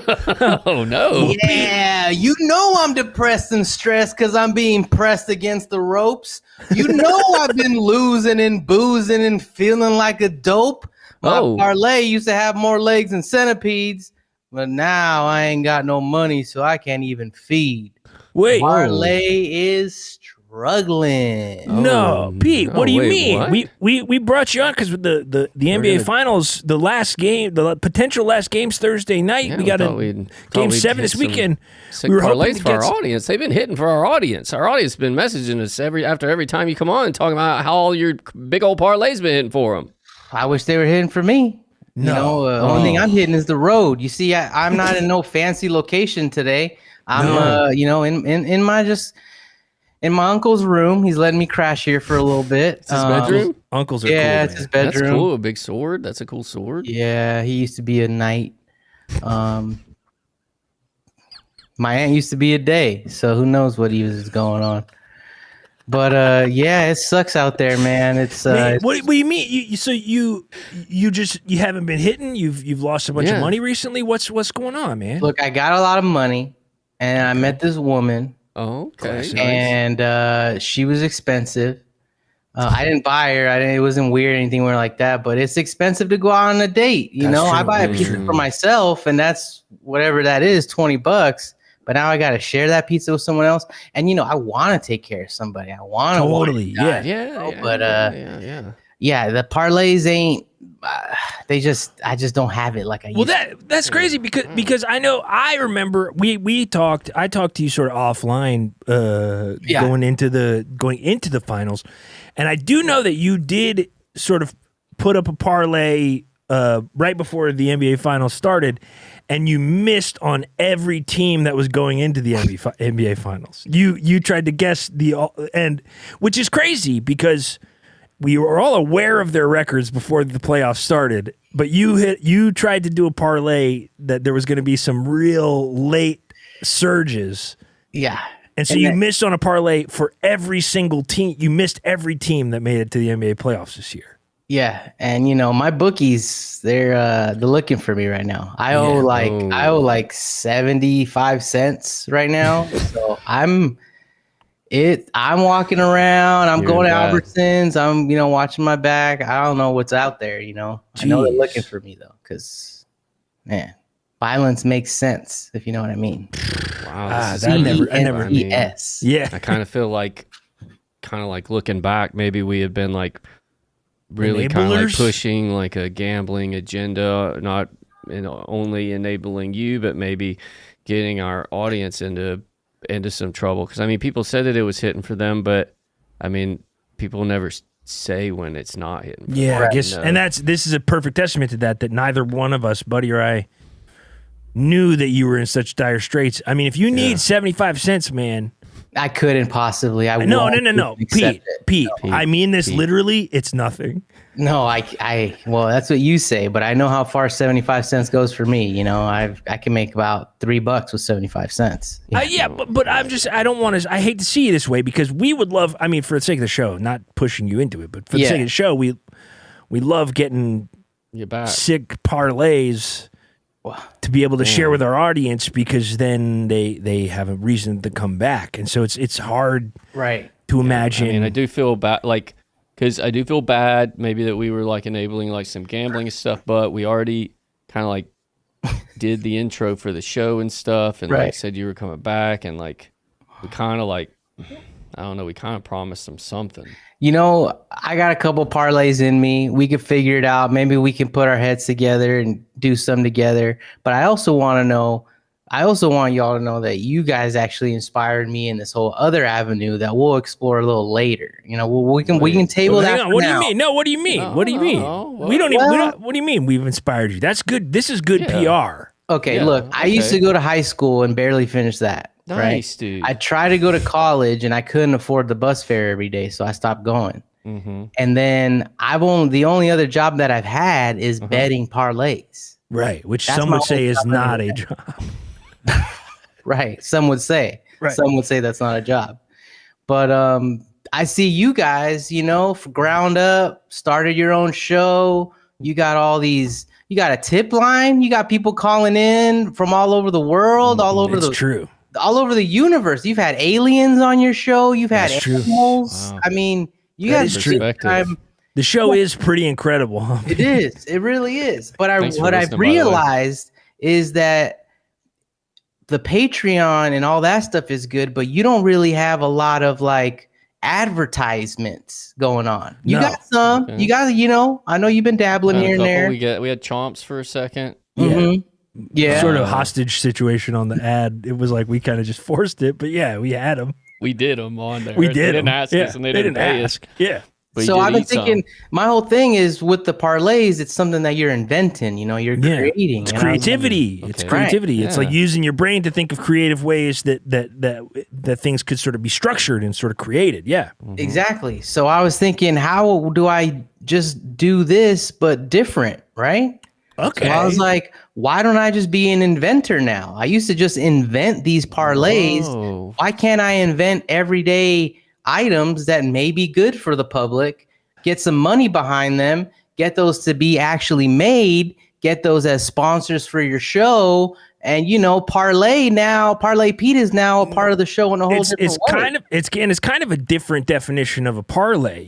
Oh, no. Yeah, I'm depressed and stressed because I'm being pressed against the ropes. I've been losing and boozing and feeling like a dope. My parlay used to have more legs than centipedes, but now I ain't got no money, so I can't even feed. Wait. Parlay is struggling. No, Pete, what do you mean? What? We brought you on because with the NBA Finals, the last game, the potential last game's Thursday night. Yeah, we got Game 7 this weekend. We were parlays for our audience. They've been hitting for our audience. Our audience has been messaging us after every time you come on and talking about how all your big old parlays been hitting for them. I wish they were hitting for me. No. Only thing I'm hitting is the road. You see, I'm not in no fancy location today. I'm in my uncle's room. He's letting me crash here for a little bit. It's his bedroom? Uncles are cool. Yeah, it's his bedroom. That's cool. A big sword. That's a cool sword. Yeah, he used to be a knight. My aunt used to be a day, so who knows what he was going on. But yeah, it sucks out there, man. It's what do you mean? You haven't been hitting? You've lost a bunch of money recently? What's going on, man? Look, I got a lot of money, and I met this woman. Oh, okay. And she was expensive. I didn't buy her. It wasn't weird or anything like that. But it's expensive to go out on a date. I buy a pizza for myself, and that's whatever that is, $20. But now I got to share that pizza with someone else. And, I want to take care of somebody. I want to. Totally. Yeah. The parlays ain't, I just don't have it like I used to. That's crazy because I remember I talked to you sort of offline going into the finals. And I do know that you did sort of put up a parlay right before the NBA finals started, and you missed on every team that was going into the NBA finals. You tried to guess which is crazy because we were all aware of their records before the playoffs started, but you tried to do a parlay that there was going to be some real late surges. Yeah. And so you missed on a parlay for every single team. You missed every team that made it to the NBA playoffs this year. Yeah, and my bookies, they're looking for me right now. I owe like 75 cents right now. So I'm walking around, I'm going to Albertsons, I'm watching my back. I don't know what's out there, I know they're looking for me though, because man, violence makes sense, if you know what I mean. Wow. I never Yeah. I kind of feel like looking back, maybe we had been like really kind of like pushing like a gambling agenda, not only enabling you, but maybe getting our audience into some trouble. Because I mean, people said that it was hitting for them, but I mean, people never say when it's not hitting. Yeah, I guess, and this is a perfect testament to that neither one of us, Buddy or I, knew that you were in such dire straits. I mean, if you need 75 cents, man. I couldn't possibly. No. Pete. I mean this literally. It's nothing. No, well, that's what you say, but I know how far 75 cents goes for me. I can make about $3 with 75 cents. Yeah, but I don't want to. I hate to see you this way because we would love. I mean, for the sake of the show, not pushing you into it, but for the sake of the show, we love getting sick parlays to be able to share with our audience, because then they have a reason to come back, and so it's hard to imagine. I mean, I do feel bad, because I do feel bad maybe that we were like enabling like some gambling and stuff, but we already kind of like did the intro for the show and stuff, and like said you were coming back, and like we kind of like, I don't know, we kind of promised them something. I got a couple parlays in me. We could figure it out. Maybe we can put our heads together and do some together. But I also want y'all to know that you guys actually inspired me in this whole other avenue that we'll explore a little later. We can table that. What do you mean? No, what do you mean? What do you mean? We don't even. What do you mean? We've inspired you. That's good. This is good PR. Okay, look, I used to go to high school and barely finish that. Nice, dude. I tried to go to college and I couldn't afford the bus fare every day, so I stopped going. Mm-hmm. And then the only other job that I've had is betting parlays. Right, which some would say is not a job. Right, some would say. Right. Some would say that's not a job. But I see you guys, ground up, started your own show. You got all these. You got a tip line. You got people calling in from all over the world, all over the universe. You've had aliens on your show. You've had animals. Wow. I mean, you guys. The show is pretty incredible. Huh? It is. It really is. But what I've realized is that the Patreon and all that stuff is good, but you don't really have a lot of like advertisements going on. You got some. Okay. You got, I know you've been dabbling here and there. We had chomps for a second. Mm-hmm. Yeah. Sort of hostage situation on the ad. It was like we kind of just forced it, but yeah, we had them. We did them on there. We did. They didn't ask us, and they didn't pay ask. us. Yeah. So I've been thinking, my whole thing is with the parlays, it's something that you're inventing, you're creating. It's creativity. Okay. It's creativity. Right. It's like using your brain to think of creative ways that things could sort of be structured and sort of created. Yeah. Mm-hmm. Exactly. So I was thinking, how do I just do this, but different, right? Okay. So I was like, why don't I just be an inventor now? I used to just invent these parlays. Whoa. Why can't I invent everyday items that may be good for the public, get some money behind them, get those to be actually made, get those as sponsors for your show, and Parlay Pete is now a part of the show in a whole different way. It's kind of a different definition of a parlay.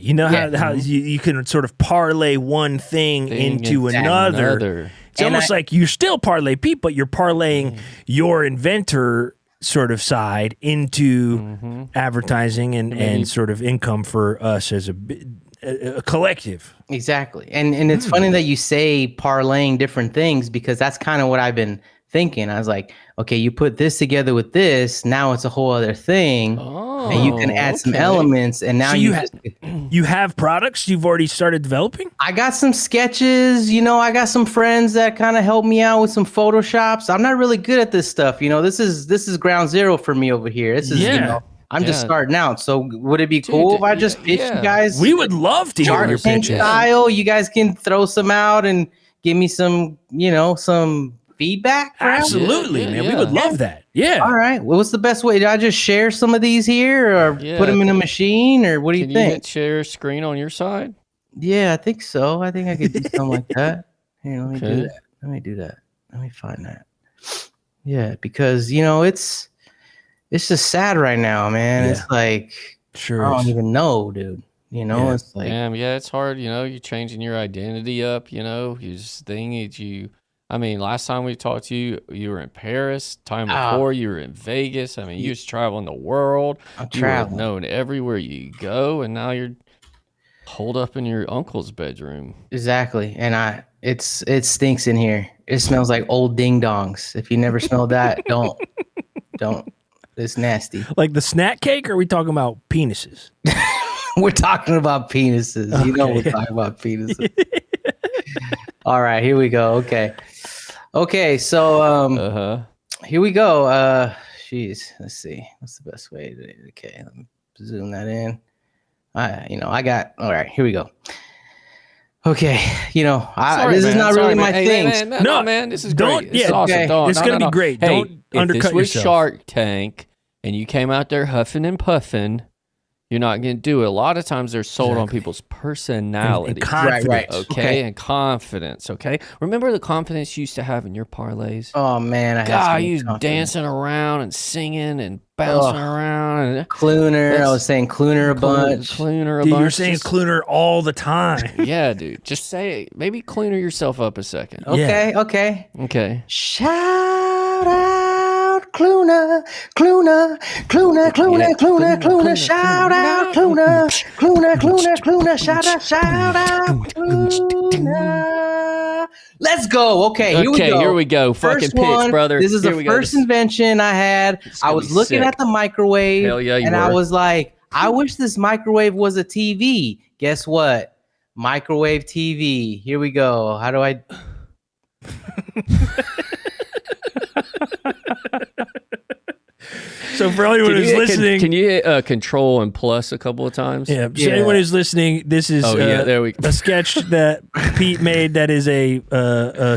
How you can sort of parlay one thing into another. It's almost like you're still Parlay Pete, but you're parlaying your inventor sort of side into advertising and sort of income for us as a collective. Exactly. And it's funny that you say parlaying different things, because that's kind of what I've been thinking. I was like, okay, you put this together with this, now it's a whole other thing. And you can add some elements, and now you have products you've already started developing? I got some sketches, I got some friends that kind of help me out with some Photoshops. I'm not really good at this stuff. This is ground zero for me over here. This is I'm just starting out. So would it be cool if I just pitch you guys? We would love to hear your Tank pitches. style. You guys can throw some out and give me some, some feedback. Absolutely, man. We would love that. Yeah. All right. Well, what's the best way? Did I just share some of these here, or put them in a machine, or what do you think? Can you hit share screen on your side? Yeah, I think so. I think I could do something like that. Here, let me do that. Let me find that. Yeah, because it's just sad right now, man. Yeah. It's like I don't even know, dude. It's like it's hard. You're changing your identity up. You just thing that I mean, last time we talked to you, you were in Paris. Time before, you were in Vegas. I mean, you was traveling the world. You were known everywhere you go, and now you're holed up in your uncle's bedroom. Exactly, and it stinks in here. It smells like old ding dongs. If you never smelled that, don't. It's nasty. Like the snack cake, or are we talking about penises? We're talking about penises. Okay. We're talking about penises. All right, here we go. Okay, so here we go. Let's see. What's the best way to okay, let me zoom that in. I got all right, here we go. Okay, this is not really my thing. No, man, this is great. This is awesome. It's going to be great. Hey, Don't undercut this was yourself. Shark Tank, and you came out there huffing and puffing, you're not going to do it. A lot of times they're sold on people's personality. And confidence. Right. Okay, and confidence. Okay, remember the confidence you used to have in your parlays? Oh man, you was dancing around and singing and bouncing around. And Cluner. I was saying Cluner a bunch. Cluner a Dude, bunch. you're saying Cluner all the time. Yeah, dude. Just say it. Maybe Cluner yourself up a second. Okay. Shout out Cluner. Shout out Cluner. Shout out Cluner. Let's go. Okay, here we go. Fucking pitch, brother. This is the first invention I had. I was looking at the microwave. Hell yeah, you and were. I was like, I wish this microwave was a TV. Guess what? Microwave TV. Here we go. How do I? So for anyone who's listening, can you hit Control and Plus a couple of times? Yeah. So anyone who's listening, this is there we go. a sketch that Pete made that is a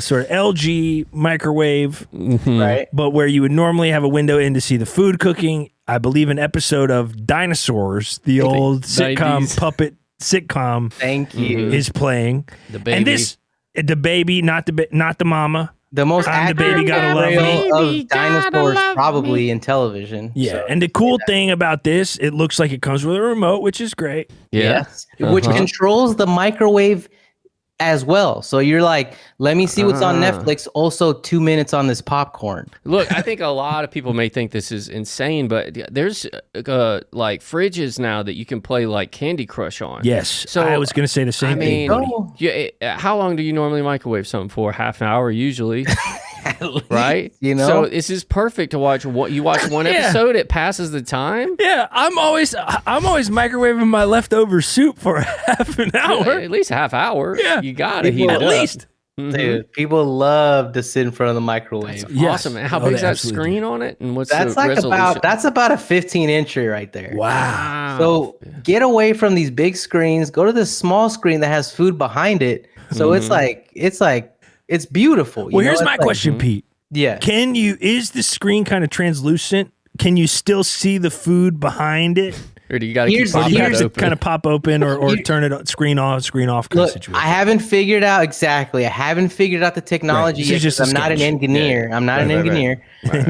sort of LG microwave, Right. but where you would normally have a window in to see the food cooking. I believe an episode of Dinosaurs, the old sitcom 90s. puppet sitcom, Thank you. is playing. The baby. And the baby, not the mama. The most I'm the baby, gotta love me. of dinosaurs probably in television. Yeah. So, And the cool thing about this, it looks like it comes with a remote, which is great. Yeah. yes, which controls the microwave as well. So you're like, let me see what's on Netflix. Also 2 minutes on this popcorn. Look, I think a lot of people may think this is insane, but there's like fridges now that you can play like Candy Crush on. Yes. So I was going to say the same thing. buddy. How long do you normally microwave something for? Half an hour usually. Right? So this is perfect to watch. You watch one episode, it passes the time. Yeah, I'm always microwaving my leftover soup for half an hour. At least half hour. Yeah. You got to heat it at up. least. Dude, people love to sit in front of the microwave. Yes. Awesome, man. How Oh, big they is that absolutely screen on it? And what's That's the like resolution? that's about a 15-incher right there. Wow. So get away from these big screens. Go to this small screen that has food behind it. So it's beautiful. Well, here's my question, Pete. Yeah. Is the screen kind of translucent? Can you still see the food behind it? Or do you got to keep Here's- popping You it have to open? kind of pop open or turn it screen off kind of Look, situation. I haven't figured out exactly. I haven't figured out the technology This yet. is just a 'Cause I'm not an sketch. engineer. I'm not an engineer.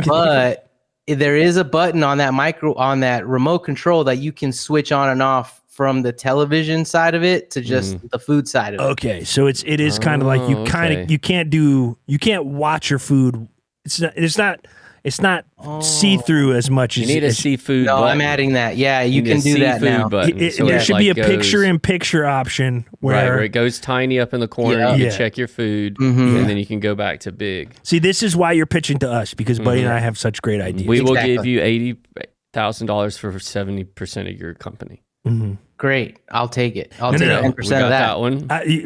But there is a button on that remote control that you can switch on and off from the television side of it to just the food side of it. Okay, so it is kind of like you can't watch your food. It's not see through as much You as need a seafood No, button. I'm adding that. Yeah, you need can a do that seafood now. button, so there it, should like, be a goes- picture-in-picture option where where it goes tiny up in the corner. You Yeah. can check your food, Mm-hmm. and then you can go back to big. See, this is why you're pitching to us because Buddy and I have such great ideas. We will Exactly. give you $80,000 for 70% of your company. Great. I'll take it. I'll No, take no, no. 10% We got of that. that one.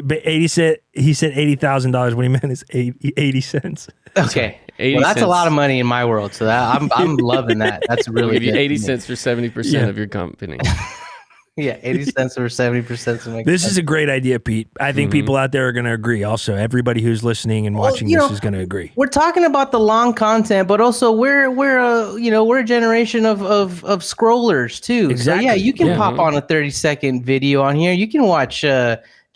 But he said $80,000. What he meant is 80 cents. Okay. Well, that's a lot of money in my world. So that I'm loving that. That's really We'll give you good. 80 cents for 70% of your company. Yeah, 80 cents or 70% of my This is a great idea, Pete. I think people out there are going to agree. Also, everybody who's listening and watching this is going to agree. We're talking about the long content, but also we're a generation of scrollers too. Exactly. So yeah, you can pop on a 30-second video on here. You can watch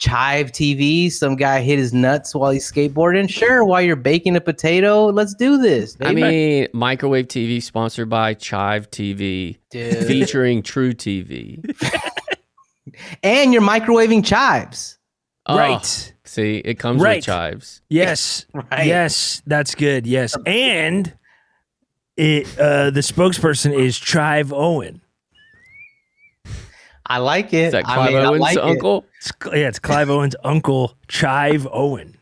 Chive TV, some guy hit his nuts while he's skateboarding. Sure, while you're baking a potato, let's do this. I mean, microwave TV sponsored by Chive TV, featuring True TV. And you're microwaving chives. Right. See, it comes with chives. Yes. Right. Yes, that's good. Yes. And the spokesperson is Chive Owen. I like it. Is that Clive Owen's uncle? It's Clive Owen's uncle, Chive Owen.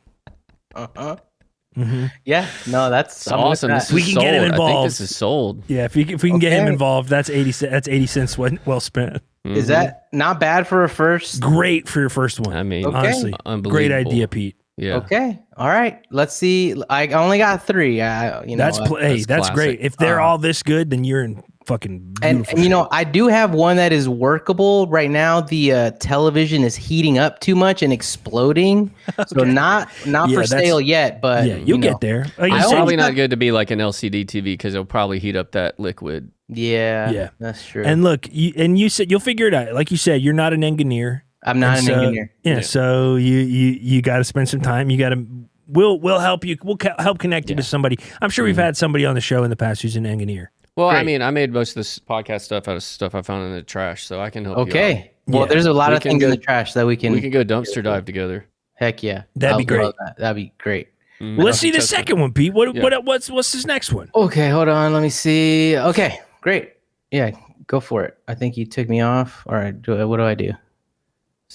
Yeah, no, that's awesome. That. We can get him involved. I think this is sold. Yeah, if we can get him involved, that's 80 cents well spent. Is that not bad for a first? Great for your first one. I mean, honestly, unbelievable. Great idea, Pete. Yeah. Okay. All right. Let's see. I only got 3. That's great. If they're all this good, then you're in fucking beautiful. And I do have one that is workable right now. The television is heating up too much and exploding. So not for sale yet, but you'll get there. It's probably not good to be like an LCD TV because it'll probably heat up that liquid. Yeah, that's true. And look, you said you'll figure it out. Like you said, you're not an engineer. I'm not an engineer. Yeah, so you got to spend some time. You got to. We'll help you. We'll help connect you to somebody. I'm sure we've had somebody on the show in the past who's an engineer. Well, I mean, I made most of this podcast stuff out of stuff I found in the trash, so I can help you out. Okay. Well, there's a lot of things in the trash that we can go dumpster dive together. Heck yeah. That'd be great. That'd be great. Well, let's see the second one, Pete. What's this next one? Okay, hold on. Let me see. Okay, great. Yeah, go for it. I think you took me off. All right. What do I do?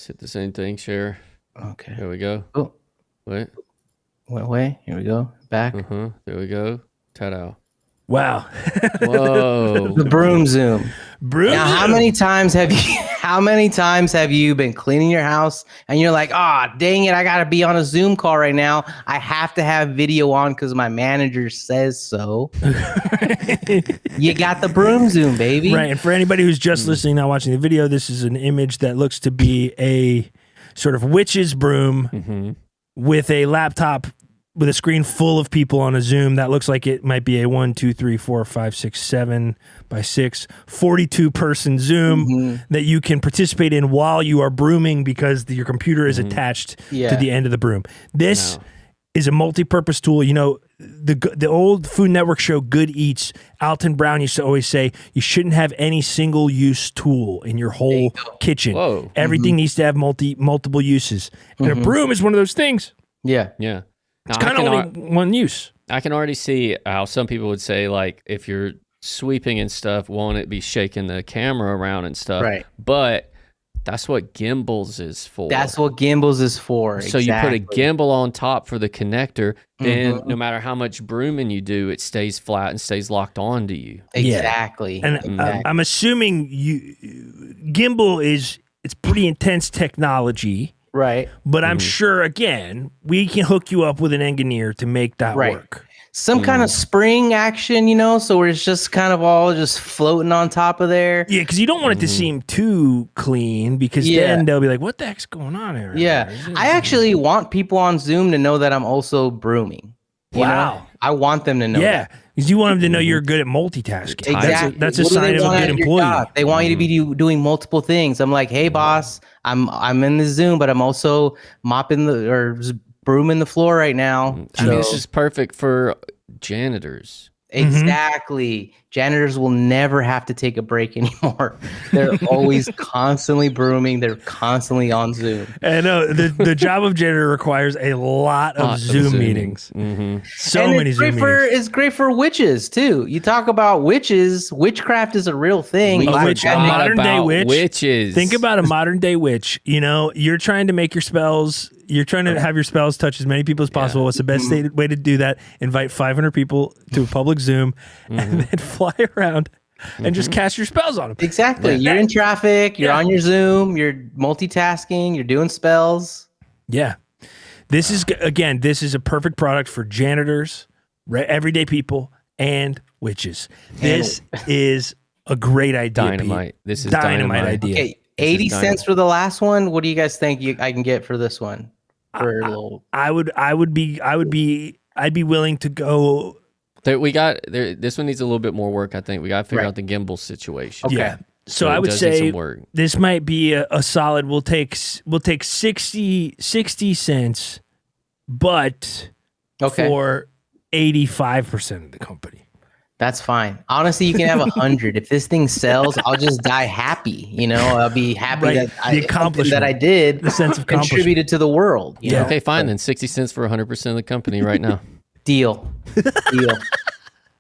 Hit the same thing, share. Okay. There we go. Oh. Wait. What way? Here we go. Back. There we go. Ta-da. Wow. Whoa. The broom zoom. Now, how many times have you been cleaning your house and you're like, dang it, I gotta be on a Zoom call right now. I have to have video on because my manager says so. You got the broom zoom, baby. Right. And for anybody who's just listening, not watching the video, this is an image that looks to be a sort of witch's broom with a laptop with a screen full of people on a Zoom. That looks like it might be a 1, 2, 3, 4, 5, 6, 7 by 6, 42 person Zoom that you can participate in while you are brooming because your computer is attached to the end of the broom. This is a multi-purpose tool. You know, the old Food Network show Good Eats, Alton Brown used to always say you shouldn't have any single-use tool in your whole kitchen. Whoa. Everything needs to have multiple uses. And a broom is one of those things. Yeah. Yeah. It's kind of only one use. I can already see how some people would say, like, if you're sweeping and stuff, won't it be shaking the camera around and stuff? Right. But that's what gimbals is for. That's what gimbals is for. So you put a gimbal on top for the connector, and no matter how much brooming you do, it stays flat and stays locked on to you. Exactly. Yeah. And I'm assuming gimbal it's pretty intense technology. Right. But I'm sure, again, we can hook you up with an engineer to make that work. Some kind of spring action, so where it's just kind of all just floating on top of there. Yeah, because you don't want it to seem too clean because then they'll be like, what the heck's going on here? Yeah. I actually want people on Zoom to know that I'm also brooming. You know? I want them to know that. Because you want them to know you're good at multitasking. Exactly. That's a sign of a good employee. They want you to be doing multiple things. I'm like, hey, boss, I'm in the Zoom, but I'm also brooming the floor right now. I mean, this is perfect for janitors. Exactly. Janitors will never have to take a break anymore. They're always constantly brooming. They're constantly on Zoom. I know the job of janitor requires a lot of Zoom meetings. So many Zoom meetings. It's great for witches too. You talk about witches. Witchcraft is a real thing. Modern day witch. Witches. Think about a modern day witch. You're trying to make your spells. You're trying to have your spells touch as many people as possible. What's the best way to do that? Invite 500 people to a public Zoom and then fly around and just cast your spells on them. Exactly. You're in traffic. You're on your Zoom. You're multitasking. You're doing spells. Yeah. This is a perfect product for janitors, everyday people and witches. This is a great idea. Dynamite. Pete. This is dynamite idea. Okay, 80 cents for the last one. What do you guys think I can get for this one? For a little, I'd be willing to go. This one needs a little bit more work. I think we got to figure out the gimbal situation. Okay. Yeah. So I would say this might be a solid. We'll take 60 cents, but for 85% of the company. That's fine. Honestly, you can have 100. If this thing sells, I'll just die happy. You know, I'll be happy that I did. The sense of contributed to the world. You know? Okay, fine. Then 60 cents for 100% of the company right now. Deal.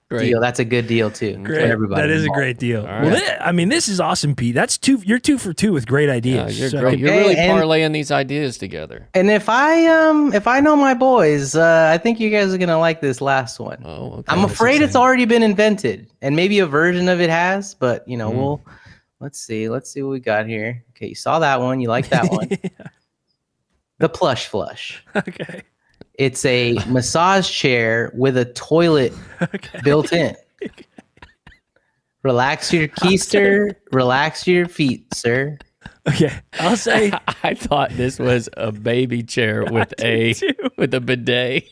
Great. Deal. That's a good deal too. Great. Everybody. That is a great deal. Right. Well, this is awesome, Pete. That's you're 2 for 2 with great ideas. Yeah, you're great. You're really parlaying these ideas together. And if I know my boys, I think you guys are gonna like this last one. Oh, okay. I'm afraid it's already been invented, and maybe a version of it has, but let's see what we got here. Okay, you saw that one. You like that one? The plush flush. Okay. It's a massage chair with a toilet built in. Relax your keister, relax your feet, sir. Okay, I'll say I thought this was a baby chair with a bidet.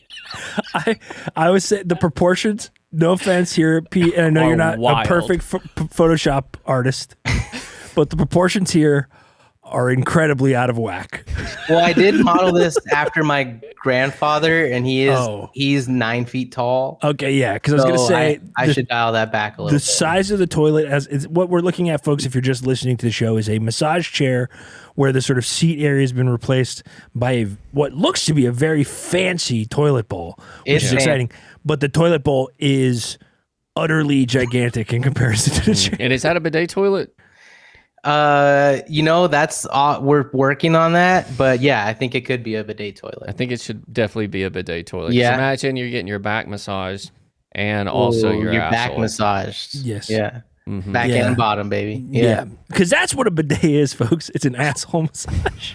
I would say the proportions. No offense here, Pete, and I know you're not wild. a perfect Photoshop artist, but the proportions here are incredibly out of whack. Well, I did model this after my grandfather, and he's 9 feet tall. Okay, yeah, because I was going to say I should dial that back a little. The bit. size of the toilet, is what we're looking at, folks. If you're just listening to the show, is a massage chair where the sort of seat area has been replaced by what looks to be a very fancy toilet bowl, which is exciting. But the toilet bowl is utterly gigantic in comparison to the chair. And is that a bidet toilet? That's we're working on that, but yeah, I think it could be a bidet toilet. I think it should definitely be a bidet toilet. Yeah. Imagine you're getting your back massaged and also your back massaged. Yes. Yeah. Mm-hmm. Back and bottom, baby. Yeah. Because that's what a bidet is, folks. It's an asshole massage.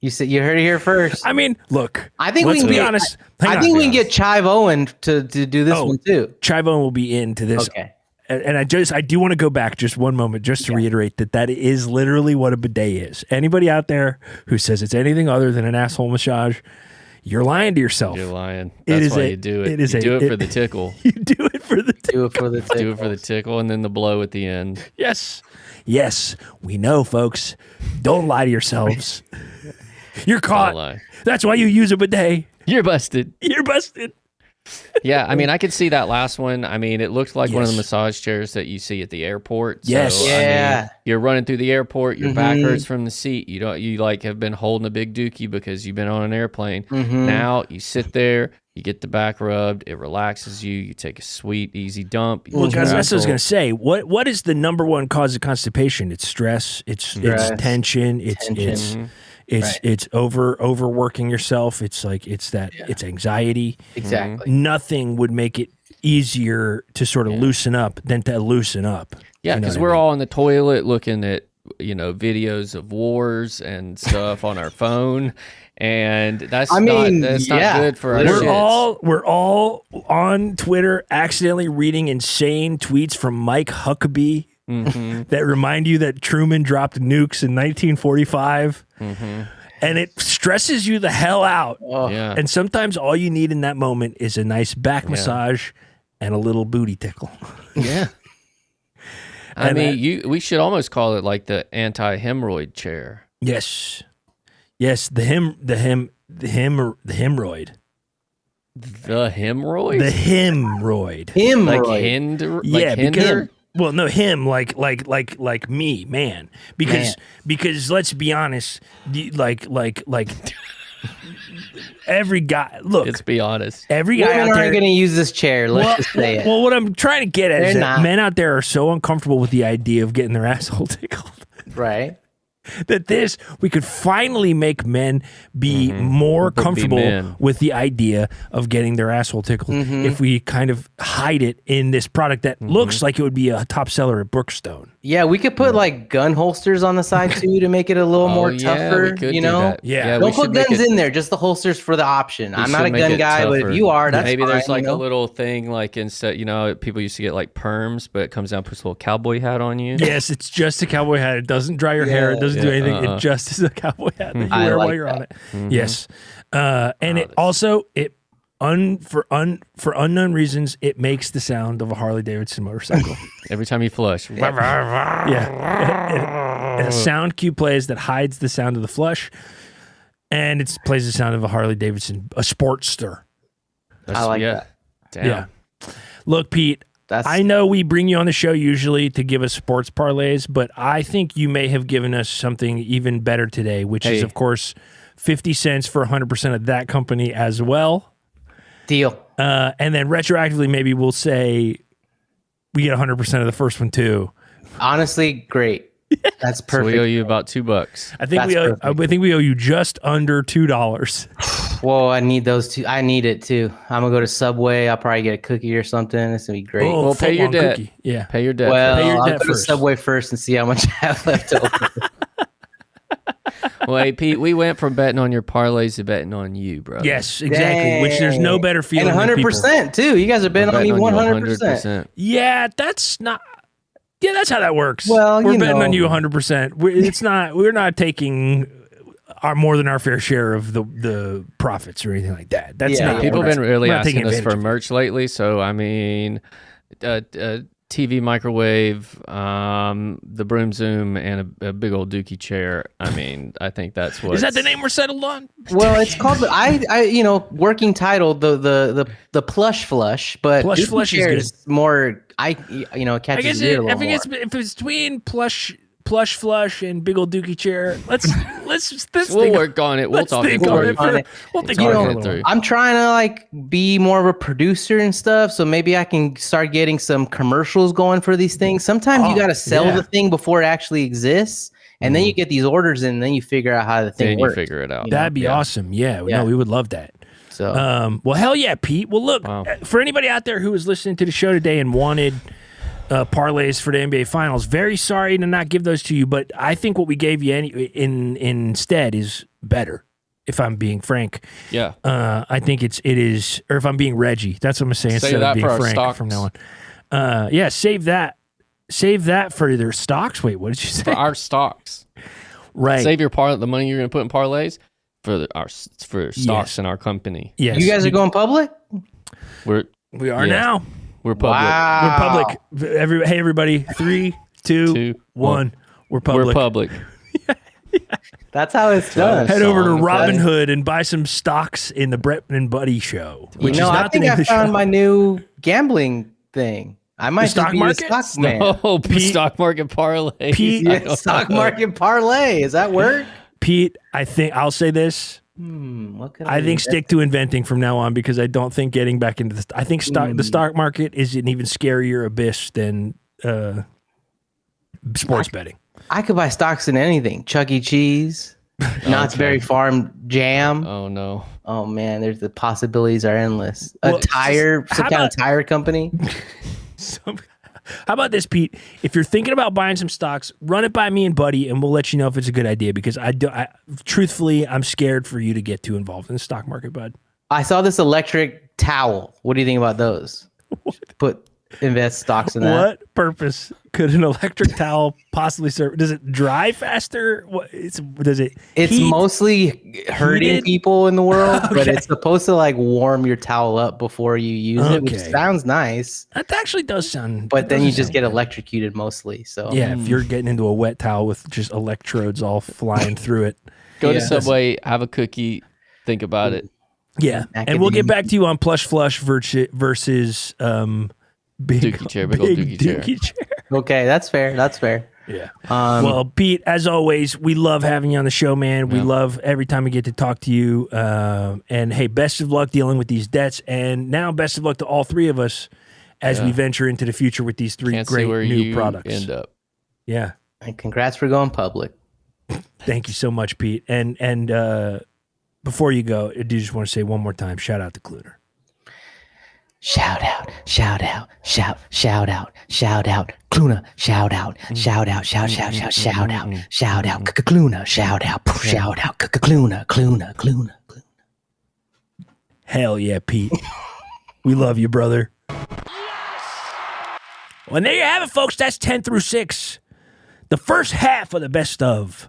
You heard it here first. I mean, look. I think let's we can be honest. I think we can get Chive Owen to do this one too. Chive Owen will be into this. Okay. And I do want to go back just one moment just to reiterate that is literally what a bidet is. Anybody out there who says it's anything other than an asshole massage, you're lying to yourself. You're lying. That's why you do it. You do it for the tickle. You do it for the tickle. Do it for the tickle. Do it for the tickle and then the blow at the end. Yes. Yes. We know, folks. Don't lie to yourselves. You're caught. Don't lie. That's why you use a bidet. You're busted. You're busted. Yeah, I mean, I could see that last one. I mean, it looked like one of the massage chairs that you see at the airport. Yes. So, Yeah. I mean, you're running through the airport. Your back hurts from the seat. You have been holding a big dookie because you've been on an airplane. Now you sit there. You get the back rubbed. It relaxes you. You take a sweet, easy dump. Well, guys, that's what I was going to say. What is the number one cause of constipation? It's stress. It's tension. It's overworking yourself. It's anxiety. Exactly. Nothing would make it easier to sort of loosen up than to loosen up. Yeah, because we're all in the toilet looking at videos of wars and stuff on our phone, and that's not good for our shits. We're all on Twitter accidentally reading insane tweets from Mike Huckabee. That remind you that Truman dropped nukes in 1945. And it stresses you the hell out. Yeah. And sometimes all you need in that moment is a nice back massage and a little booty tickle. Yeah. I mean, we should almost call it like the anti-hemorrhoid chair. Yes. Yes, the hemorrhoid. The hemorrhoid? The hemorrhoid. Like because well, no, him like me, man. Because let's be honest, like every guy. Look, let's be honest. Every guy Women out there aren't going to use this chair. Let's just say it. Well, what I'm trying to get at is that men out there are so uncomfortable with the idea of getting their asshole tickled. Right. that we could finally make men be more comfortable with the idea of getting their asshole tickled if we kind of hide it in this product that looks like it would be a top seller at Brookstone. Yeah, we could put like gun holsters on the side too to make it a little more tougher. You know, don't put guns in there, just the holsters for the option. I'm not a gun guy, but if you are, that's maybe fine, there's like a little thing like instead, people used to get like perms, but it comes down, puts a little cowboy hat on you. Yes, it's just a cowboy hat. It doesn't dry your hair. It doesn't do anything. It just is a cowboy hat that you wear while you're on it. Yes, and it also for unknown reasons, it makes the sound of a Harley Davidson motorcycle every time you flush. And a sound cue plays that hides the sound of the flush, and it plays the sound of a Harley Davidson, a Sportster. I like that. Damn. Yeah. Look, Pete. I know we bring you on the show usually to give us sports parlays, but I think you may have given us something even better today, which is, of course, 50 cents for 100% of that company as well. Deal. And then retroactively, maybe we'll say we get 100% of the first one too. Honestly, great. That's perfect. So we owe you about $2. I think we owe you just under $2. Whoa, I need those two. I need it too. I'm gonna go to Subway. I'll probably get a cookie or something. It's gonna be great. Oh, well, pay your debt. Cookie. Yeah, pay your debt. Well, pay your I'll debt go to Subway first and see how much I have left over. Well, hey, Pete, we went from betting on your parlays to betting on you, bro. Yes, exactly. Dang. Which there's no better feeling. And 100% too. You guys are betting on me 100%. Yeah, that's not. Yeah, that's how that works. Well, we're betting on you 100%. It's not. We're not taking more than our fair share of the profits or anything like that. That's not. People have been really asking us for merch lately. So I mean, TV, microwave, the broom zoom, and a big old dookie chair. I mean, I think that's what. Is that the name we're settled on? Well, it's called working title the plush flush, but plush flush is more. Catches your ear a little more. If it's between plush flush and big old dookie chair, let's we'll work on it. We'll talk it through. We'll think it through. I'm trying to be more of a producer and stuff, so maybe I can start getting some commercials going for these things. Sometimes you got to sell the thing before it actually exists, and then you get these orders in, and then you figure out how the thing works. You figure it out. That'd be awesome. Yeah, no, we would love that. So, well, hell yeah, Pete. Well, look, for anybody out there who was listening to the show today and wanted parlays for the NBA Finals, very sorry to not give those to you, but I think what we gave you instead is better. If I'm being frank, I think it is, or if I'm being Reggie, that's what I'm gonna say instead of being Frank from now on. Save that for their stocks. Wait, what did you say? For our stocks, right? Save the money you're gonna put in parlays for stocks in our company. Yes, you guys are going public. We are now. We're public. Wow. We're public. Hey, everybody. 3, 2, 1. We're public. We're public. That's how it's done. Head over to Robinhood and buy some stocks in the Brett and Buddy show. Which is not I think I found my new gambling thing. I might stock market. Stock man. No, stock market parlay. Pete, stock market parlay. Is that work? Pete, I think I'll say this. I think stick to inventing from now on, because I don't think getting back into I think the stock market is an even scarier abyss than sports betting. I could buy stocks in anything. Chuck E. Cheese, Knott's Berry Farm jam. Oh no. Oh man, the possibilities are endless. Some kind of tire company. How about this, Pete? If you're thinking about buying some stocks, run it by me and Buddy, and we'll let you know if it's a good idea, because truthfully, I'm scared for you to get too involved in the stock market, bud. I saw this electric towel. What do you think about those? Invest stocks in that. What purpose could an electric towel possibly serve? Does it dry faster? It's mostly hurting people in the world, but it's supposed to warm your towel up before you use it, which sounds nice. That actually does sound. But then you just get electrocuted mostly. So yeah, if you're getting into a wet towel with just electrodes all flying through it, go to Subway, have a cookie, think about it. Yeah, and we'll get back to you on plush flush versus big old dookie chair. Okay, that's fair. Yeah. Well, Pete, as always, we love having you on the show, man. We love every time we get to talk to you. And hey, best of luck dealing with these debts. And now, best of luck to all three of us as we venture into the future with these great new products. End up. Yeah. And congrats for going public. Thank you so much, Pete. And before you go, I do just want to say one more time, shout out to Cluner. Shout out, shout out, shout out, shout out, Cluna, shout out, shout out, shout out, shout out, Cluna, shout out, Cluna. Hell yeah, Pete. We love you, brother. Well, and there you have it, folks. That's 10 through 6. The first half of the best of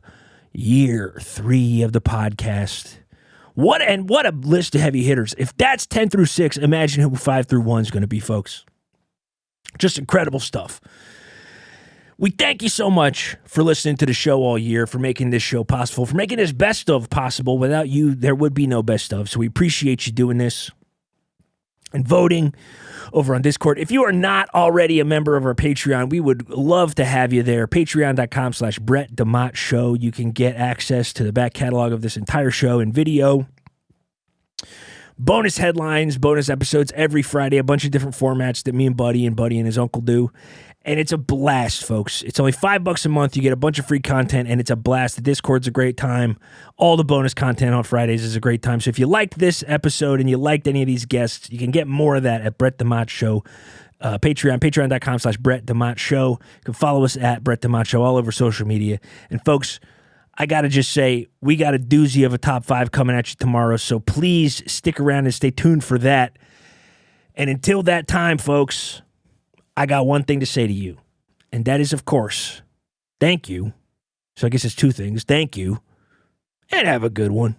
year 3 of the podcast. What a list of heavy hitters. If that's 10 through 6, imagine who 5 through 1 is going to be, folks. Just incredible stuff. We thank you so much for listening to the show all year, for making this show possible, for making this best of possible. Without you, there would be no best of. So we appreciate you doing this and voting over on Discord. If you are not already a member of our Patreon, we would love to have you there. Patreon.com/Brett DeMott Show. You can get access to the back catalog of this entire show in video. Bonus headlines, bonus episodes every Friday, a bunch of different formats that me and Buddy and his uncle do. And it's a blast, folks. It's only $5 a month. You get a bunch of free content, and it's a blast. The Discord's a great time. All the bonus content on Fridays is a great time. So if you liked this episode and you liked any of these guests, you can get more of that at Brett DeMott Show. Patreon.com/Brett DeMott Show. You can follow us at Brett DeMott Show all over social media. And folks, I got to just say, we got a doozy of a top 5 coming at you tomorrow. So please stick around and stay tuned for that. And until that time, folks, I got one thing to say to you, and that is, of course, thank you. So I guess it's 2 things. Thank you, and have a good one.